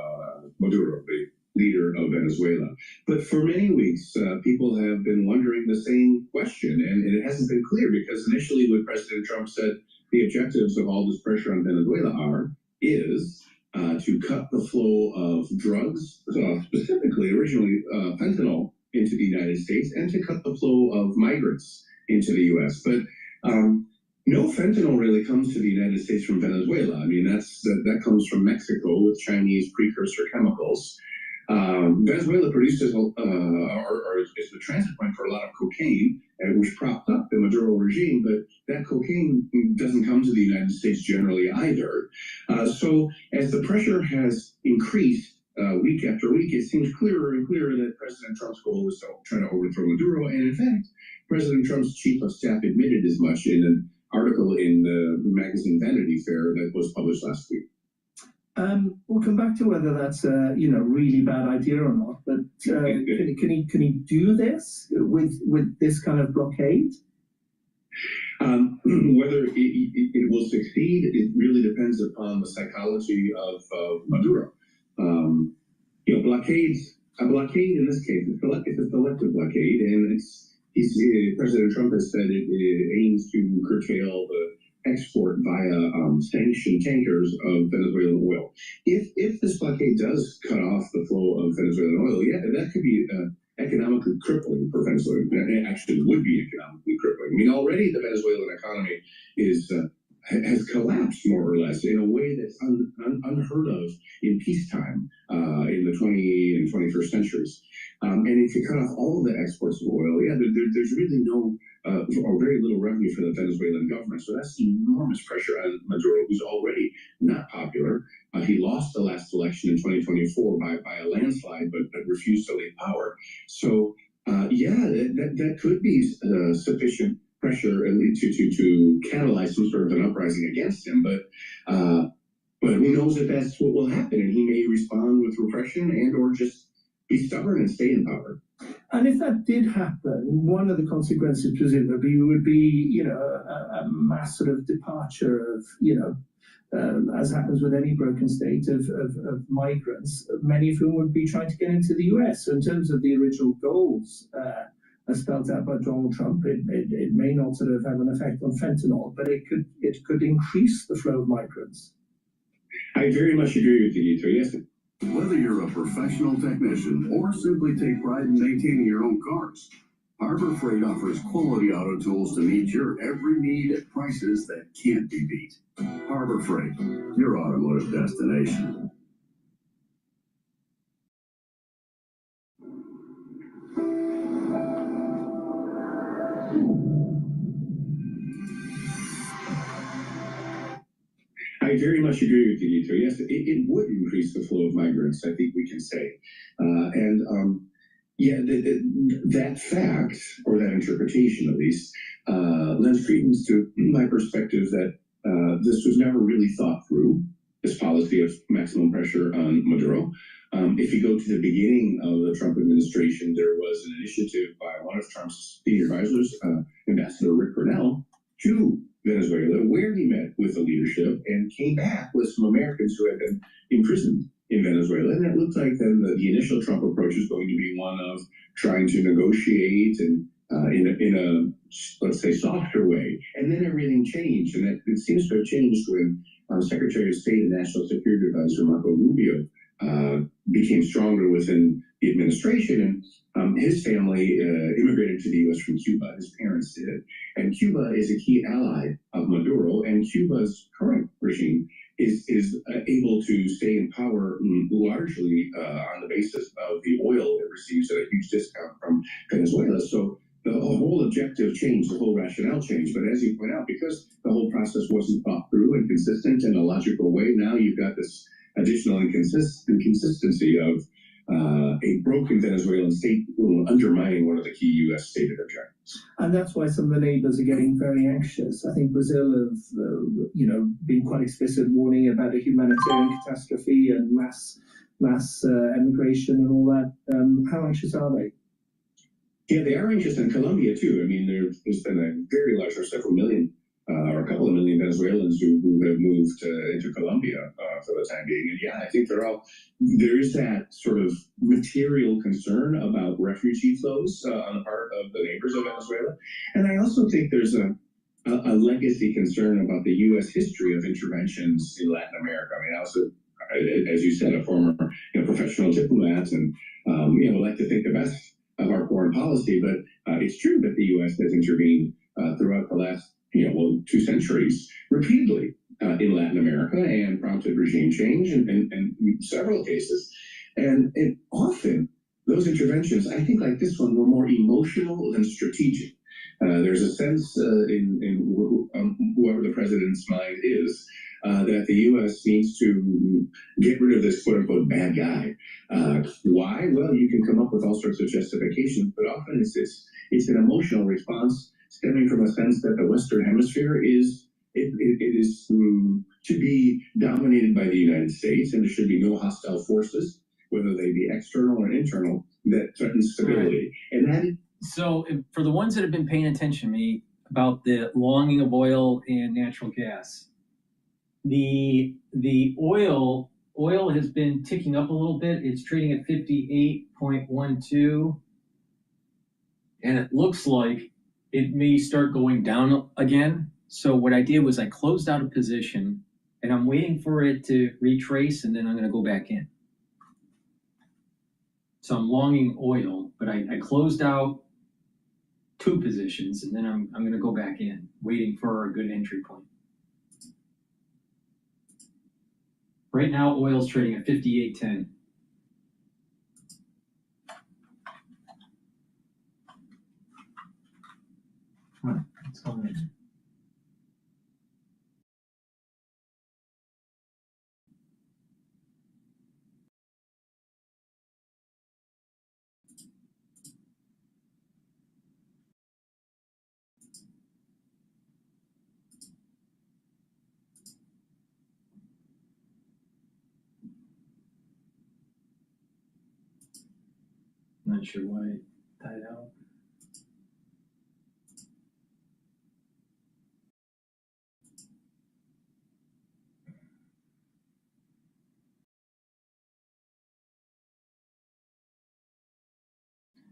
Maduro, the leader of Venezuela. But for many weeks, people have been wondering the same question, and it hasn't been clear, because initially when President Trump said the objectives of all this pressure on Venezuela is to cut the flow of drugs, specifically originally fentanyl, into the United States, and to cut the flow of migrants into the U.S. But no fentanyl really comes to the United States from Venezuela. I mean, that comes from Mexico with Chinese precursor chemicals. Venezuela produces or is the transit point for a lot of cocaine, which propped up the Maduro regime, but that cocaine doesn't come to the United States generally either. So as the pressure has increased week after week, it seems clearer and clearer that President Trump's goal was to try to overthrow Maduro. And in fact, President Trump's chief of staff admitted as much in an article in the magazine Vanity Fair that was published last week. We'll come back to whether that's a really bad idea or not. But can he do this with this kind of blockade? Whether it will succeed, it really depends upon the psychology of Maduro. A blockade in this case, it's a selective blockade, and President Trump has said it aims to curtail the export via sanctioned tankers of Venezuelan oil. If this blockade does cut off the flow of Venezuelan oil, that could be economically crippling for Venezuela. It actually would be economically crippling. I mean, already the Venezuelan economy has collapsed more or less in a way that's unheard of in peacetime in the 20th and 21st centuries. And if you cut off all of the exports of oil, there's really no or very little revenue for the Venezuelan government. So that's enormous pressure on Maduro, who's already not popular. He lost the last election in 2024 by a landslide, but refused to leave power. So that could be sufficient pressure to catalyze some sort of an uprising against him. But who knows if that's what will happen? And he may respond with repression and or just be stubborn and stay in power. And if that did happen, one of the consequences presumably would be, a mass sort of departure of, as happens with any broken state, of migrants, many of whom would be trying to get into the US. So in terms of the original goals as spelled out by Donald Trump, it may not sort of have an effect on fentanyl, but it could increase the flow of migrants. I very much agree with you, GETTR. Yes. Whether you're a professional technician or simply take pride in maintaining your own cars, Harbor Freight offers quality auto tools to meet your every need at prices that can't be beat. Harbor Freight, your automotive destination. I very much agree with you, GETTR. Yes, it would increase the flow of migrants, I think we can say. That fact, or that interpretation at least, lends credence to my perspective that this was never really thought through, this policy of maximum pressure on Maduro. If you go to the beginning of the Trump administration, there was an initiative by one of Trump's senior advisors, Ambassador Rick Grenell, to Venezuela, where he met with the leadership and came back with some Americans who had been imprisoned in Venezuela. And it looked like then the initial Trump approach is going to be one of trying to negotiate and in a, let's say, softer way. And then everything changed. And it seems to have changed when Secretary of State and National Security Advisor Marco Rubio became stronger within the administration, and his family immigrated to the U.S. from Cuba. His parents did, and Cuba is a key ally of Maduro, and Cuba's current regime is able to stay in power largely on the basis of the oil it receives at a huge discount from Venezuela. So the whole objective changed, the whole rationale changed. But as you point out, because the whole process wasn't thought through and consistent in a logical way, now you've got this additional inconsistency of a broken Venezuelan state undermining one of the key U.S. stated objectives. And that's why some of the neighbors are getting very anxious. I think Brazil have, been quite explicit warning about a humanitarian catastrophe and mass emigration and all that. How anxious are they? Yeah, they are anxious in Colombia too. I mean, there's been a very large, or several million, or a couple of million Venezuelans who have moved into Colombia for the time being. And yeah, I think there is that sort of material concern about refugee flows on the part of the neighbors of Venezuela. And I also think there's a legacy concern about the U.S. history of interventions in Latin America. I mean, also, as you said, a former professional diplomat, and would like to think the best of our foreign policy, but it's true that the U.S. has intervened throughout the last 2 centuries repeatedly in Latin America and prompted regime change in several cases. And often those interventions, I think like this one, were more emotional than strategic. There's a sense in whoever the president's mind is that the U.S. needs to get rid of this quote-unquote bad guy. Why? Well, you can come up with all sorts of justifications, but often it's an emotional response stemming from a sense that the Western Hemisphere is to be dominated by the United States, and there should be no hostile forces, whether they be external or internal, that threaten stability. And that. So, for the ones that have been paying attention to me about the longing of oil and natural gas, the oil has been ticking up a little bit. It's trading at 58.12, and it looks like it may start going down again. So what I did was I closed out a position, and I'm waiting for it to retrace, and then I'm going to go back in. So I'm longing oil, but I closed out 2 positions, and then I'm going to go back in, waiting for a good entry point. Right now, oil's trading at 58.10. What's going on? Not sure why it died out.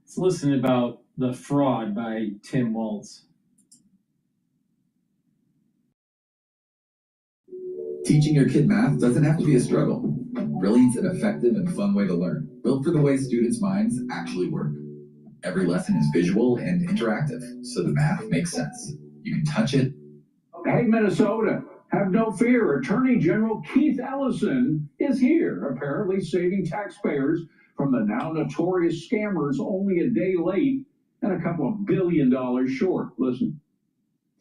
Let's listen about the fraud by Tim Waltz. Teaching your kid math doesn't have to be a struggle. Brilliant's an effective and fun way to learn, built for the way students' minds actually work. Every lesson is visual and interactive, so the math makes sense. You can touch it. Hey, Minnesota, have no fear. Attorney General Keith Ellison is here, apparently saving taxpayers from the now notorious scammers only a day late and a couple of $1 billion short. Listen.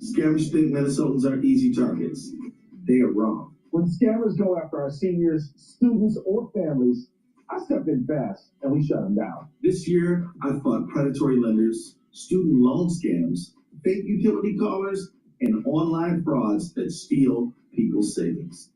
Scammers think Minnesotans are easy targets. They are wrong. When scammers go after our seniors, students, or families, I step in fast and we shut them down. This year, I fought predatory lenders, student loan scams, fake utility callers, and online frauds that steal people's savings.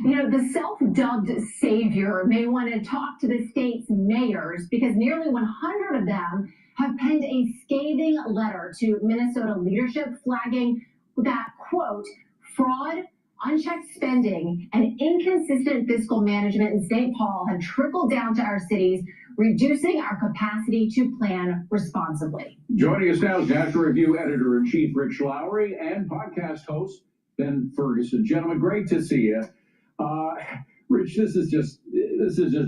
The self-dubbed savior may want to talk to the state's mayors because nearly 100 of them have penned a scathing letter to Minnesota leadership flagging that, quote, fraud, unchecked spending, and inconsistent fiscal management in St. Paul have trickled down to our cities, reducing our capacity to plan responsibly. Joining us now is National Review Editor-in-Chief Rich Lowry and podcast host Ben Ferguson. Gentlemen, great to see you. Rich, this is just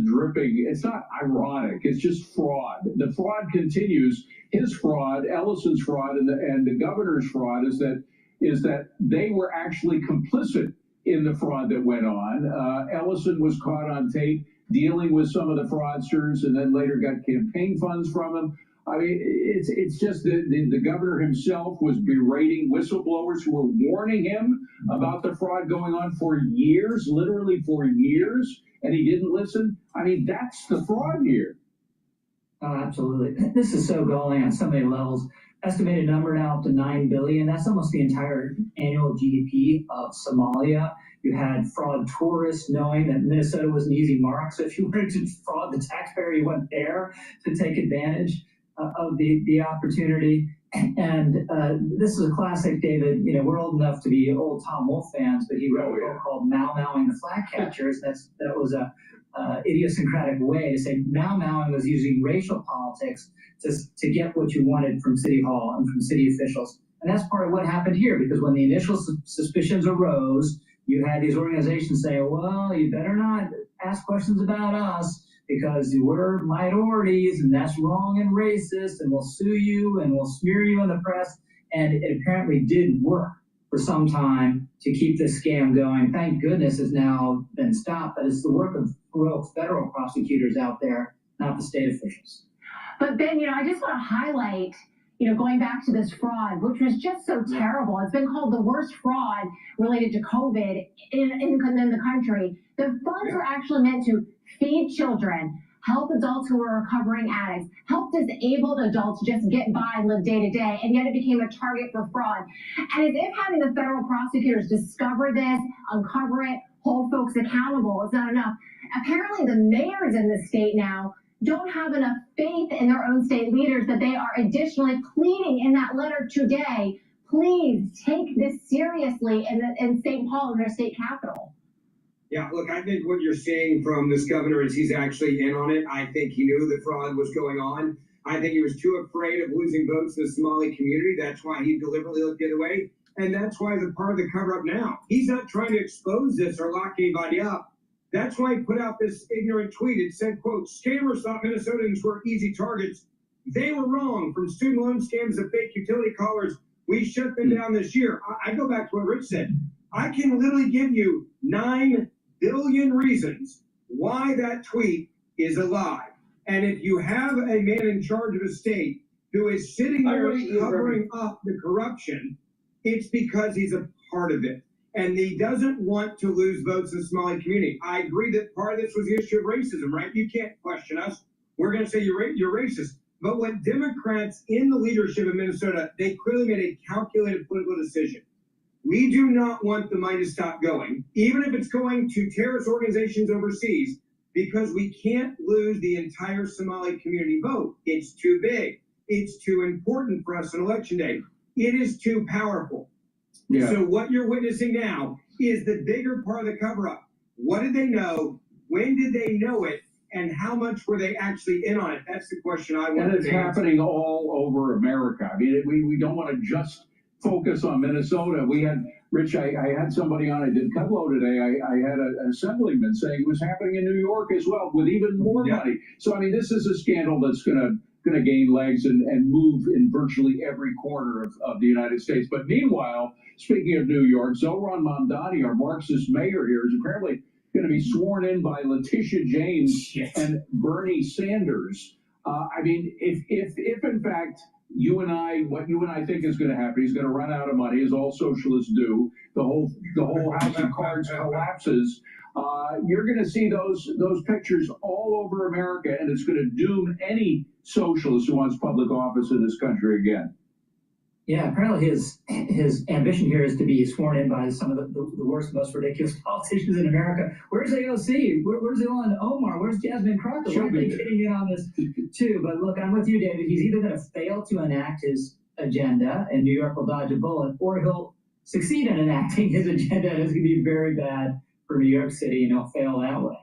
dripping. It's not ironic. It's just fraud. The fraud continues. His fraud, Ellison's fraud, and the governor's fraud is that they were actually complicit in the fraud that went on. Ellison was caught on tape dealing with some of the fraudsters, and then later got campaign funds from them. I mean, it's just that the governor himself was berating whistleblowers who were warning him about the fraud going on for years, literally for years, and he didn't listen. I mean, that's the fraud here. Oh, absolutely. This is so galling on so many levels. Estimated number now up to $9 billion. That's almost the entire annual GDP of Somalia. You had fraud tourists knowing that Minnesota was an easy mark. So if you wanted to fraud the taxpayer, you went there to take advantage of the opportunity. And this is a classic, David. You know, we're old enough to be old Tom Wolfe fans, but he wrote a book called Mau-Mauing the Flag Catchers. That was a idiosyncratic way to say Mau-Mauing was using racial politics to get what you wanted from City Hall and from city officials. And that's part of what happened here, because when the initial suspicions arose, you had these organizations say, well, you better not ask questions about us because we're minorities and that's wrong and racist, and we'll sue you and we'll smear you in the press. And it apparently did work for some time to keep this scam going. Thank goodness it's now been stopped, but it's the work of federal prosecutors out there, not the state officials. But Ben, I just want to highlight, going back to this fraud, which was just so terrible. It's been called the worst fraud related to COVID in the country. The funds were actually meant to feed children, help adults who are recovering addicts, help disabled adults just get by and live day to day, and yet it became a target for fraud. And as if having the federal prosecutors discover this, uncover it, hold folks accountable is not enough. Apparently the mayors in the state now don't have enough faith in their own state leaders that they are additionally pleading in that letter today, please take this seriously in St. Paul, in their state capital. Yeah, look, I think what you're seeing from this governor is he's actually in on it. I think he knew the fraud was going on. I think he was too afraid of losing votes in the Somali community. That's why he deliberately looked the other way. And that's why the part of the cover-up now. He's not trying to expose this or lock anybody up. That's why he put out this ignorant tweet. It said, quote, scammers thought Minnesotans were easy targets. They were wrong. From student loan scams to fake utility callers, we shut them down this year. I go back to what Rich said. I can literally give you 9 billion reasons why that tweet is a lie. And if you have a man in charge of a state who is sitting there covering up the corruption, it's because he's a part of it. And he doesn't want to lose votes in the Somali community. I agree that part of this was the issue of racism, right? You can't question us. We're going to say you're racist. But what Democrats in the leadership of Minnesota, they clearly made a calculated political decision. We do not want the money to stop going, even if it's going to terrorist organizations overseas, because we can't lose the entire Somali community vote. It's too big. It's too important for us on Election Day. It is too powerful. Yeah. So what you're witnessing now is the bigger part of the cover-up. What did they know? When did they know it? And how much were they actually in on it? That's the question I want to answer. And it's happening all over America. I mean, we don't want to just focus on Minnesota. We had, Rich, I had somebody on, I did Cottrell today. I had an assemblyman saying it was happening in New York as well with even more money. So, I mean, this is a scandal that's going to gain legs and move in virtually every corner of the United States. But meanwhile, speaking of New York, Zohran Mamdani, our Marxist mayor here, is apparently going to be sworn in by Letitia James and Bernie Sanders. I mean, if in fact what you and I think is going to happen, he's going to run out of money, as all socialists do. The whole house of cards collapses. You're going to see those pictures all over America, and it's going to doom any socialist who wants public office in this country again. Yeah, apparently his ambition here is to be sworn in by some of the worst, most ridiculous politicians in America. Where's AOC? Where's Ilhan Omar? Where's Jasmine Crockett? Why are they getting in on this too? But look, I'm with you, David. He's either going to fail to enact his agenda, and New York will dodge a bullet, or he'll succeed in enacting his agenda, and it's going to be very bad for New York City, and he'll fail that way.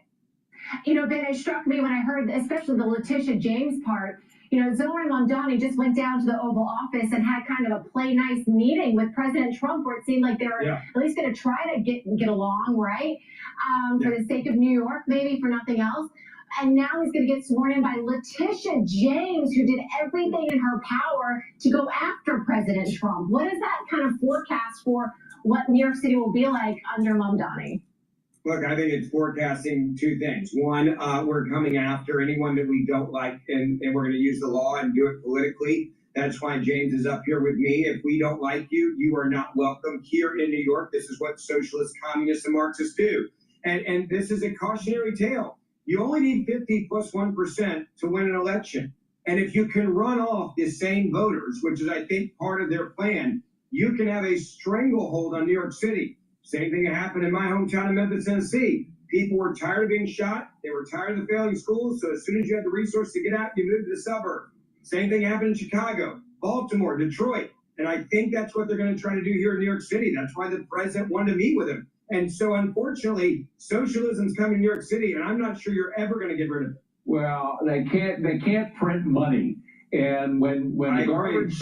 Ben, it struck me when I heard, especially the Letitia James part, You know, Zohran Mamdani just went down to the Oval Office and had kind of a play nice meeting with President Trump, where it seemed like they were at least going to try to get along, right? For the sake of New York, maybe for nothing else. And now he's going to get sworn in by Letitia James, who did everything in her power to go after President Trump. What is that kind of forecast for what New York City will be like under Mamdani? Look, I think it's forecasting two things. One, we're coming after anyone that we don't like, and we're going to use the law and do it politically. That's why James is up here with me. If we don't like you, you are not welcome here in New York. This is what socialists, communists, and Marxists do. And this is a cautionary tale. You only need 50 plus 1% to win an election. And if you can run off the same voters, which is, I think, part of their plan, you can have a stranglehold on New York City. Same thing happened in my hometown of Memphis, Tennessee. People were tired of being shot. They were tired of the failing schools. So as soon as you had the resource to get out, you moved to the suburb. Same thing happened in Chicago, Baltimore, Detroit. And I think that's what they're going to try to do here in New York City. That's why the president wanted to meet with him. And so, unfortunately, socialism's coming to New York City, and I'm not sure you're ever going to get rid of it. Well, they can't print money. And when the garbage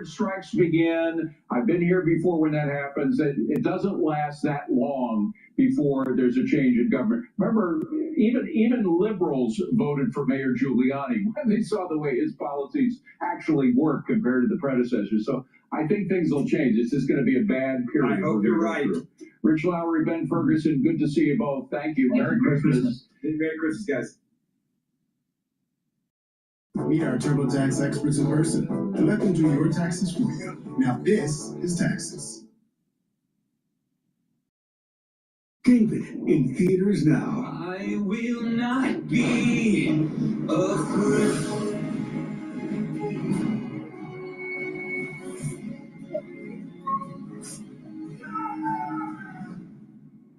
strikes begin, I've been here before when that happens, it doesn't last that long before there's a change in government. Remember, even liberals voted for Mayor Giuliani when they saw the way his policies actually work compared to the predecessors. So I think things will change. This is going to be a bad period. I hope you're right. Rich Lowry, Ben Ferguson, good to see you both. Thank you. Merry Christmas. Merry Christmas, guys. Meet our TurboTax experts in person and let them do your taxes for you. Now this is Taxes. David in theaters now. I will not be afraid.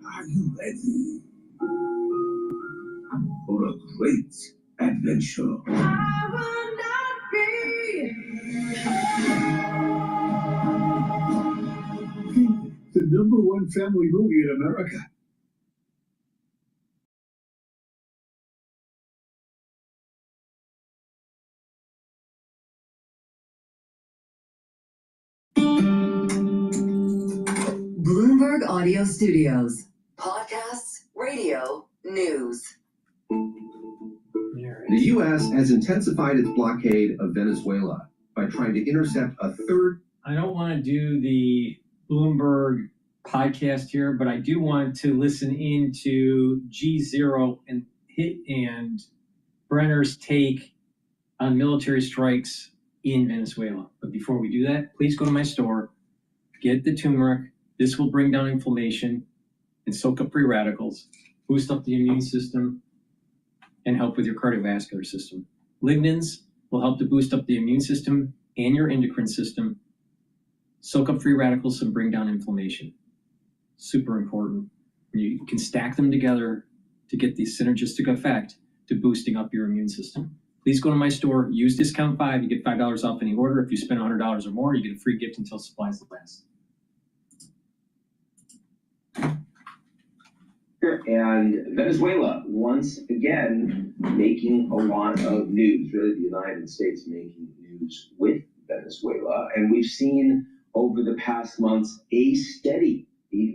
Are you ready for a great adventure? I will not be. The #1 family movie in America. Bloomberg Audio Studios. Podcasts, radio, news. The U.S. has intensified its blockade of Venezuela by trying to intercept a third. I don't want to do the Bloomberg podcast here, but I do want to listen into G0 and Brenner's take on military strikes in Venezuela. But before we do that, please go to my store, get the turmeric. This will bring down inflammation and soak up free radicals, boost up the immune system, and help with your cardiovascular system. Lignans will help to boost up the immune system and your endocrine system, soak up free radicals, and bring down inflammation. Super important. You can stack them together to get the synergistic effect to boosting up your immune system. Please go to my store, use discount 5, you get $5 off any order. If you spend $100 or more, you get a free gift until supplies last. And Venezuela, once again, making a lot of news, really the United States making news with Venezuela. And we've seen over the past months a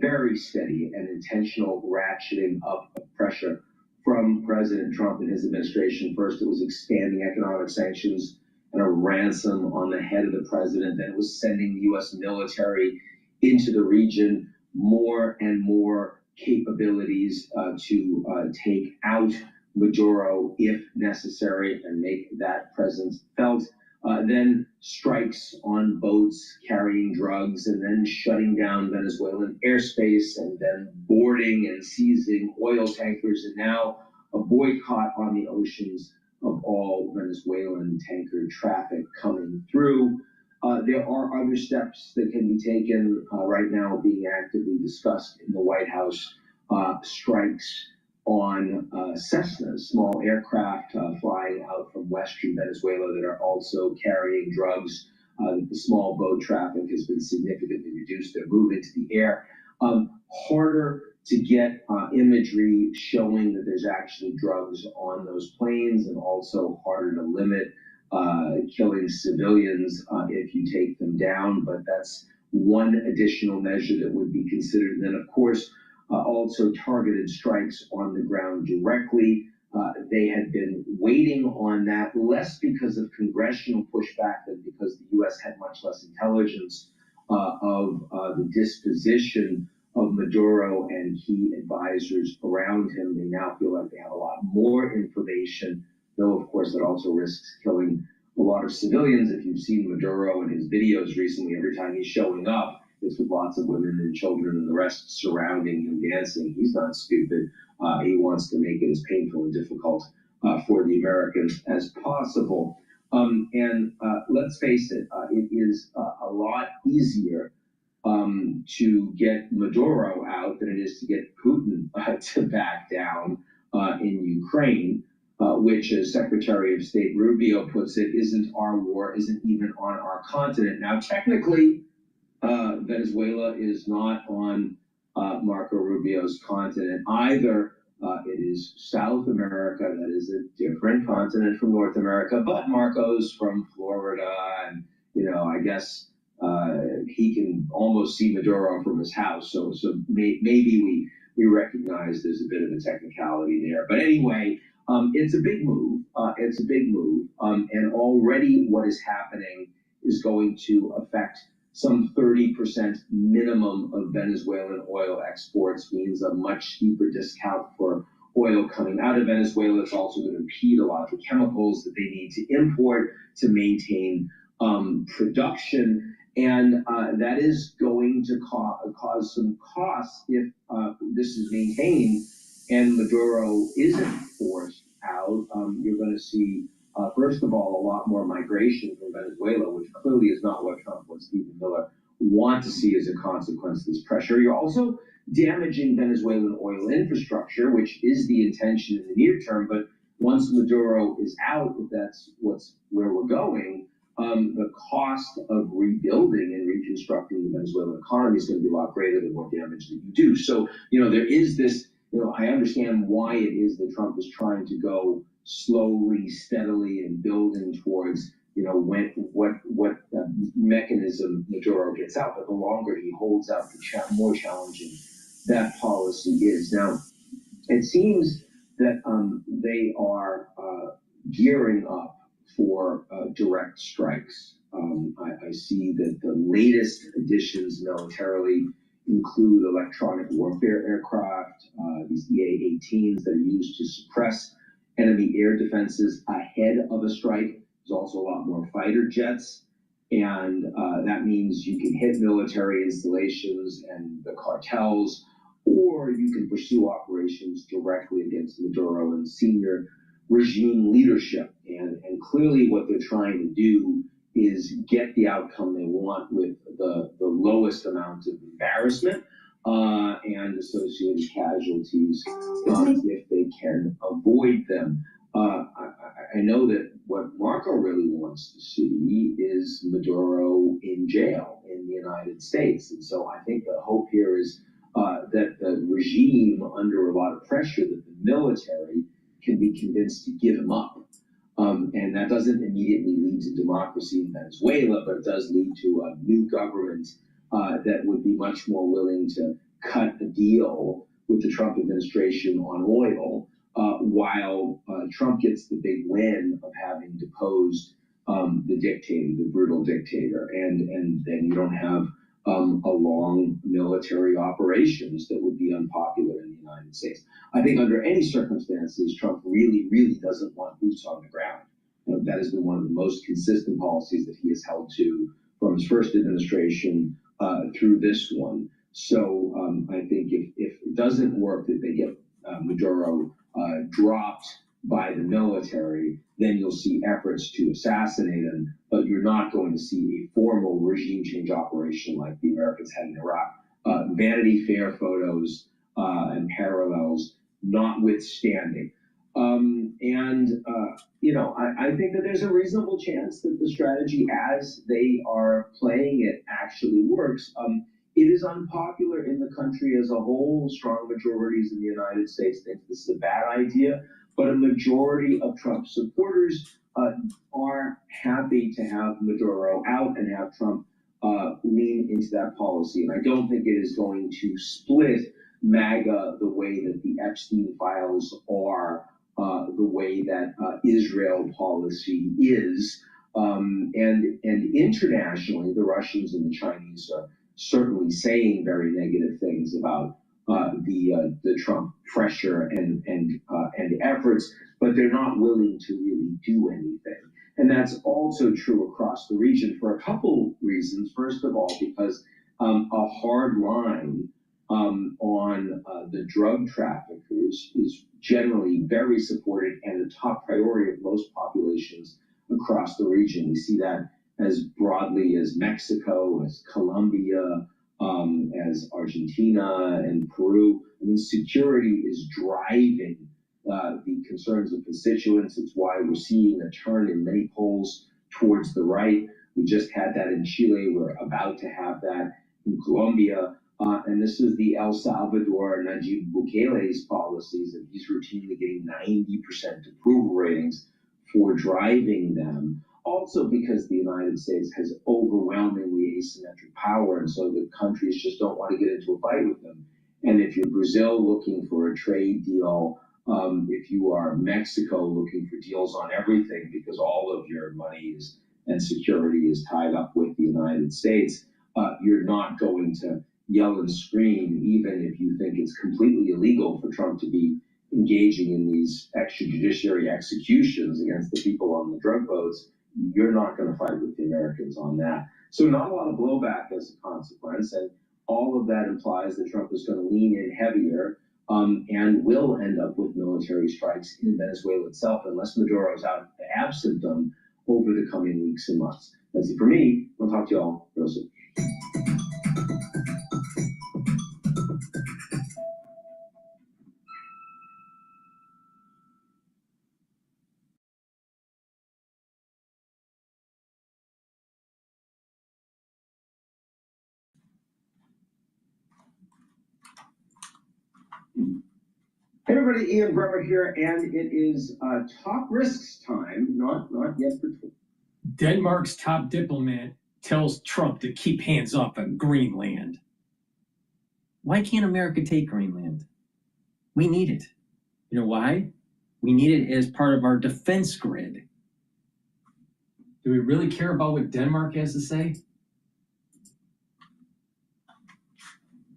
very steady and intentional ratcheting up of pressure from President Trump and his administration. First, it was expanding economic sanctions and a ransom on the head of the president. Then it was sending the U.S. military into the region, more and more capabilities to take out Maduro if necessary and make that presence felt. Then strikes on boats carrying drugs, and then shutting down Venezuelan airspace, and then boarding and seizing oil tankers, and now a boycott on the oceans of all Venezuelan tanker traffic coming through. There are other steps that can be taken right now being actively discussed in the White House. Strikes on Cessnas, small aircraft flying out from western Venezuela that are also carrying drugs. The small boat traffic has been significantly reduced. They're moving to the air. Harder to get imagery showing that there's actually drugs on those planes, and also harder to limit killing civilians if you take them down. But that's one additional measure that would be considered. And then, of course, also targeted strikes on the ground directly. They had been waiting on that, less because of congressional pushback than because the U.S. had much less intelligence of the disposition of Maduro and key advisors around him. They now feel like they have a lot more information, though, of course, that also risks killing a lot of civilians. If you've seen Maduro and his videos recently, every time he's showing up, it's with lots of women and children and the rest surrounding him dancing. He's not stupid. He wants to make it as painful and difficult for the Americans as possible. And let's face it, it is a lot easier to get Maduro out than it is to get Putin to back down in Ukraine, which, as Secretary of State Rubio puts it, isn't our war, isn't even on our continent. Now, technically, Venezuela is not on Marco Rubio's continent either. It is South America. That is a different continent from North America, but Marco's from Florida, and, I guess he can almost see Maduro from his house. So maybe we recognize there's a bit of a technicality there. But anyway, it's a big move. And already what is happening is going to affect some 30% minimum of Venezuelan oil exports, means a much steeper discount for oil coming out of Venezuela. It's also going to impede a lot of the chemicals that they need to import to maintain production. And that is going to cause some costs if this is maintained and Maduro isn't forced out. You're going to see, first of all, a lot more migration from Venezuela, which clearly is not what Trump and Stephen Miller want to see as a consequence of this pressure. You're also damaging Venezuelan oil infrastructure, which is the intention in the near term. But once Maduro is out, if that's where we're going, the cost of rebuilding and reconstructing the Venezuelan economy is going to be a lot greater the more damage that you do. So, there is this, I understand why it is that Trump is trying to go slowly, steadily, and building towards, what mechanism Maduro gets out. But the longer he holds out, the more challenging that policy is. Now, it seems that they are gearing up for direct strikes. I see that the latest additions militarily include electronic warfare aircraft, these EA-18s that are used to suppress enemy air defenses ahead of a strike. There's also a lot more fighter jets, and that means you can hit military installations and the cartels, or you can pursue operations directly against Maduro and senior regime leadership. And clearly what they're trying to do is get the outcome they want with the lowest amount of embarrassment and associated casualties if they can avoid them. I know that what Marco really wants to see is Maduro in jail in the United States. And so I think the hope here is that the regime, under a lot of pressure, that the military can be convinced to give him up. And that doesn't immediately lead to democracy in Venezuela, but it does lead to a new government that would be much more willing to cut a deal with the Trump administration on oil, while Trump gets the big win of having deposed the dictator, the brutal dictator. And then you don't have a long military operations that would be unpopular in the United States. I think under any circumstances, Trump really, really doesn't want boots on the ground. That has been one of the most consistent policies that he has held to from his first administration through this one. So I think if it doesn't work, that they get Maduro dropped by the military, then you'll see efforts to assassinate him, but you're not going to see a formal regime change operation like the Americans had in Iraq. Vanity Fair photos and parallels notwithstanding. I think that there's a reasonable chance that the strategy as they are playing it actually works. It is unpopular in the country as a whole. Strong majorities in the United States think this is a bad idea, but a majority of Trump supporters are happy to have Maduro out and have Trump lean into that policy. And I don't think it is going to split MAGA the way that the Epstein files are, the way that Israel policy is. And internationally, the Russians and the Chinese are certainly saying very negative things about the Trump pressure and efforts, but they're not willing to really do anything. And that's also true across the region for a couple reasons. First of all, because a hard line on the drug traffickers is generally very supported and a top priority of most populations across the region. We see that as broadly as Mexico, as Colombia, as Argentina and Peru. I mean, security is driving the concerns of constituents. It's why we're seeing a turn in many polls towards the right. We just had that in Chile. We're about to have that in Colombia. And this is the El Salvador Nayib Bukele's policies, and he's routinely getting 90% approval ratings for driving them. Also because the United States has overwhelmingly asymmetric power, and so the countries just don't want to get into a fight with them. And if you're Brazil looking for a trade deal, if you are Mexico looking for deals on everything because all of your money and security is tied up with the United States, you're not going to yell and scream, even if you think it's completely illegal for Trump to be engaging in these extrajudiciary executions against the people on the drug boats. You're not going to fight with the Americans on that. So not a lot of blowback as a consequence, and all of that implies that Trump is going to lean in heavier and will end up with military strikes in Venezuela itself unless Maduro is out absent them over the coming weeks and months. That's it for me. I'll talk to you all real soon. Hey everybody, Ian Bremer here, and it is top risks time, not yet for Denmark's top diplomat tells Trump to keep hands off of Greenland. Why can't America take Greenland? We need it. You know why? We need it as part of our defense grid. Do we really care about what Denmark has to say?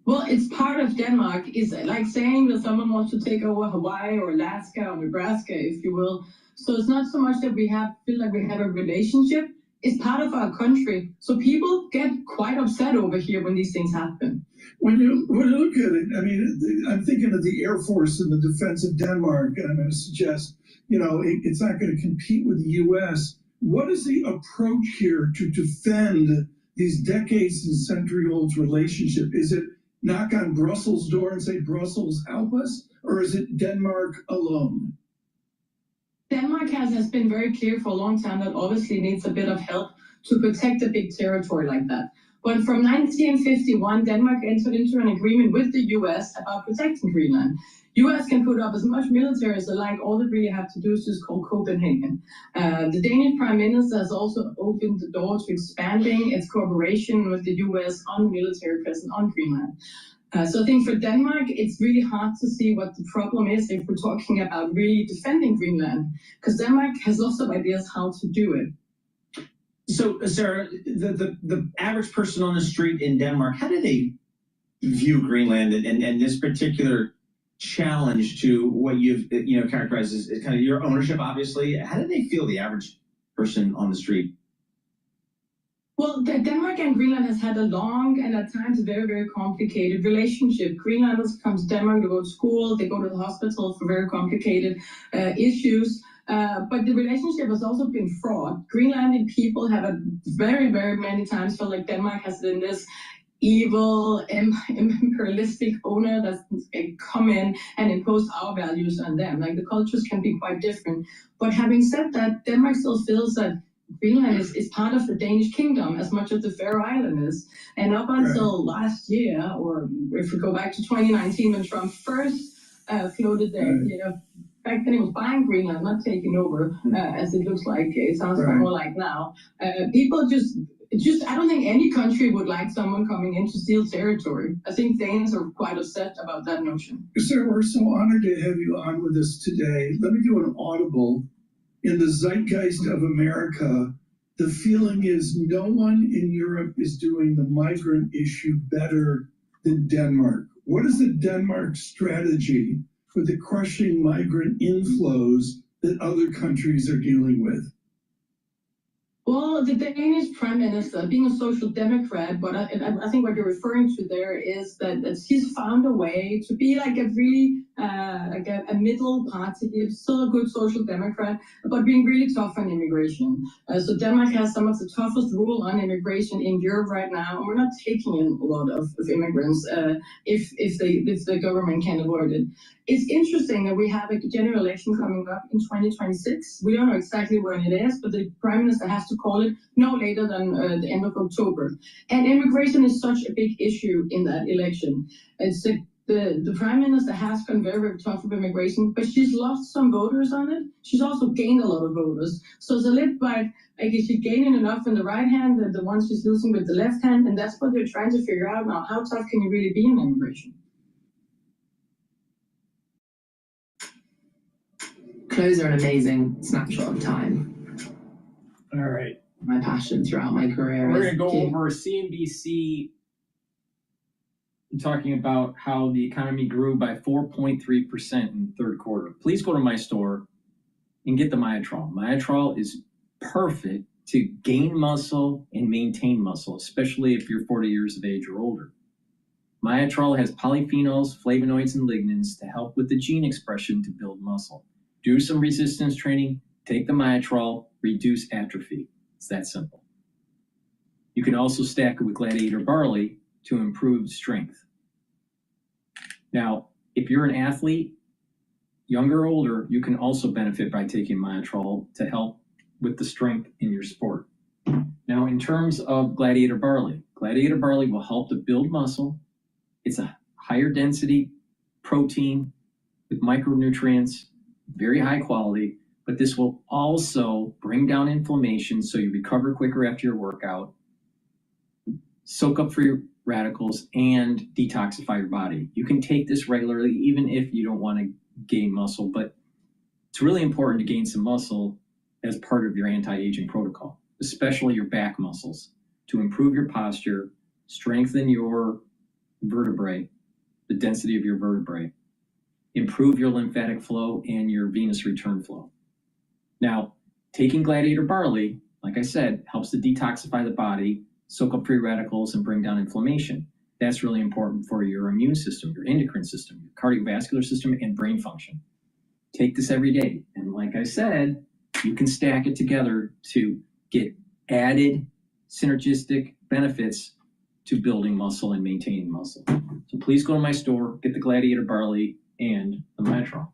Well, it's part of Denmark. It's like saying that someone wants to take over Hawaii or Alaska or Nebraska, if you will. So it's not so much that we feel like we have a relationship. It's part of our country. So people get quite upset over here when these things happen. When you look at it, I mean, I'm thinking of the Air Force and the defense of Denmark, and I'm going to suggest, it's not going to compete with the U.S. What is the approach here to defend these decades and century-old relationship? Is it knock on Brussels' door and say, Brussels, help us? Or is it Denmark alone? Denmark has been very clear for a long time that obviously needs a bit of help to protect a big territory like that. But from 1951, Denmark entered into an agreement with the US about protecting Greenland. US can put up as much military as they like. All they really have to do is just call Copenhagen. The Danish Prime Minister has also opened the door to expanding its cooperation with the US on military presence on Greenland. So I think for Denmark, it's really hard to see what the problem is if we're talking about really defending Greenland, because Denmark has lots of ideas how to do it. So, Sarah, the average person on the street in Denmark, how do they view Greenland and this particular challenge to what you've characterized as kind of your ownership, obviously? How do they feel, the average person on the street? Well, Denmark and Greenland has had a long and at times very, very complicated relationship. Greenlanders come to Denmark to go to school, they go to the hospital for very complicated issues. But the relationship has also been fraught. Greenlandic people have very, very many times felt like Denmark has been this evil, imperialistic owner that's come in and impose our values on them. Like the cultures can be quite different. But having said that, Denmark still feels that Greenland is part of the Danish kingdom as much as the Faroe Island is. And up until last year, or if we go back to 2019 when Trump first floated the, back then it was buying Greenland, not taking over, as it looks like. It sounds more like now. People just, I don't think any country would like someone coming in to steal territory. I think Danes are quite upset about that notion. Sir, we're so honored to have you on with us today. Let me do an audible. In the zeitgeist of America, the feeling is no one in Europe is doing the migrant issue better than Denmark. What is the Denmark strategy for the crushing migrant inflows that other countries are dealing with? Well, the Danish Prime Minister, being a social democrat, but I think what you're referring to there is that he's found a way to be like a really like a middle party. He's still a good social democrat, but being really tough on immigration. So Denmark has some of the toughest rule on immigration in Europe right now, and we're not taking in a lot of immigrants if the government can avoid it. It's interesting that we have a general election coming up in 2026. We don't know exactly when it is, but the Prime Minister has to call it no later than the end of October. And immigration is such a big issue in that election. It's the Prime Minister has gone very, very tough with immigration, but she's lost some voters on it. She's also gained a lot of voters. So it's a little bit like, is she gaining enough in the right hand, the ones she's losing with the left hand? And that's what they're trying to figure out now. How tough can you really be in immigration? Clothes are an amazing snapshot of time. All right. My passion throughout my career. We're going to go over CNBC talking about how the economy grew by 4.3% in the third quarter. Please go to my store and get the Myotrol. Myotrol is perfect to gain muscle and maintain muscle, especially if you're 40 years of age or older. Myotrol has polyphenols, flavonoids, and lignans to help with the gene expression to build muscle. Do some resistance training, take the Myotrol, reduce atrophy. It's that simple. You can also stack it with Gladiator barley to improve strength. Now, if you're an athlete, younger or older, you can also benefit by taking Myotrol to help with the strength in your sport. Now, in terms of Gladiator barley will help to build muscle. It's a higher density protein with micronutrients, very high quality, but this will also bring down inflammation so you recover quicker after your workout, soak up free radicals, and detoxify your body. You can take this regularly even if you don't want to gain muscle, but it's really important to gain some muscle as part of your anti-aging protocol, especially your back muscles, to improve your posture, strengthen your vertebrae, the density of your vertebrae, improve your lymphatic flow and your venous return flow. Now, taking Gladiator barley, like I said, helps to detoxify the body, soak up free radicals, and bring down inflammation. That's really important for your immune system, your endocrine system, your cardiovascular system, and brain function. Take this every day. And like I said, you can stack it together to get added synergistic benefits to building muscle and maintaining muscle. So please go to my store, get the Gladiator barley and the Myotrol.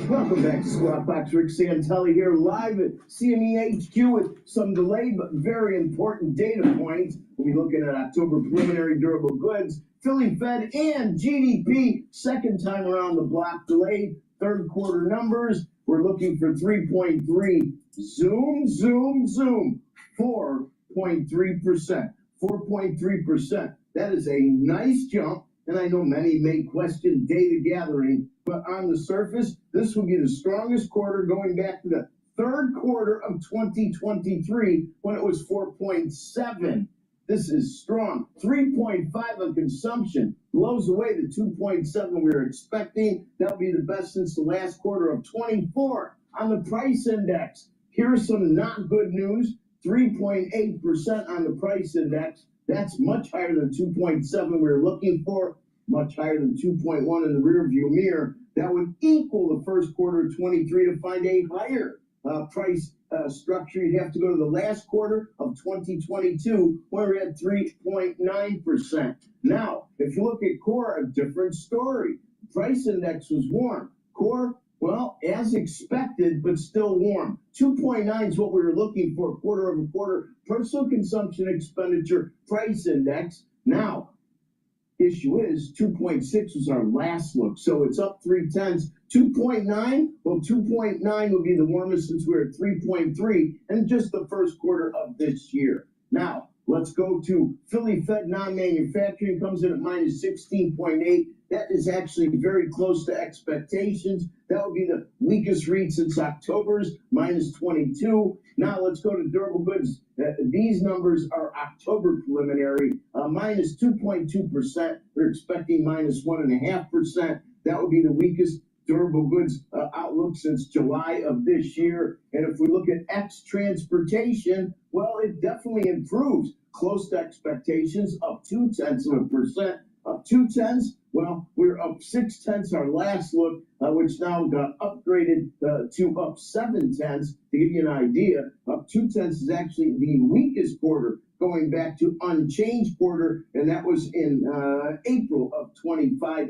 Welcome back to Squawk Box. Rick Santelli here, live at CME HQ with some delayed but very important data points. We'll be looking at October preliminary durable goods, Philly Fed, and GDP. Second time around the block, delayed third quarter numbers. We're looking for 3.3. Zoom, zoom, zoom. 4.3%. 4.3%. That is a nice jump. And I know many may question data gathering, but on the surface, this will be the strongest quarter going back to the third quarter of 2023 when it was 4.7. This is strong. 3.5 on consumption blows away the 2.7 we were expecting. That'll be the best since the last quarter of 24. On the price index, here's some not good news. 3.8% on the price index. That's much higher than 2.7 we were looking for. much higher than 2.1 in the rearview mirror. That would equal the first quarter of 23 to find a higher price structure. You'd have to go to the last quarter of 2022, where we're at 3.9%. Now, if you look at core, a different story. Price index was warm. Core, well, as expected, but still warm. 2.9 is what we were looking for, quarter over quarter. Personal consumption expenditure price index. Now, issue is 2.6 was our last look, so it's up 0.3. 2.9, well, 2.9 will be the warmest since we're at 3.3 in just the first quarter of this year. Now, let's go to Philly Fed non-manufacturing, comes in at minus 16.8. That is actually very close to expectations. That would be the weakest read since October's, minus 22. Now let's go to durable goods. These numbers are October preliminary, minus 2.2%. They're expecting minus 1.5%. That would be the weakest durable goods outlook since July of this year. And if we look at X transportation, well, it definitely improves. Close to expectations, up 0.2%. Up 0.2. Well, we're up 0.6 our last look, which now got upgraded to up 0.7. To give you an idea, up 0.2 is actually the weakest quarter, going back to unchanged quarter, and that was in April of 25.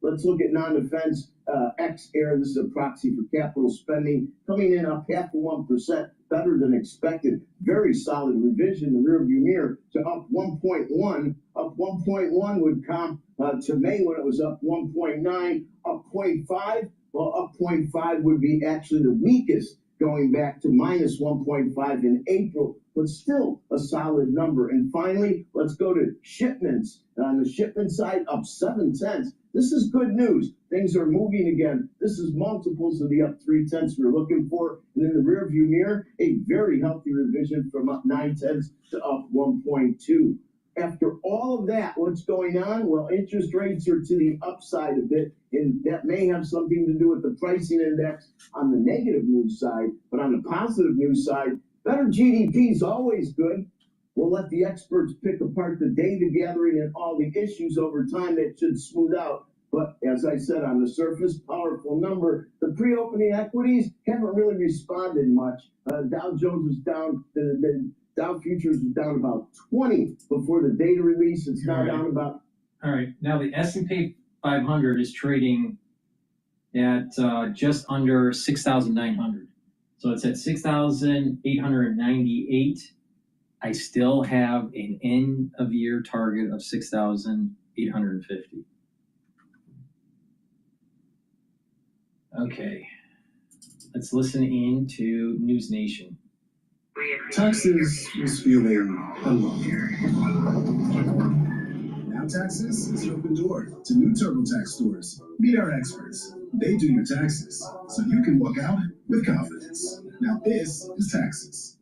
Let's look at non-defense X-Air. This is a proxy for capital spending, coming in up 0.5%, better than expected. Very solid revision in the rearview mirror to up 1.1. Up 1.1 would comp to May when it was up 1.9. Up 0.5. Well, up 0.5 would be actually the weakest, going back to minus 1.5 in April, but still a solid number. And finally, let's go to shipments. On the shipment side, up 0.7. This is good news. Things are moving again. This is multiples of the up 0.3 we're looking for. And in the rearview mirror, a very healthy revision from up 0.9 to up 1.2. After all of that, what's going on? Well, interest rates are to the upside a bit, and that may have something to do with the pricing index on the negative news side. But on the positive news side, better GDP is always good. We'll let the experts pick apart the data gathering and all the issues over time. That should smooth out. But as I said, on the surface, powerful number. The pre-opening equities haven't really responded much. Dow Jones was down. The Dow futures was down about 20 before the data release. It's now down about. All right. Now the S&P 500 is trading at just under 6,900. So it's at 6,898. I still have an end of year target of 6,850. Okay, let's listen in to News Nation. Taxes is feeling unlocked. Now Taxes is your open door to new TurboTax stores. Meet our experts. They do your taxes, so you can walk out with confidence. Now this is Taxes.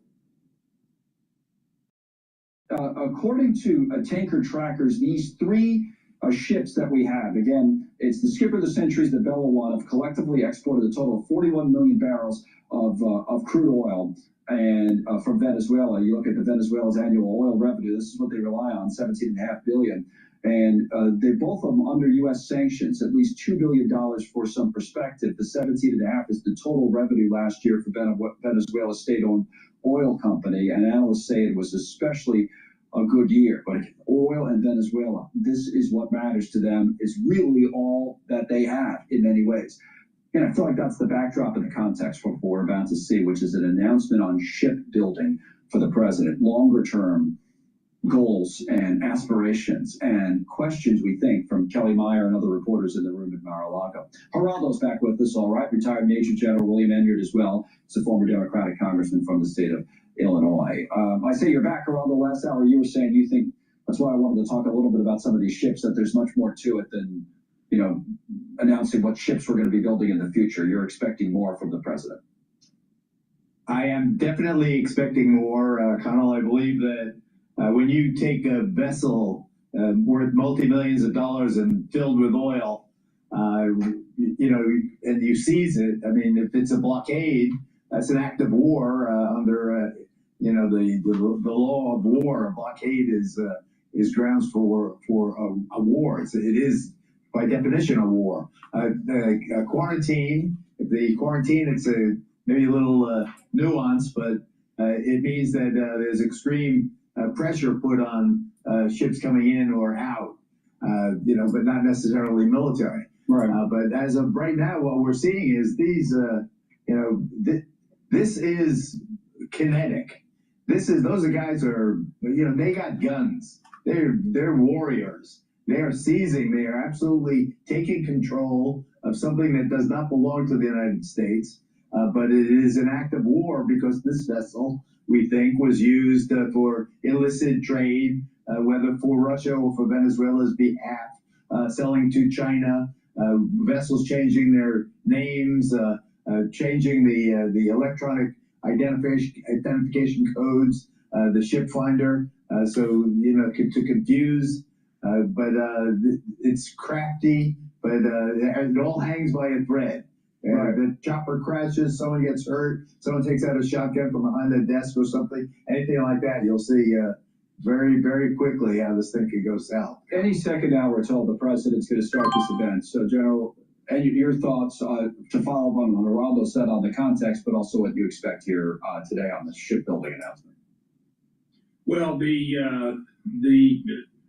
According to Tanker Trackers, these three ships that we have, again, it's the Skipper of the Centuries, the Bella One, have collectively exported a total of 41 million barrels of crude oil and from Venezuela. You look at the Venezuela's annual oil revenue, this is what they rely on, $17.5 billion. And they're both of them under U.S. sanctions, at least $2 billion for some perspective. The 17.5 is the total revenue last year for Venezuela's state-owned oil company, and analysts say it was especially a good year. But oil and Venezuela, this is what matters to them, is really all that they have in many ways. And I feel like that's the backdrop and the context for what we're about to see, which is an announcement on shipbuilding for the president, longer term goals and aspirations and questions, we think, from Kelly Meyer and other reporters in the room at Mar-a-Lago. Geraldo's back with us, all right. Retired Major General William Enyart as well. He's a former Democratic congressman from the state of Illinois. I say you're back, Geraldo. Last hour you were saying you think, that's why I wanted to talk a little bit about some of these ships, that there's much more to it than, you know, announcing what ships we're going to be building in the future. You're expecting more from the president. I am definitely expecting more, Connell. I believe that when you take a vessel worth multi-millions of dollars and filled with oil, you know, and you seize it, I mean, if it's a blockade, that's an act of war under, you know, the law of war. A blockade is is grounds for a war. It is by definition a war. Quarantine. The quarantine, it's maybe a little nuance, but it means that there's extreme pressure put on ships coming in or out, but not necessarily military. Right. But as of right now, what we're seeing is these, this is kinetic. Those are guys are, they got guns. They're warriors. They are seizing. They are absolutely taking control of something that does not belong to the United States. But it is an act of war because this vessel, we think, was used for illicit trade, whether for Russia or for Venezuela's behalf, selling to China, vessels changing their names, changing the electronic identification codes, the ship finder, to confuse. But it's crafty, but it all hangs by a thread. Right. The chopper crashes, someone gets hurt, someone takes out a shotgun from behind a desk or something, anything like that, you'll see very, very quickly how this thing could go south. Any second now, we're told the president's going to start this event. So, General, and your thoughts to follow up on what Geraldo said on the context, but also what you expect here today on the shipbuilding announcement. Well,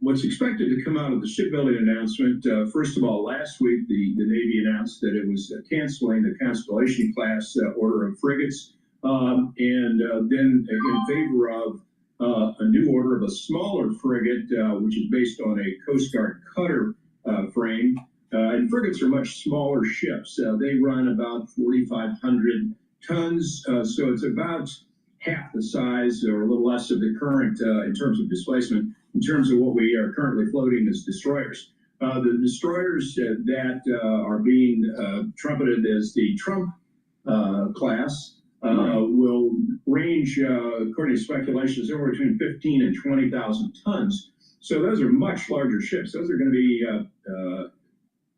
what's expected to come out of the shipbuilding announcement, first of all, last week the Navy announced that it was canceling the Constellation class order of frigates, and then in favor of a new order of a smaller frigate, which is based on a Coast Guard cutter frame. And frigates are much smaller ships. They run about 4,500 tons, so it's about half the size or a little less of the current in terms of displacement, in terms of what we are currently floating as destroyers. The destroyers that are being trumpeted as the Trump class will range, according to speculations, somewhere between 15 and 20,000 tons. So those are much larger ships. Those are going to be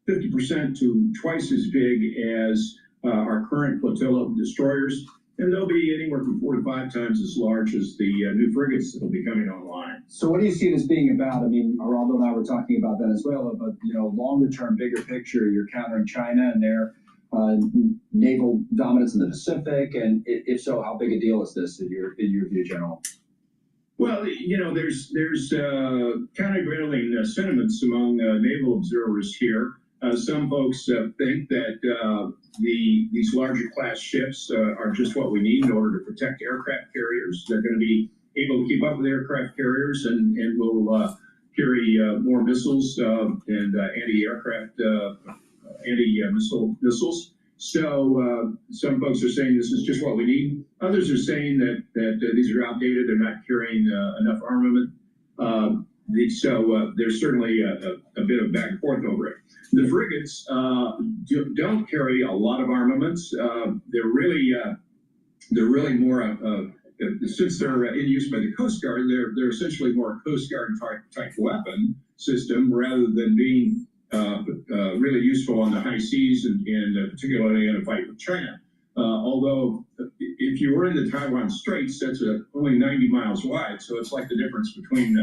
50% to twice as big as our current flotilla of destroyers. And they'll be anywhere from 4 to 5 times as large as the new frigates that will be coming online. So what do you see this being about? I mean, Geraldo and I were talking about Venezuela, but, longer term, bigger picture, you're countering China and their naval dominance in the Pacific. And if so, how big a deal is this in your view, General? Well, there's countervailing sentiments among naval observers here. Some folks think that these larger class ships are just what we need in order to protect aircraft carriers. They're going to be able to keep up with aircraft carriers and will carry more missiles and anti-aircraft, anti-missile missiles. So some folks are saying this is just what we need. Others are saying that these are outdated. They're not carrying enough armament. So there's certainly a bit of back and forth over it. The frigates don't carry a lot of armaments. They're really more since they're in use by the Coast Guard. They're essentially more a Coast Guard type weapon system rather than being really useful on the high seas and particularly in a fight with China. Although if you were in the Taiwan Straits, that's only 90 miles wide, so it's like the difference between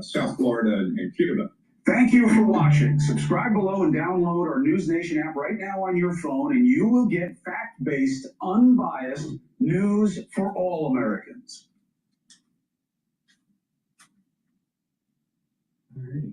South Florida and Cuba. Thank you for watching. Subscribe below and download our News Nation app right now on your phone, and you will get fact-based, unbiased news for all Americans. Alrighty.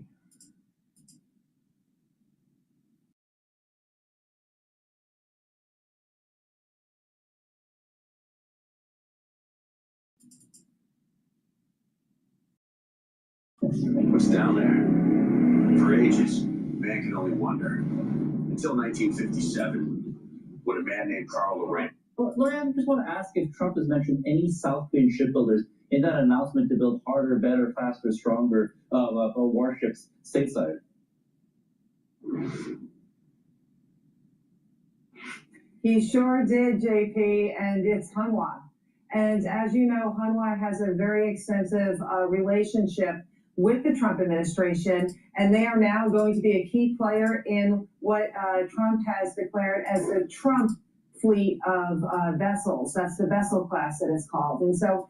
What's down there? For ages, man could only wonder. Until 1957, when a man named Carl Loren. Lori, I just want to ask if Trump has mentioned any South Korean shipbuilders in that announcement to build harder, better, faster, stronger warships stateside. He sure did, JP, and it's Hanwha. And as you know, Hanwha has a very extensive relationship with the Trump administration, and they are now going to be a key player in what Trump has declared as the Trump fleet of vessels. That's the vessel class that it's called. And so,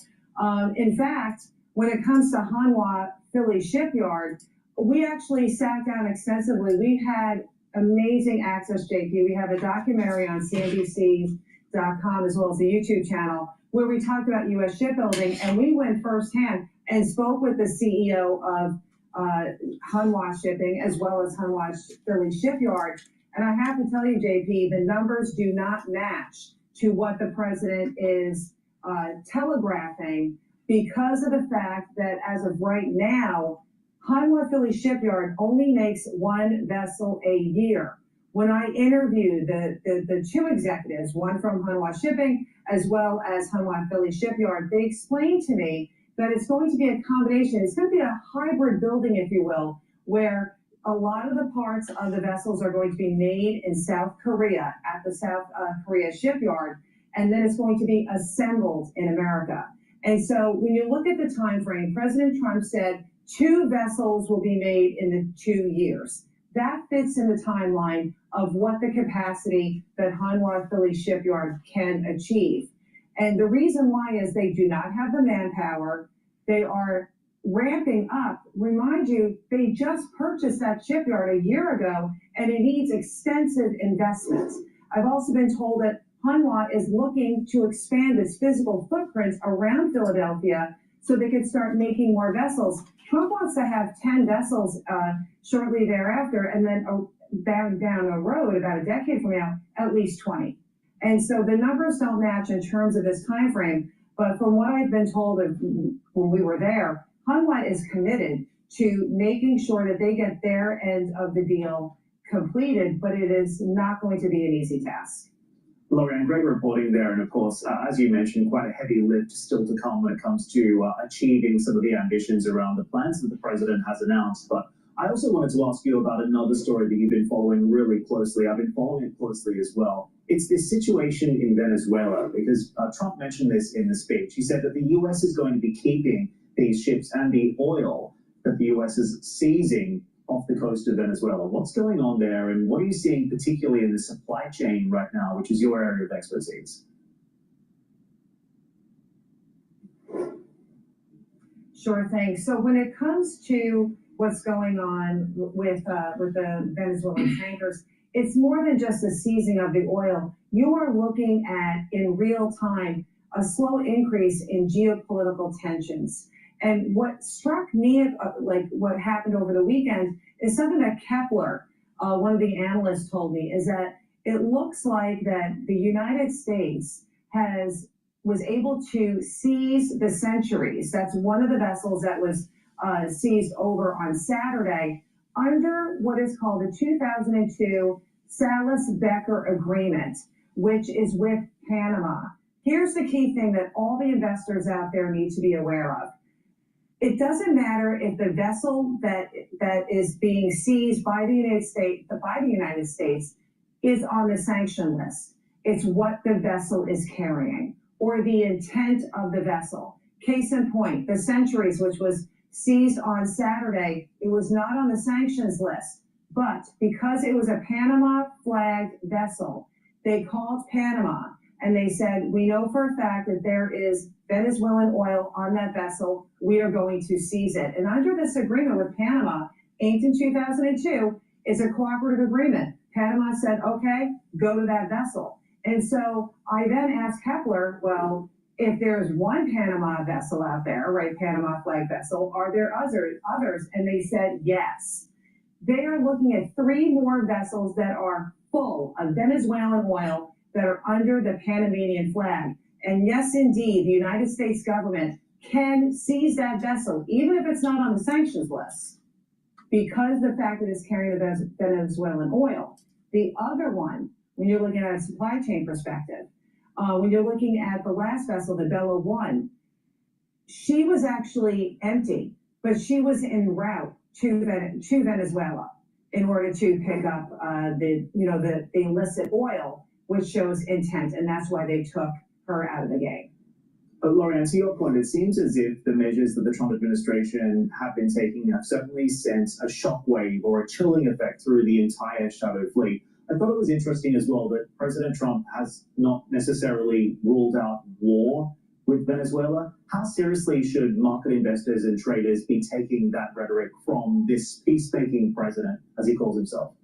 in fact, when it comes to Hanwha, Philly shipyard, we actually sat down extensively. We had amazing access, JP. We have a documentary on CNBC.com as well as the YouTube channel where we talked about U.S. shipbuilding, and we went firsthand and spoke with the CEO of Hanwha Shipping as well as Hanwha Philly Shipyard. And I have to tell you, JP, the numbers do not match to what the president is telegraphing because of the fact that as of right now, Hanwha Philly Shipyard only makes one vessel a year. When I interviewed the two executives, one from Hanwha Shipping as well as Hanwha Philly Shipyard, they explained to me that it's going to be a combination. It's going to be a hybrid building, if you will, where a lot of the parts of the vessels are going to be made in South Korea at the South Korea shipyard, and then it's going to be assembled in America. And so when you look at the time frame, President Trump said 2 vessels will be made in the 2 years. That fits in the timeline of what the capacity that Hanwha Philly Shipyard can achieve. And the reason why is they do not have the manpower. They are ramping up. Remind you, they just purchased that shipyard a year ago, and it needs extensive investments. I've also been told that Hanwha is looking to expand its physical footprint around Philadelphia so they could start making more vessels. Trump wants to have 10 vessels shortly thereafter, and then down the road, about a decade from now, at least 20. And so the numbers don't match in terms of this time frame, but from what I've been told when we were there, Hanwha is committed to making sure that they get their end of the deal completed, but it is not going to be an easy task. Lorianne, great reporting there, and of course, as you mentioned, quite a heavy lift still to come when it comes to achieving some of the ambitions around the plans that the president has announced. But I also wanted to ask you about another story that you've been following really closely. I've been following it closely as well. It's this situation in Venezuela, because Trump mentioned this in the speech. He said that the U.S. is going to be keeping these ships and the oil that the U.S. is seizing off the coast of Venezuela. What's going on there, and what are you seeing particularly in the supply chain right now, which is your area of expertise? Sure thing. So when it comes to what's going on with the Venezuelan tankers, it's more than just the seizing of the oil. You are looking at, in real time, a slow increase in geopolitical tensions. And what struck me, like what happened over the weekend, is something that Kepler, one of the analysts, told me, is that it looks like that the United States was able to seize the Centuries. That's one of the vessels that was seized over on Saturday under what is called the 2002 Salas-Becker Agreement, which is with Panama. Here's the key thing that all the investors out there need to be aware of. It doesn't matter if the vessel that is being seized by the United States is on the sanction list. It's what the vessel is carrying or the intent of the vessel. Case in point, the Centuries, which was seized on Saturday, it was not on the sanctions list, but because it was a Panama flagged vessel, they called Panama and they said, we know for a fact that there is Venezuelan oil on that vessel. We are going to seize it. And under this agreement with Panama, inked in 2002, it's a cooperative agreement. Panama said, okay, go to that vessel. And so I then asked Kepler, well, if there's one Panama vessel out there, right, Panama flag vessel, are there others? And they said yes. They are looking at 3 more vessels that are full of Venezuelan oil that are under the Panamanian flag. And yes, indeed, the United States government can seize that vessel, even if it's not on the sanctions list, because the fact that it's carrying the Venezuelan oil. The other one, when you're looking at a supply chain perspective, when you're looking at the last vessel, the Bella 1, she was actually empty, but she was en route to Venezuela in order to pick up the illicit oil, which shows intent, and that's why they took her out of the game. But Lorianne, to your point, it seems as if the measures that the Trump administration have been taking have certainly sent a shockwave or a chilling effect through the entire shadow fleet. I thought it was interesting as well that President Trump has not necessarily ruled out war with Venezuela? How seriously should market investors and traders be taking that rhetoric from this peacemaking president, as he calls himself?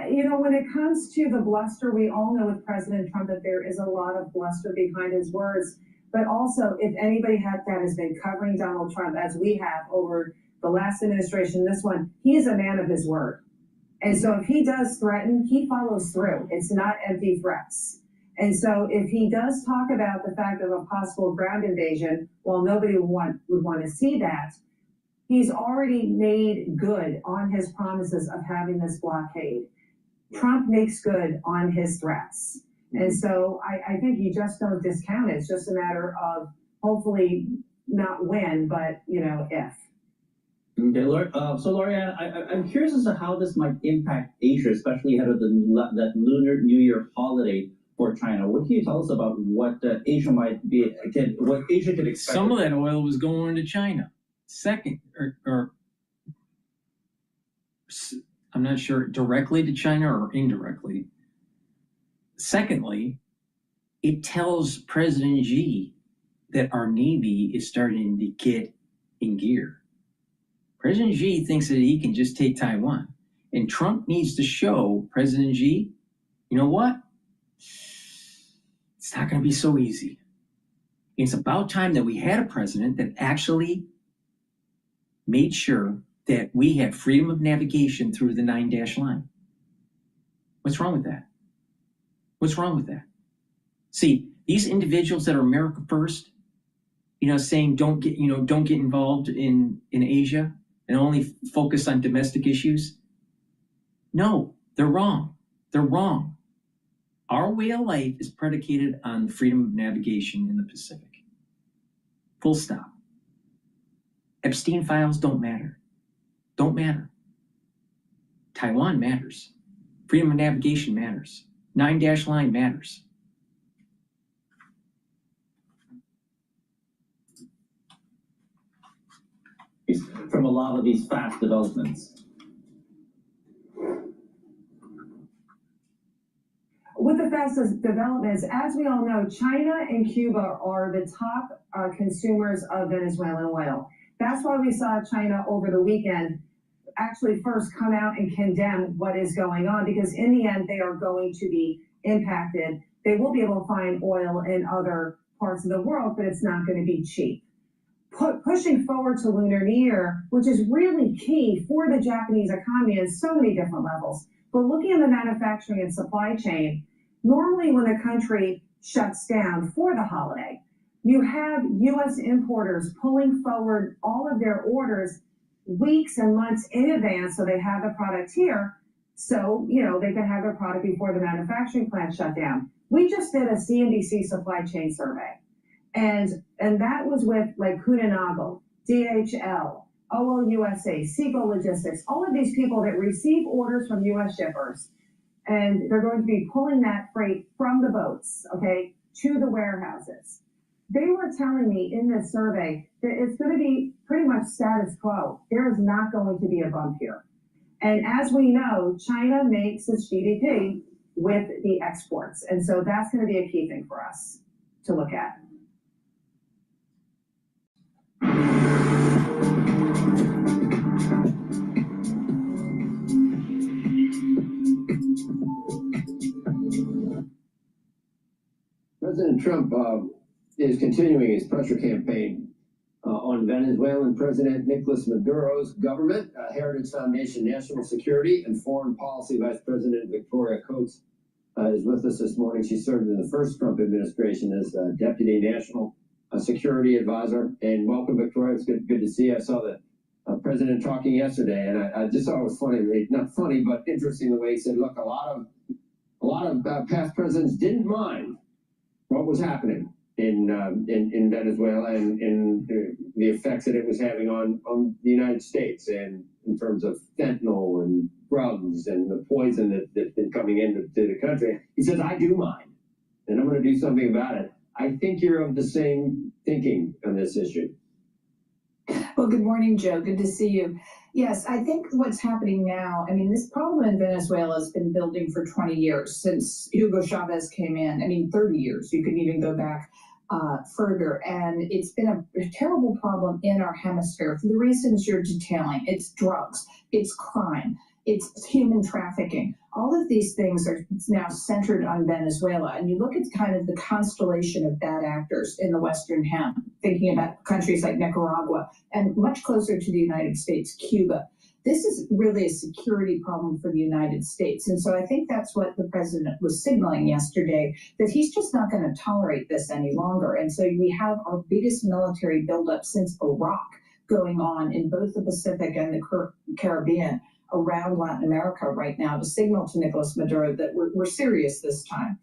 You know, when it comes to the bluster, we all know with President Trump that there is a lot of bluster behind his words. But also, if anybody has been covering Donald Trump, as we have over the last administration, this one, he is a man of his word. And so if he does threaten, he follows through. It's not empty threats. And so if he does talk about the fact of a possible ground invasion, well, nobody would want to see that. He's already made good on his promises of having this blockade. Trump makes good on his threats. And so I think you just don't discount it. It's just a matter of hopefully not when, but, you know, if. Okay, so Lorianne, I'm curious as to how this might impact Asia, especially ahead of that Lunar New Year holiday for China. What can you tell us about what Asia might be, what Asia could expect? Some of that oil was going to China. Second, or I'm not sure, directly to China or indirectly. Secondly, it tells President Xi that our Navy is starting to get in gear. President Xi thinks that he can just take Taiwan. And Trump needs to show President Xi, you know what? It's not going to be so easy. It's about time that we had a president that actually made sure that we had freedom of navigation through the 9-dash line. What's wrong with that? What's wrong with that? See, these individuals that are America first, you know, saying don't get involved in Asia and only focus on domestic issues. No, they're wrong. They're wrong. Our way of life is predicated on freedom of navigation in the Pacific. Full stop. Epstein files don't matter. Don't matter. Taiwan matters. Freedom of navigation matters. 9-dash line matters. From a lot of these fast developments. With the fastest developments, as we all know, China and Cuba are the top consumers of Venezuelan oil. That's why we saw China over the weekend actually first come out and condemn what is going on, because in the end, they are going to be impacted. They will be able to find oil in other parts of the world, but it's not going to be cheap. Pushing forward to Lunar New Year, which is really key for the Japanese economy in so many different levels. But looking at the manufacturing and supply chain, normally when the country shuts down for the holiday, you have U.S. importers pulling forward all of their orders weeks and months in advance so they have the product here, so, you know, they can have their product before the manufacturing plant shut down. We just did a CNBC supply chain survey. And that was with like Kuehne+Nagel, DHL, OLUSA, Seagull Logistics, all of these people that receive orders from U.S. shippers. And they're going to be pulling that freight from the boats, okay, to the warehouses. They were telling me in this survey that it's going to be pretty much status quo. There is not going to be a bump here. And as we know, China makes its GDP with the exports. And so that's going to be a key thing for us to look at. President Trump is continuing his pressure campaign on Venezuelan President Nicolas Maduro's government. Heritage Foundation National Security and Foreign Policy Vice President Victoria Coates is with us this morning. She served in the first Trump administration as Deputy National Security Advisor. And welcome, Victoria. It's good to see you. I saw the president talking yesterday, and I just thought it was funny. Not funny, but interesting the way he said, look, a lot of past presidents didn't mind what was happening in Venezuela and the effects that it was having on the United States, and in terms of fentanyl and drugs and the poison that's been coming into the country. He says, I do mind, and I'm going to do something about it. I think you're of the same thinking on this issue. Well, good morning, Joe. Good to see you. Yes, I think what's happening now, I mean, this problem in Venezuela has been building for 20 years since Hugo Chavez came in. I mean, 30 years. You can even go back further. And it's been a terrible problem in our hemisphere for the reasons you're detailing. It's drugs, it's crime, it's human trafficking. All of these things are now centered on Venezuela. And you look at kind of the constellation of bad actors in the Western Hem, thinking about countries like Nicaragua and much closer to the United States, Cuba. This is really a security problem for the United States. And so I think that's what the president was signaling yesterday, that he's just not going to tolerate this any longer. And so we have our biggest military buildup since Iraq going on in both the Pacific and the Caribbean around Latin America right now to signal to Nicolas Maduro that we're serious this time.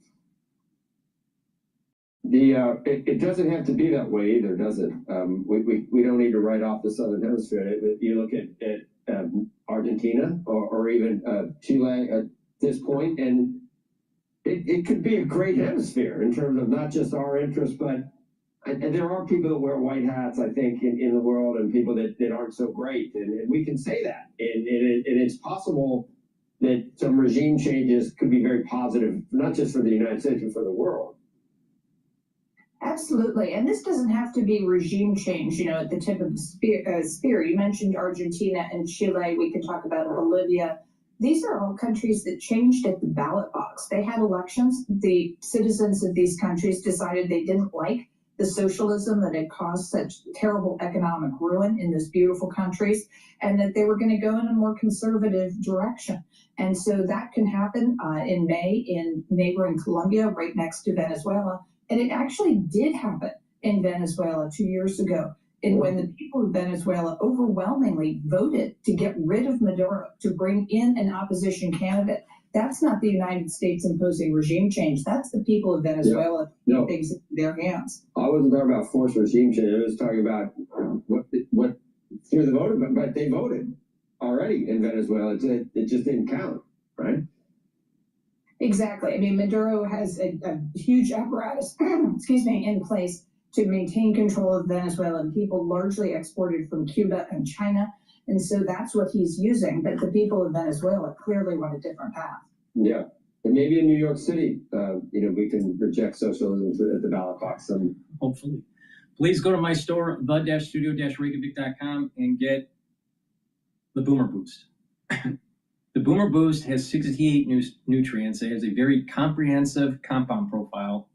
It doesn't have to be that way either, does it? We don't need to write off the Southern Hemisphere. You look at Argentina or even Chile at this point, and it could be a great hemisphere in terms of not just our interests, but and there are people that wear white hats, I think, in the world, and people that aren't so great, and we can say that, and it's possible that some regime changes could be very positive, not just for the United States, but for the world. Absolutely. And this doesn't have to be regime change, you know, at the tip of the spear. You mentioned Argentina and Chile. We could talk about Bolivia. These are all countries that changed at the ballot box. They had elections. The citizens of these countries decided they didn't like the socialism that had caused such terrible economic ruin in those beautiful countries, and that they were going to go in a more conservative direction. And so that can happen in May in neighboring Colombia, right next to Venezuela. And it actually did happen in Venezuela 2 years ago, and when the people of Venezuela overwhelmingly voted to get rid of Maduro, to bring in an opposition candidate. That's not the United States imposing regime change. That's the people of Venezuela putting things in their hands. I wasn't talking about forced regime change. I was talking about what through the voter, but they voted already in Venezuela. It just didn't count, right? Exactly. I mean, Maduro has a huge apparatus, excuse me, in place to maintain control of Venezuela and people largely exported from Cuba and China. And so that's what he's using. But the people of Venezuela clearly want a different path. Yeah. And maybe in New York City, we can reject socialism at the ballot box. Hopefully. Please go to my store, the-studio-reykjavik.com, and get the Boomer Boost. The Boomer Boost has 68 nutrients. It has a very comprehensive compound profile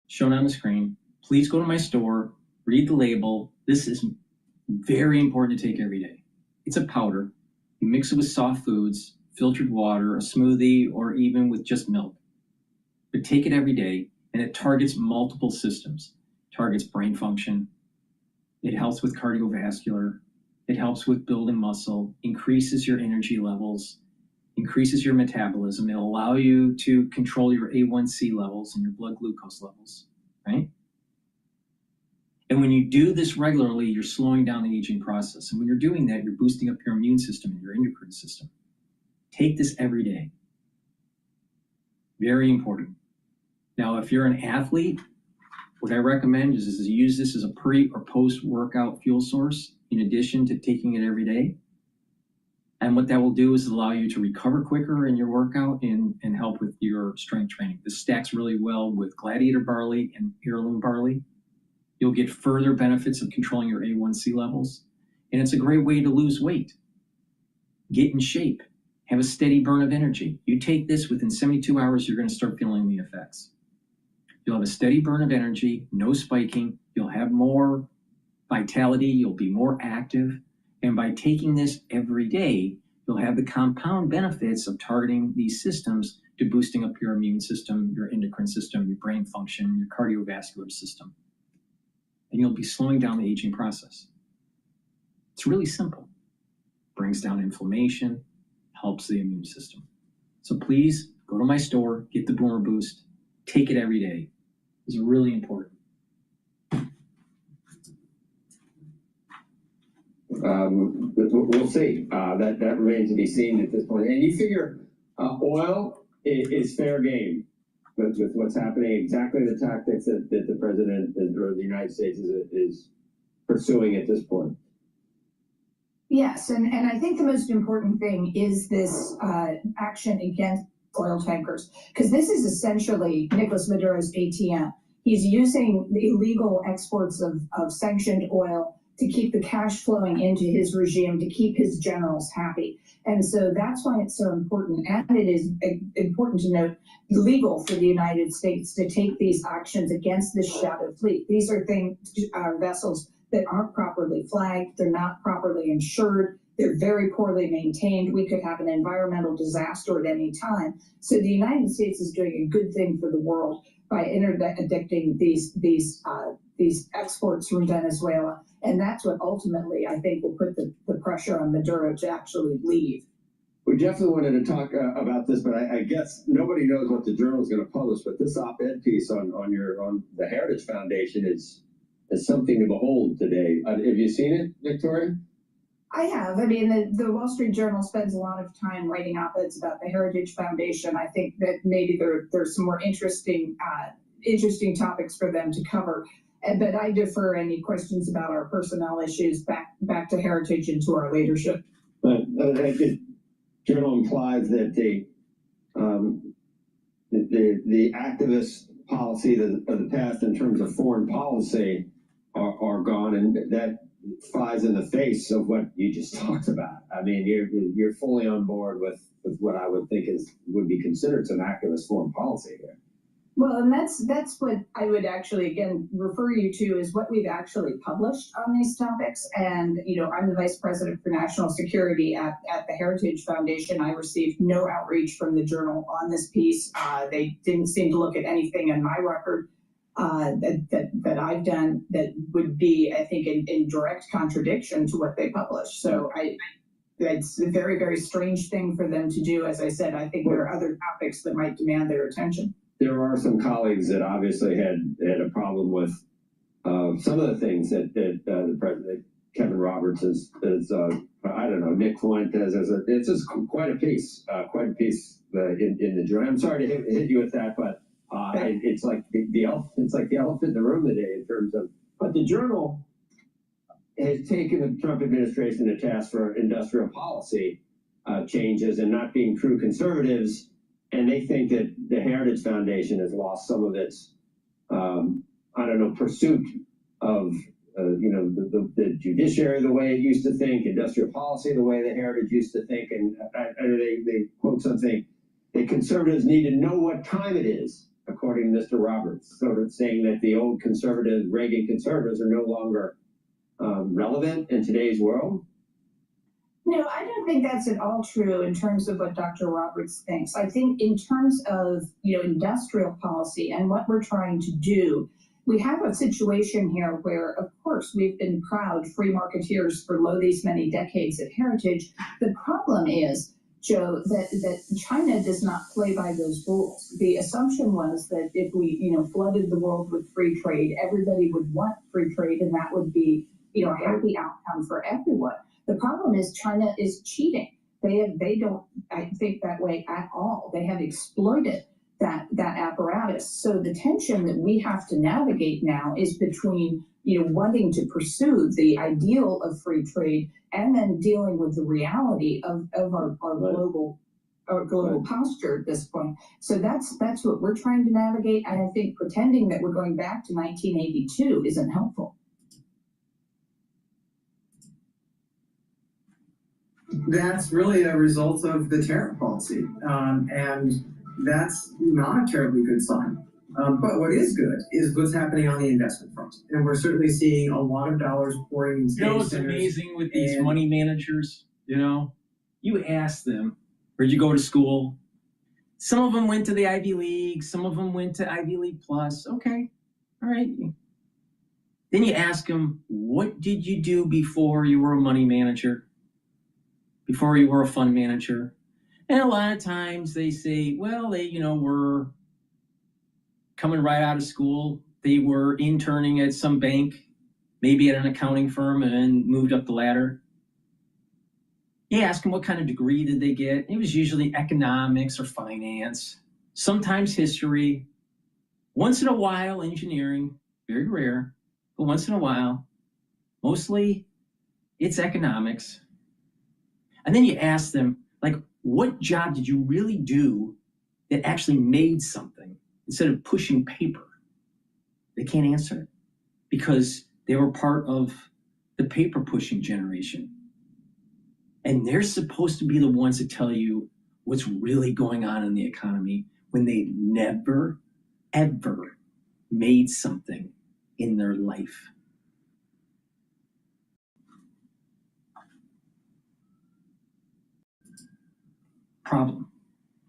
shown on the screen. Please go to my store, read the label. This is very important to take every day. It's a powder. You mix it with soft foods, filtered water, a smoothie, or even with just milk. But take it every day, and it targets multiple systems. It targets brain function. It helps with cardiovascular. It helps with building muscle, increases your energy levels, increases your metabolism. It'll allow you to control your A1C levels and your blood glucose levels, right? And when you do this regularly, you're slowing down the aging process. And when you're doing that, you're boosting up your immune system and your endocrine system. Take this every day. Very important. Now, if you're an athlete, what I recommend is to use this as a pre or post-workout fuel source in addition to taking it every day. And what that will do is allow you to recover quicker in your workout and help with your strength training. This stacks really well with gladiator barley and heirloom barley. You'll get further benefits of controlling your A1C levels. And it's a great way to lose weight. Get in shape. Have a steady burn of energy. You take this, within 72 hours, you're going to start feeling the effects. You'll have a steady burn of energy, no spiking. You'll have more vitality. You'll be more active. And by taking this every day, you'll have the compound benefits of targeting these systems to boosting up your immune system, your endocrine system, your brain function, your cardiovascular system. And you'll be slowing down the aging process. It's really simple. Brings down inflammation, helps the immune system. So please go to my store, get the Boomer Boost, take it every day. It's really important. We'll see. That remains to be seen at this point. And you figure oil is fair game. with what's happening, exactly the tactics that the president or the United States is pursuing at this point. Yes, and I think the most important thing is this action against oil tankers, because this is essentially Nicolas Maduro's ATM. He's using the illegal exports of sanctioned oil to keep the cash flowing into his regime, to keep his generals happy. And so that's why it's so important. And it is important to note, illegal for the United States to take these actions against this shadow fleet. These are vessels that aren't properly flagged, they're not properly insured, they're very poorly maintained. We could have an environmental disaster at any time. So the United States is doing a good thing for the world by interdicting these exports from Venezuela. And that's what ultimately, I think, will put the pressure on Maduro to actually leave. We definitely wanted to talk about this, but I guess nobody knows what the journal is going to publish. But this op-ed piece on the Heritage Foundation is something to behold today. Have you seen it, Victoria? I have. I mean, the Wall Street Journal spends a lot of time writing op-eds about the Heritage Foundation. I think that maybe there's some more interesting topics for them to cover. But I defer any questions about our personnel issues back to Heritage and to our leadership. But the journal implies that the activist policy of the past in terms of foreign policy are gone, and that flies in the face of what you just talked about. I mean, you're fully on board with what I would think would be considered some activist foreign policy here. Well, and that's what I would actually, again, refer you to is what we've actually published on these topics. And, I'm the Vice President for National Security at the Heritage Foundation. I received no outreach from the journal on this piece. They didn't seem to look at anything in my record that I've done that would be, I think, in direct contradiction to what they published. So it's a very, very strange thing for them to do. As I said, I think there are other topics that might demand their attention. There are some colleagues that obviously had a problem with some of the things that the president, Kevin Roberts, is I don't know, Nick Fuentes, it's just quite a piece in the journal. I'm sorry to hit you with that, but it's like the elephant in the room today in terms of. But the journal has taken the Trump administration to task for industrial policy changes and not being true conservatives. And they think that the Heritage Foundation has lost some of its, pursuit of, the judiciary the way it used to think, industrial policy the way the Heritage used to think. And they quote something, the conservatives need to know what time it is, according to Mr. Roberts, sort of saying that the old conservative, Reagan conservatives are no longer relevant in today's world. No, I don't think that's at all true in terms of what Dr. Roberts thinks. I think in terms of, industrial policy and what we're trying to do, we have a situation here where, of course, we've been proud free marketeers for these many decades at Heritage. The problem is, Joe, that China does not play by those rules. The assumption was that if we, flooded the world with free trade, everybody would want free trade, and that would be, a happy outcome for everyone. The problem is China is cheating. They don't, I think, that way at all. They have exploited that apparatus. So the tension that we have to navigate now is between, wanting to pursue the ideal of free trade and then dealing with the reality of our global posture at this point. So that's what we're trying to navigate. And I think pretending that we're going back to 1982 isn't helpful. That's really a result of the tariff policy, and that's not a terribly good sign. But what is good is what's happening on the investment front, and we're certainly seeing a lot of dollars pouring in. You know what's amazing with these money managers? You ask them, where'd you go to school? Some of them went to the Ivy League, some of them went to Ivy League Plus. Okay, all right. Then you ask them, what did you do before you were a money manager? Before you were a fund manager? And a lot of times they say, well, they, were coming right out of school. They were interning at some bank, maybe at an accounting firm, and then moved up the ladder. You ask them what kind of degree did they get. It was usually economics or finance. sometimes history, once in a while engineering, very rare, but once in a while, mostly it's economics. And then you ask them, like, what job did you really do that actually made something instead of pushing paper? They can't answer it because they were part of the paper pushing generation. And they're supposed to be the ones that tell you what's really going on in the economy when they never, ever made something in their life. Problem.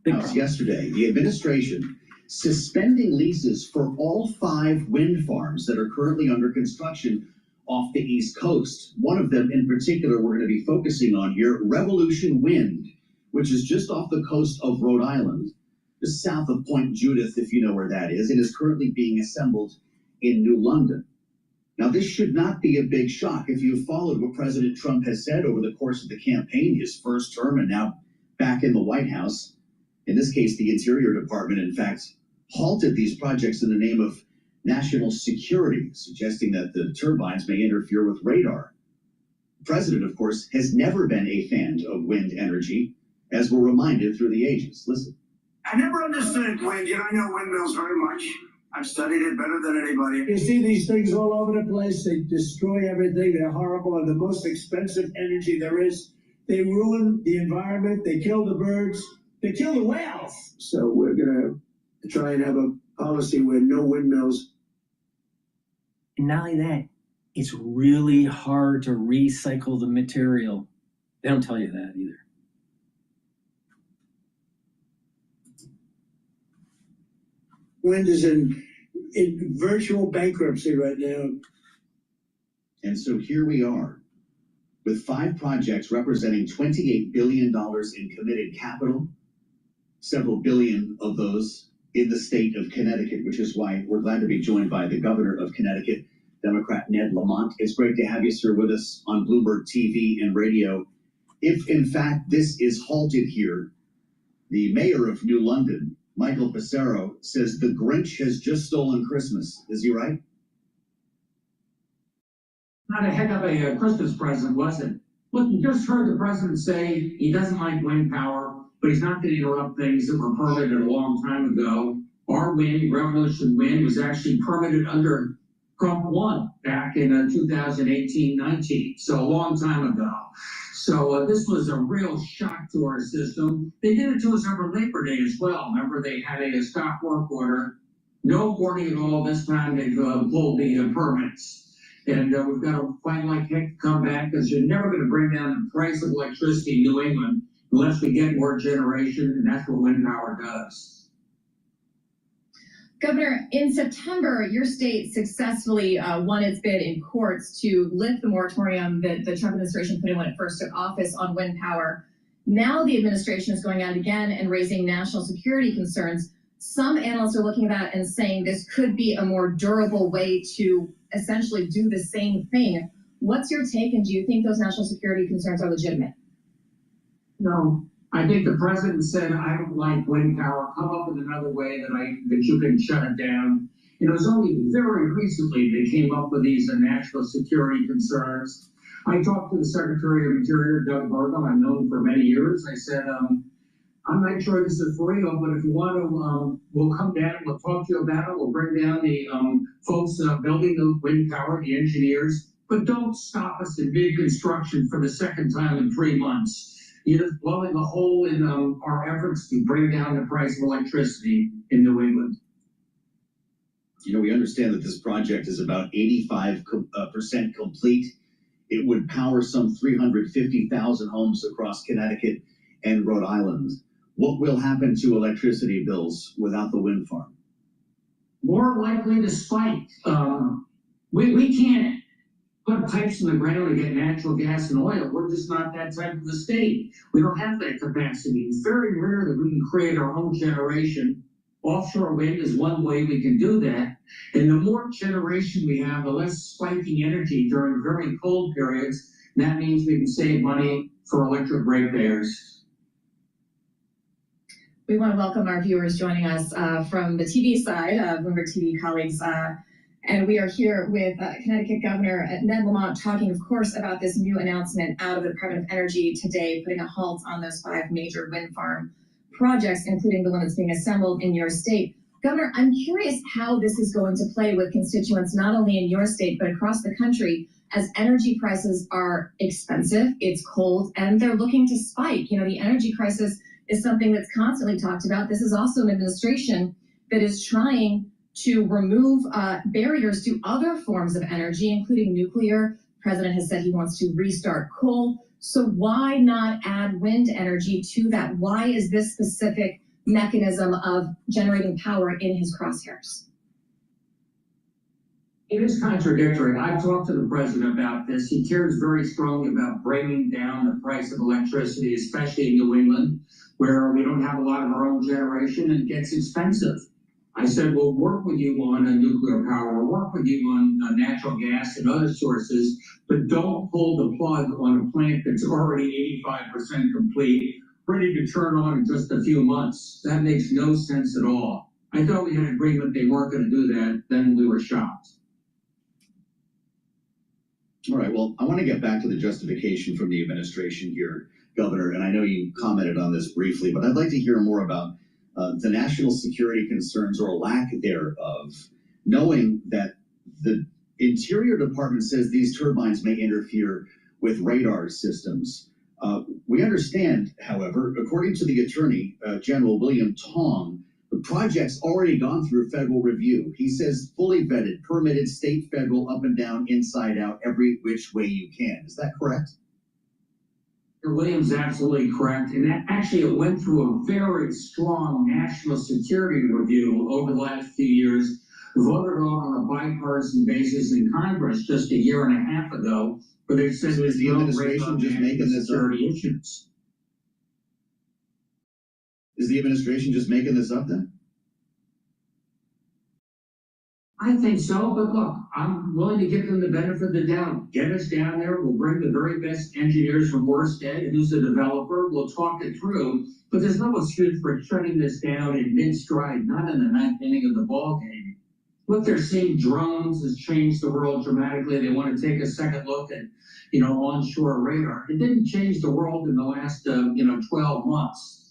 Big problem. Yesterday, the administration suspending leases for all 5 wind farms that are currently under construction off the East Coast. One of them in particular we're going to be focusing on here, Revolution Wind, which is just off the coast of Rhode Island, just south of Point Judith, if you know where that is. It is currently being assembled in New London. Now, this should not be a big shock. If you've followed what President Trump has said over the course of the campaign, his first term and now back in the White House, in this case, the Interior Department, in fact, halted these projects in the name of national security, suggesting that the turbines may interfere with radar. The president, of course, has never been a fan of wind energy, as we're reminded through the ages. Listen. I never understood wind. I know windmills very much. I've studied it better than anybody. You see these things all over the place. They destroy everything. They're horrible and the most expensive energy there is. They ruin the environment. They kill the birds. They kill the whales. So we're going to try and have a policy where no windmills. And not only that, it's really hard to recycle the material. They don't tell you that either. Wind is in virtual bankruptcy right now. And so here we are, with 5 projects representing $28 billion in committed capital, several billion of those in the state of Connecticut, which is why we're glad to be joined by the governor of Connecticut, Democrat Ned Lamont. It's great to have you, sir, with us on Bloomberg TV and radio. If, in fact, this is halted here, the mayor of New London, Michael Passero, says the Grinch has just stolen Christmas. Is he right? Not a heck of a Christmas present, was it? Look, you just heard the president say he doesn't like wind power, but he's not going to interrupt things that were permitted a long time ago. Our wind, Revolution Wind, was actually permitted under Trump 1 back in 2018-19, so a long time ago. So this was a real shock to our system. They did it to us over Labor Day as well. Remember, they had a stop work order. No warning at all. This time they pulled the permits. And we've got to find like heck to come back because you're never going to bring down the price of electricity in New England unless we get more generation, and that's what wind power does. Governor, in September, your state successfully won its bid in courts to lift the moratorium that the Trump administration put in when it first took office on wind power. Now the administration is going out again and raising national security concerns. Some analysts are looking at that and saying this could be a more durable way to essentially do the same thing. What's your take, and do you think those national security concerns are legitimate? No. I think the president said, I don't like wind power. Come up with another way that you can shut it down. It was only very recently they came up with these national security concerns. I talked to the Secretary of Interior, Doug Burgum. I've known him for many years. I said, I'm not sure this is for real, but if you want to, we'll come down, we'll talk to you about it. We'll bring down the folks building the wind power, the engineers, but don't stop us in mid-construction for the second time in 3 months. You're just blowing a hole in our efforts to bring down the price of electricity in New England. You know, we understand that this project is about 85% complete. It would power some 350,000 homes across Connecticut and Rhode Island. What will happen to electricity bills without the wind farm? More likely to spike. We can't put pipes in the ground to get natural gas and oil. We're just not that type of a state. We don't have that capacity. It's very rare that we can create our own generation. Offshore wind is one way we can do that. And the more generation we have, the less spiking energy during very cold periods. And that means we can save money for electric ratepayers. We want to welcome our viewers joining us from the TV side, Bloomberg TV colleagues. And we are here with Connecticut Governor Ned Lamont talking, of course, about this new announcement out of the Department of Energy today, putting a halt on those 5 major wind farm projects, including the one that's being assembled in your state. Governor, I'm curious how this is going to play with constituents, not only in your state, but across the country, as energy prices are expensive, it's cold, and they're looking to spike. You know, the energy crisis is something that's constantly talked about. This is also an administration that is trying to remove barriers to other forms of energy, including nuclear. The president has said he wants to restart coal. So why not add wind energy to that? Why is this specific mechanism of generating power in his crosshairs? It is contradictory. I've talked to the president about this. He cares very strongly about bringing down the price of electricity, especially in New England, where we don't have a lot of our own generation and it gets expensive. I said, we'll work with you on nuclear power, we'll work with you on natural gas and other sources, but don't pull the plug on a plant that's already 85% complete, ready to turn on in just a few months. That makes no sense at all. I thought we had an agreement they weren't going to do that, then we were shocked. All right, well, I want to get back to the justification from the administration here, Governor, and I know you commented on this briefly, but I'd like to hear more about the national security concerns or lack thereof, knowing that the Interior Department says these turbines may interfere with radar systems. We understand, however, according to the Attorney General William Tong, the project's already gone through federal review. He says fully vetted, permitted, state, federal, up and down, inside out, every which way you can. Is that correct? William's absolutely correct. And actually, it went through a very strong national security review over the last few years, voted on a bipartisan basis in Congress just a year and a half ago, where they said there's the no administration just making this security issues. Is the administration just making this up then? I think so, but look, I'm willing to give them the benefit of the doubt. Get us down there, we'll bring the very best engineers from Orsted, who's a developer, we'll talk it through, but there's no excuse for shutting this down in mid-stride, not in the ninth inning of the ball game. What they're seeing, drones has changed the world dramatically. They want to take a second look at, onshore radar. It didn't change the world in the last, 12 months.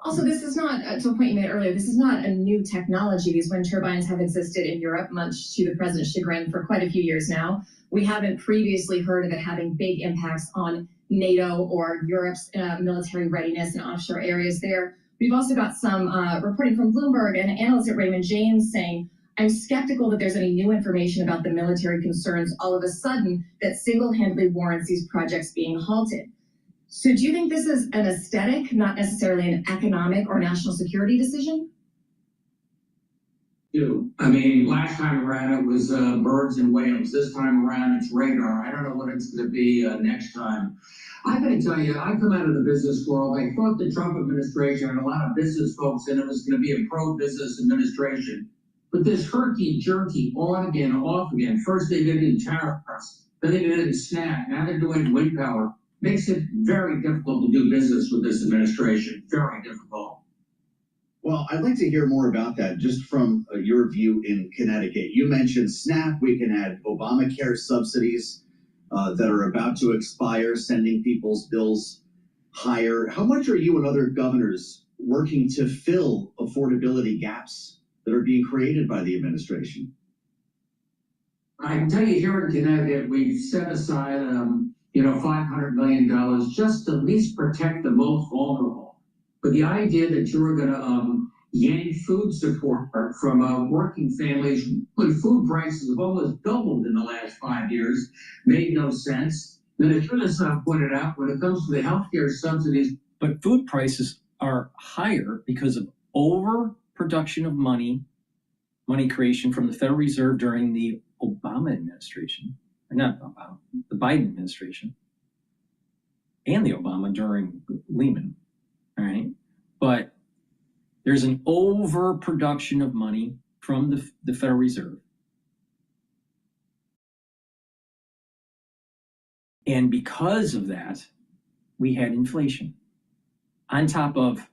Also, this is not, to a point you made earlier, this is not a new technology. These wind turbines have existed in Europe, much to the president's chagrin, for quite a few years now. We haven't previously heard of it having big impacts on NATO or Europe's military readiness in offshore areas there. We've also got some reporting from Bloomberg and analysts at Raymond James saying, I'm skeptical that there's any new information about the military concerns all of a sudden that single-handedly warrants these projects being halted. So do you think this is an aesthetic, not necessarily an economic or national security decision? I mean, last time around it was birds and whales. This time around it's radar. I don't know what it's going to be next time. I'm going to tell you, I come out of the business world. I thought the Trump administration and a lot of business folks in it was going to be a pro-business administration. But this herky-jerky, on again, off again. First they did it in tariffs, then they did it in SNAP, now they're doing wind power. Makes it very difficult to do business with this administration. Very difficult. Well, I'd like to hear more about that, just from your view in Connecticut. You mentioned SNAP. We can add Obamacare subsidies that are about to expire, sending people's bills higher. How much are you and other governors working to fill affordability gaps that are being created by the administration? I can tell you, here in Connecticut, we've set aside $500 million just to at least protect the most vulnerable. But the idea that you were going to yank food support from working families when food prices have almost doubled in the last 5 years made no sense. Then as Trinidad pointed out, when it comes to the healthcare subsidies. But food prices are higher because of overproduction of money creation from the Federal Reserve during the Obama administration. Not Obama, the Biden administration, and the Obama during Lehman, all right? But there's an overproduction of money from the Federal Reserve. And because of that, we had inflation. on top of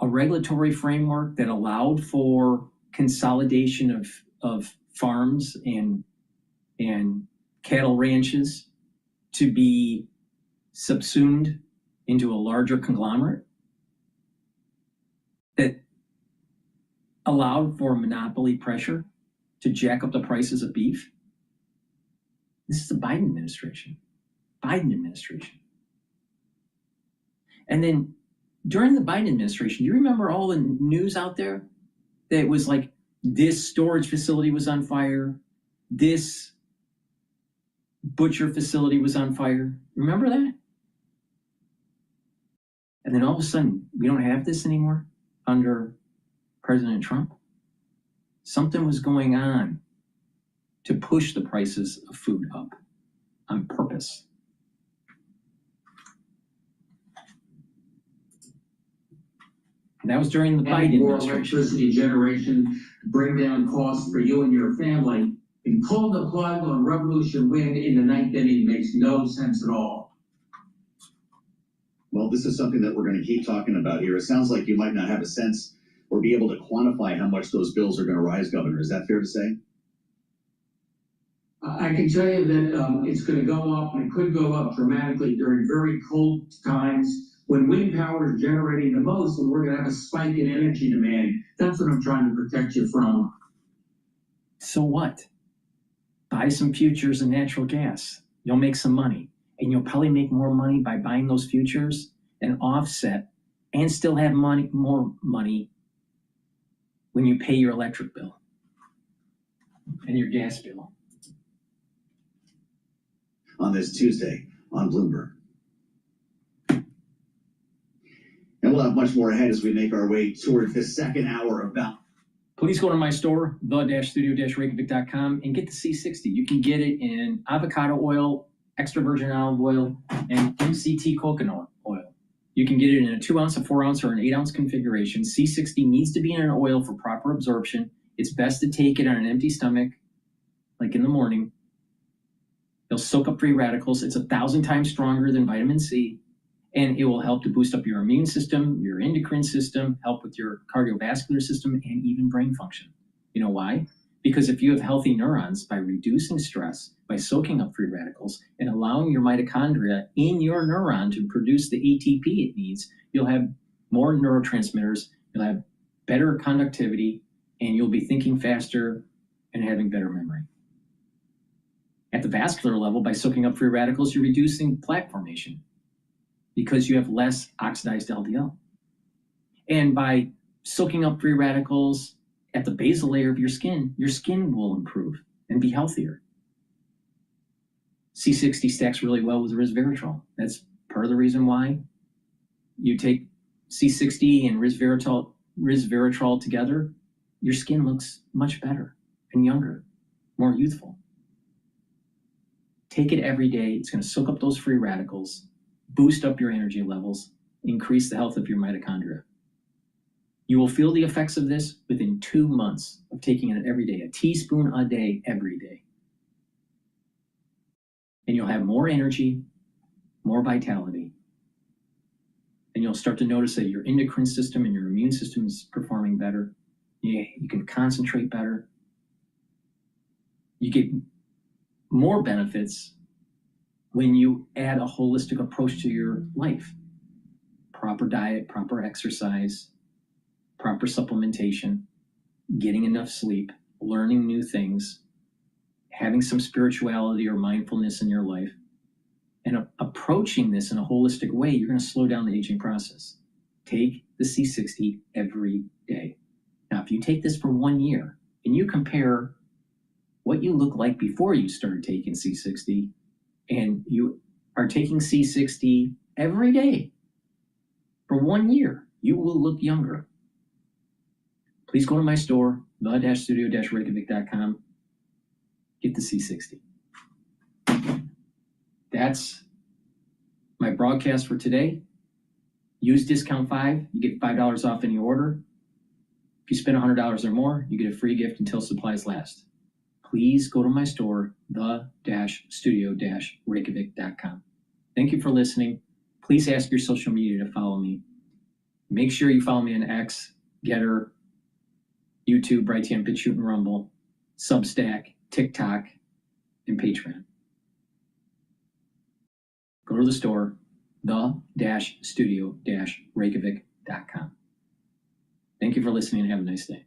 a regulatory framework that allowed for consolidation of farms and cattle ranches to be subsumed into a larger conglomerate that allowed for monopoly pressure to jack up the prices of beef. This is the Biden administration. Biden administration. And then during the Biden administration, you remember all the news out there that it was like this storage facility was on fire, this butcher facility was on fire. Remember that? And then all of a sudden, we don't have this anymore under President Trump. Something was going on to push the prices of food up on purpose. And that was during the Biden more administration. Electricity generation to bring down costs for you and your family, and pull the plug on Revolution Wind in the ninth inning makes no sense at all. Well, this is something that we're going to keep talking about here. It sounds like you might not have a sense or be able to quantify how much those bills are going to rise, Governor. Is that fair to say? I can tell you that it's going to go up, and it could go up dramatically during very cold times when wind power is generating the most, and we're going to have a spike in energy demand. That's what I'm trying to protect you from. So what? Buy some futures in natural gas. You'll make some money. And you'll probably make more money by buying those futures and offset and still have more money when you pay your electric bill and your gas bill. On this Tuesday on Bloomberg. And we'll have much more ahead as we make our way toward the second hour of Bound. Please go to my store, the-studio-reykjavik.com, and get the C60. You can get it in avocado oil, extra virgin olive oil, and MCT coconut oil. You can get it in a 2-ounce, a 4-ounce, or an 8-ounce configuration. C60 needs to be in an oil for proper absorption. It's best to take it on an empty stomach, like in the morning. It'll soak up free radicals. It's 1,000 times stronger than vitamin C, and it will help to boost up your immune system, your endocrine system, help with your cardiovascular system, and even brain function. You know why? Because if you have healthy neurons, by reducing stress, by soaking up free radicals, and allowing your mitochondria in your neuron to produce the ATP it needs, you'll have more neurotransmitters, you'll have better conductivity, and you'll be thinking faster and having better memory. At the vascular level, by soaking up free radicals, you're reducing plaque formation because you have less oxidized LDL. And by soaking up free radicals at the basal layer of your skin will improve and be healthier. C60 stacks really well with resveratrol. That's part of the reason why you take C60 and resveratrol together, your skin looks much better and younger, more youthful. Take it every day. It's going to soak up those free radicals, boost up your energy levels, increase the health of your mitochondria. You will feel the effects of this within 2 months of taking it every day, a teaspoon a day, every day. And you'll have more energy, more vitality. And you'll start to notice that your endocrine system and your immune system is performing better. You can concentrate better. You get more benefits when you add a holistic approach to your life. Proper diet, proper exercise, proper supplementation, getting enough sleep, learning new things, having some spirituality or mindfulness in your life, and approaching this in a holistic way, you're going to slow down the aging process. Take the C60 every day. Now, if you take this for 1 year and you compare what you look like before you started taking C60, and you are taking C60 every day for 1 year, you will look younger. Please go to my store, the-studio-reykjavik.com. Get the C60. That's my broadcast for today. Use discount 5. You get $5 off any order. If you spend $100 or more, you get a free gift until supplies last. Please go to my store, the-studio-reykjavik.com. Thank you for listening. Please ask your social media to follow me. Make sure you follow me on X, GETTR, YouTube, Brighteon, Bitchute, and Rumble, Substack, TikTok, and Patreon. Go to the store, the-studio-reykjavik.com. Thank you for listening and have a nice day.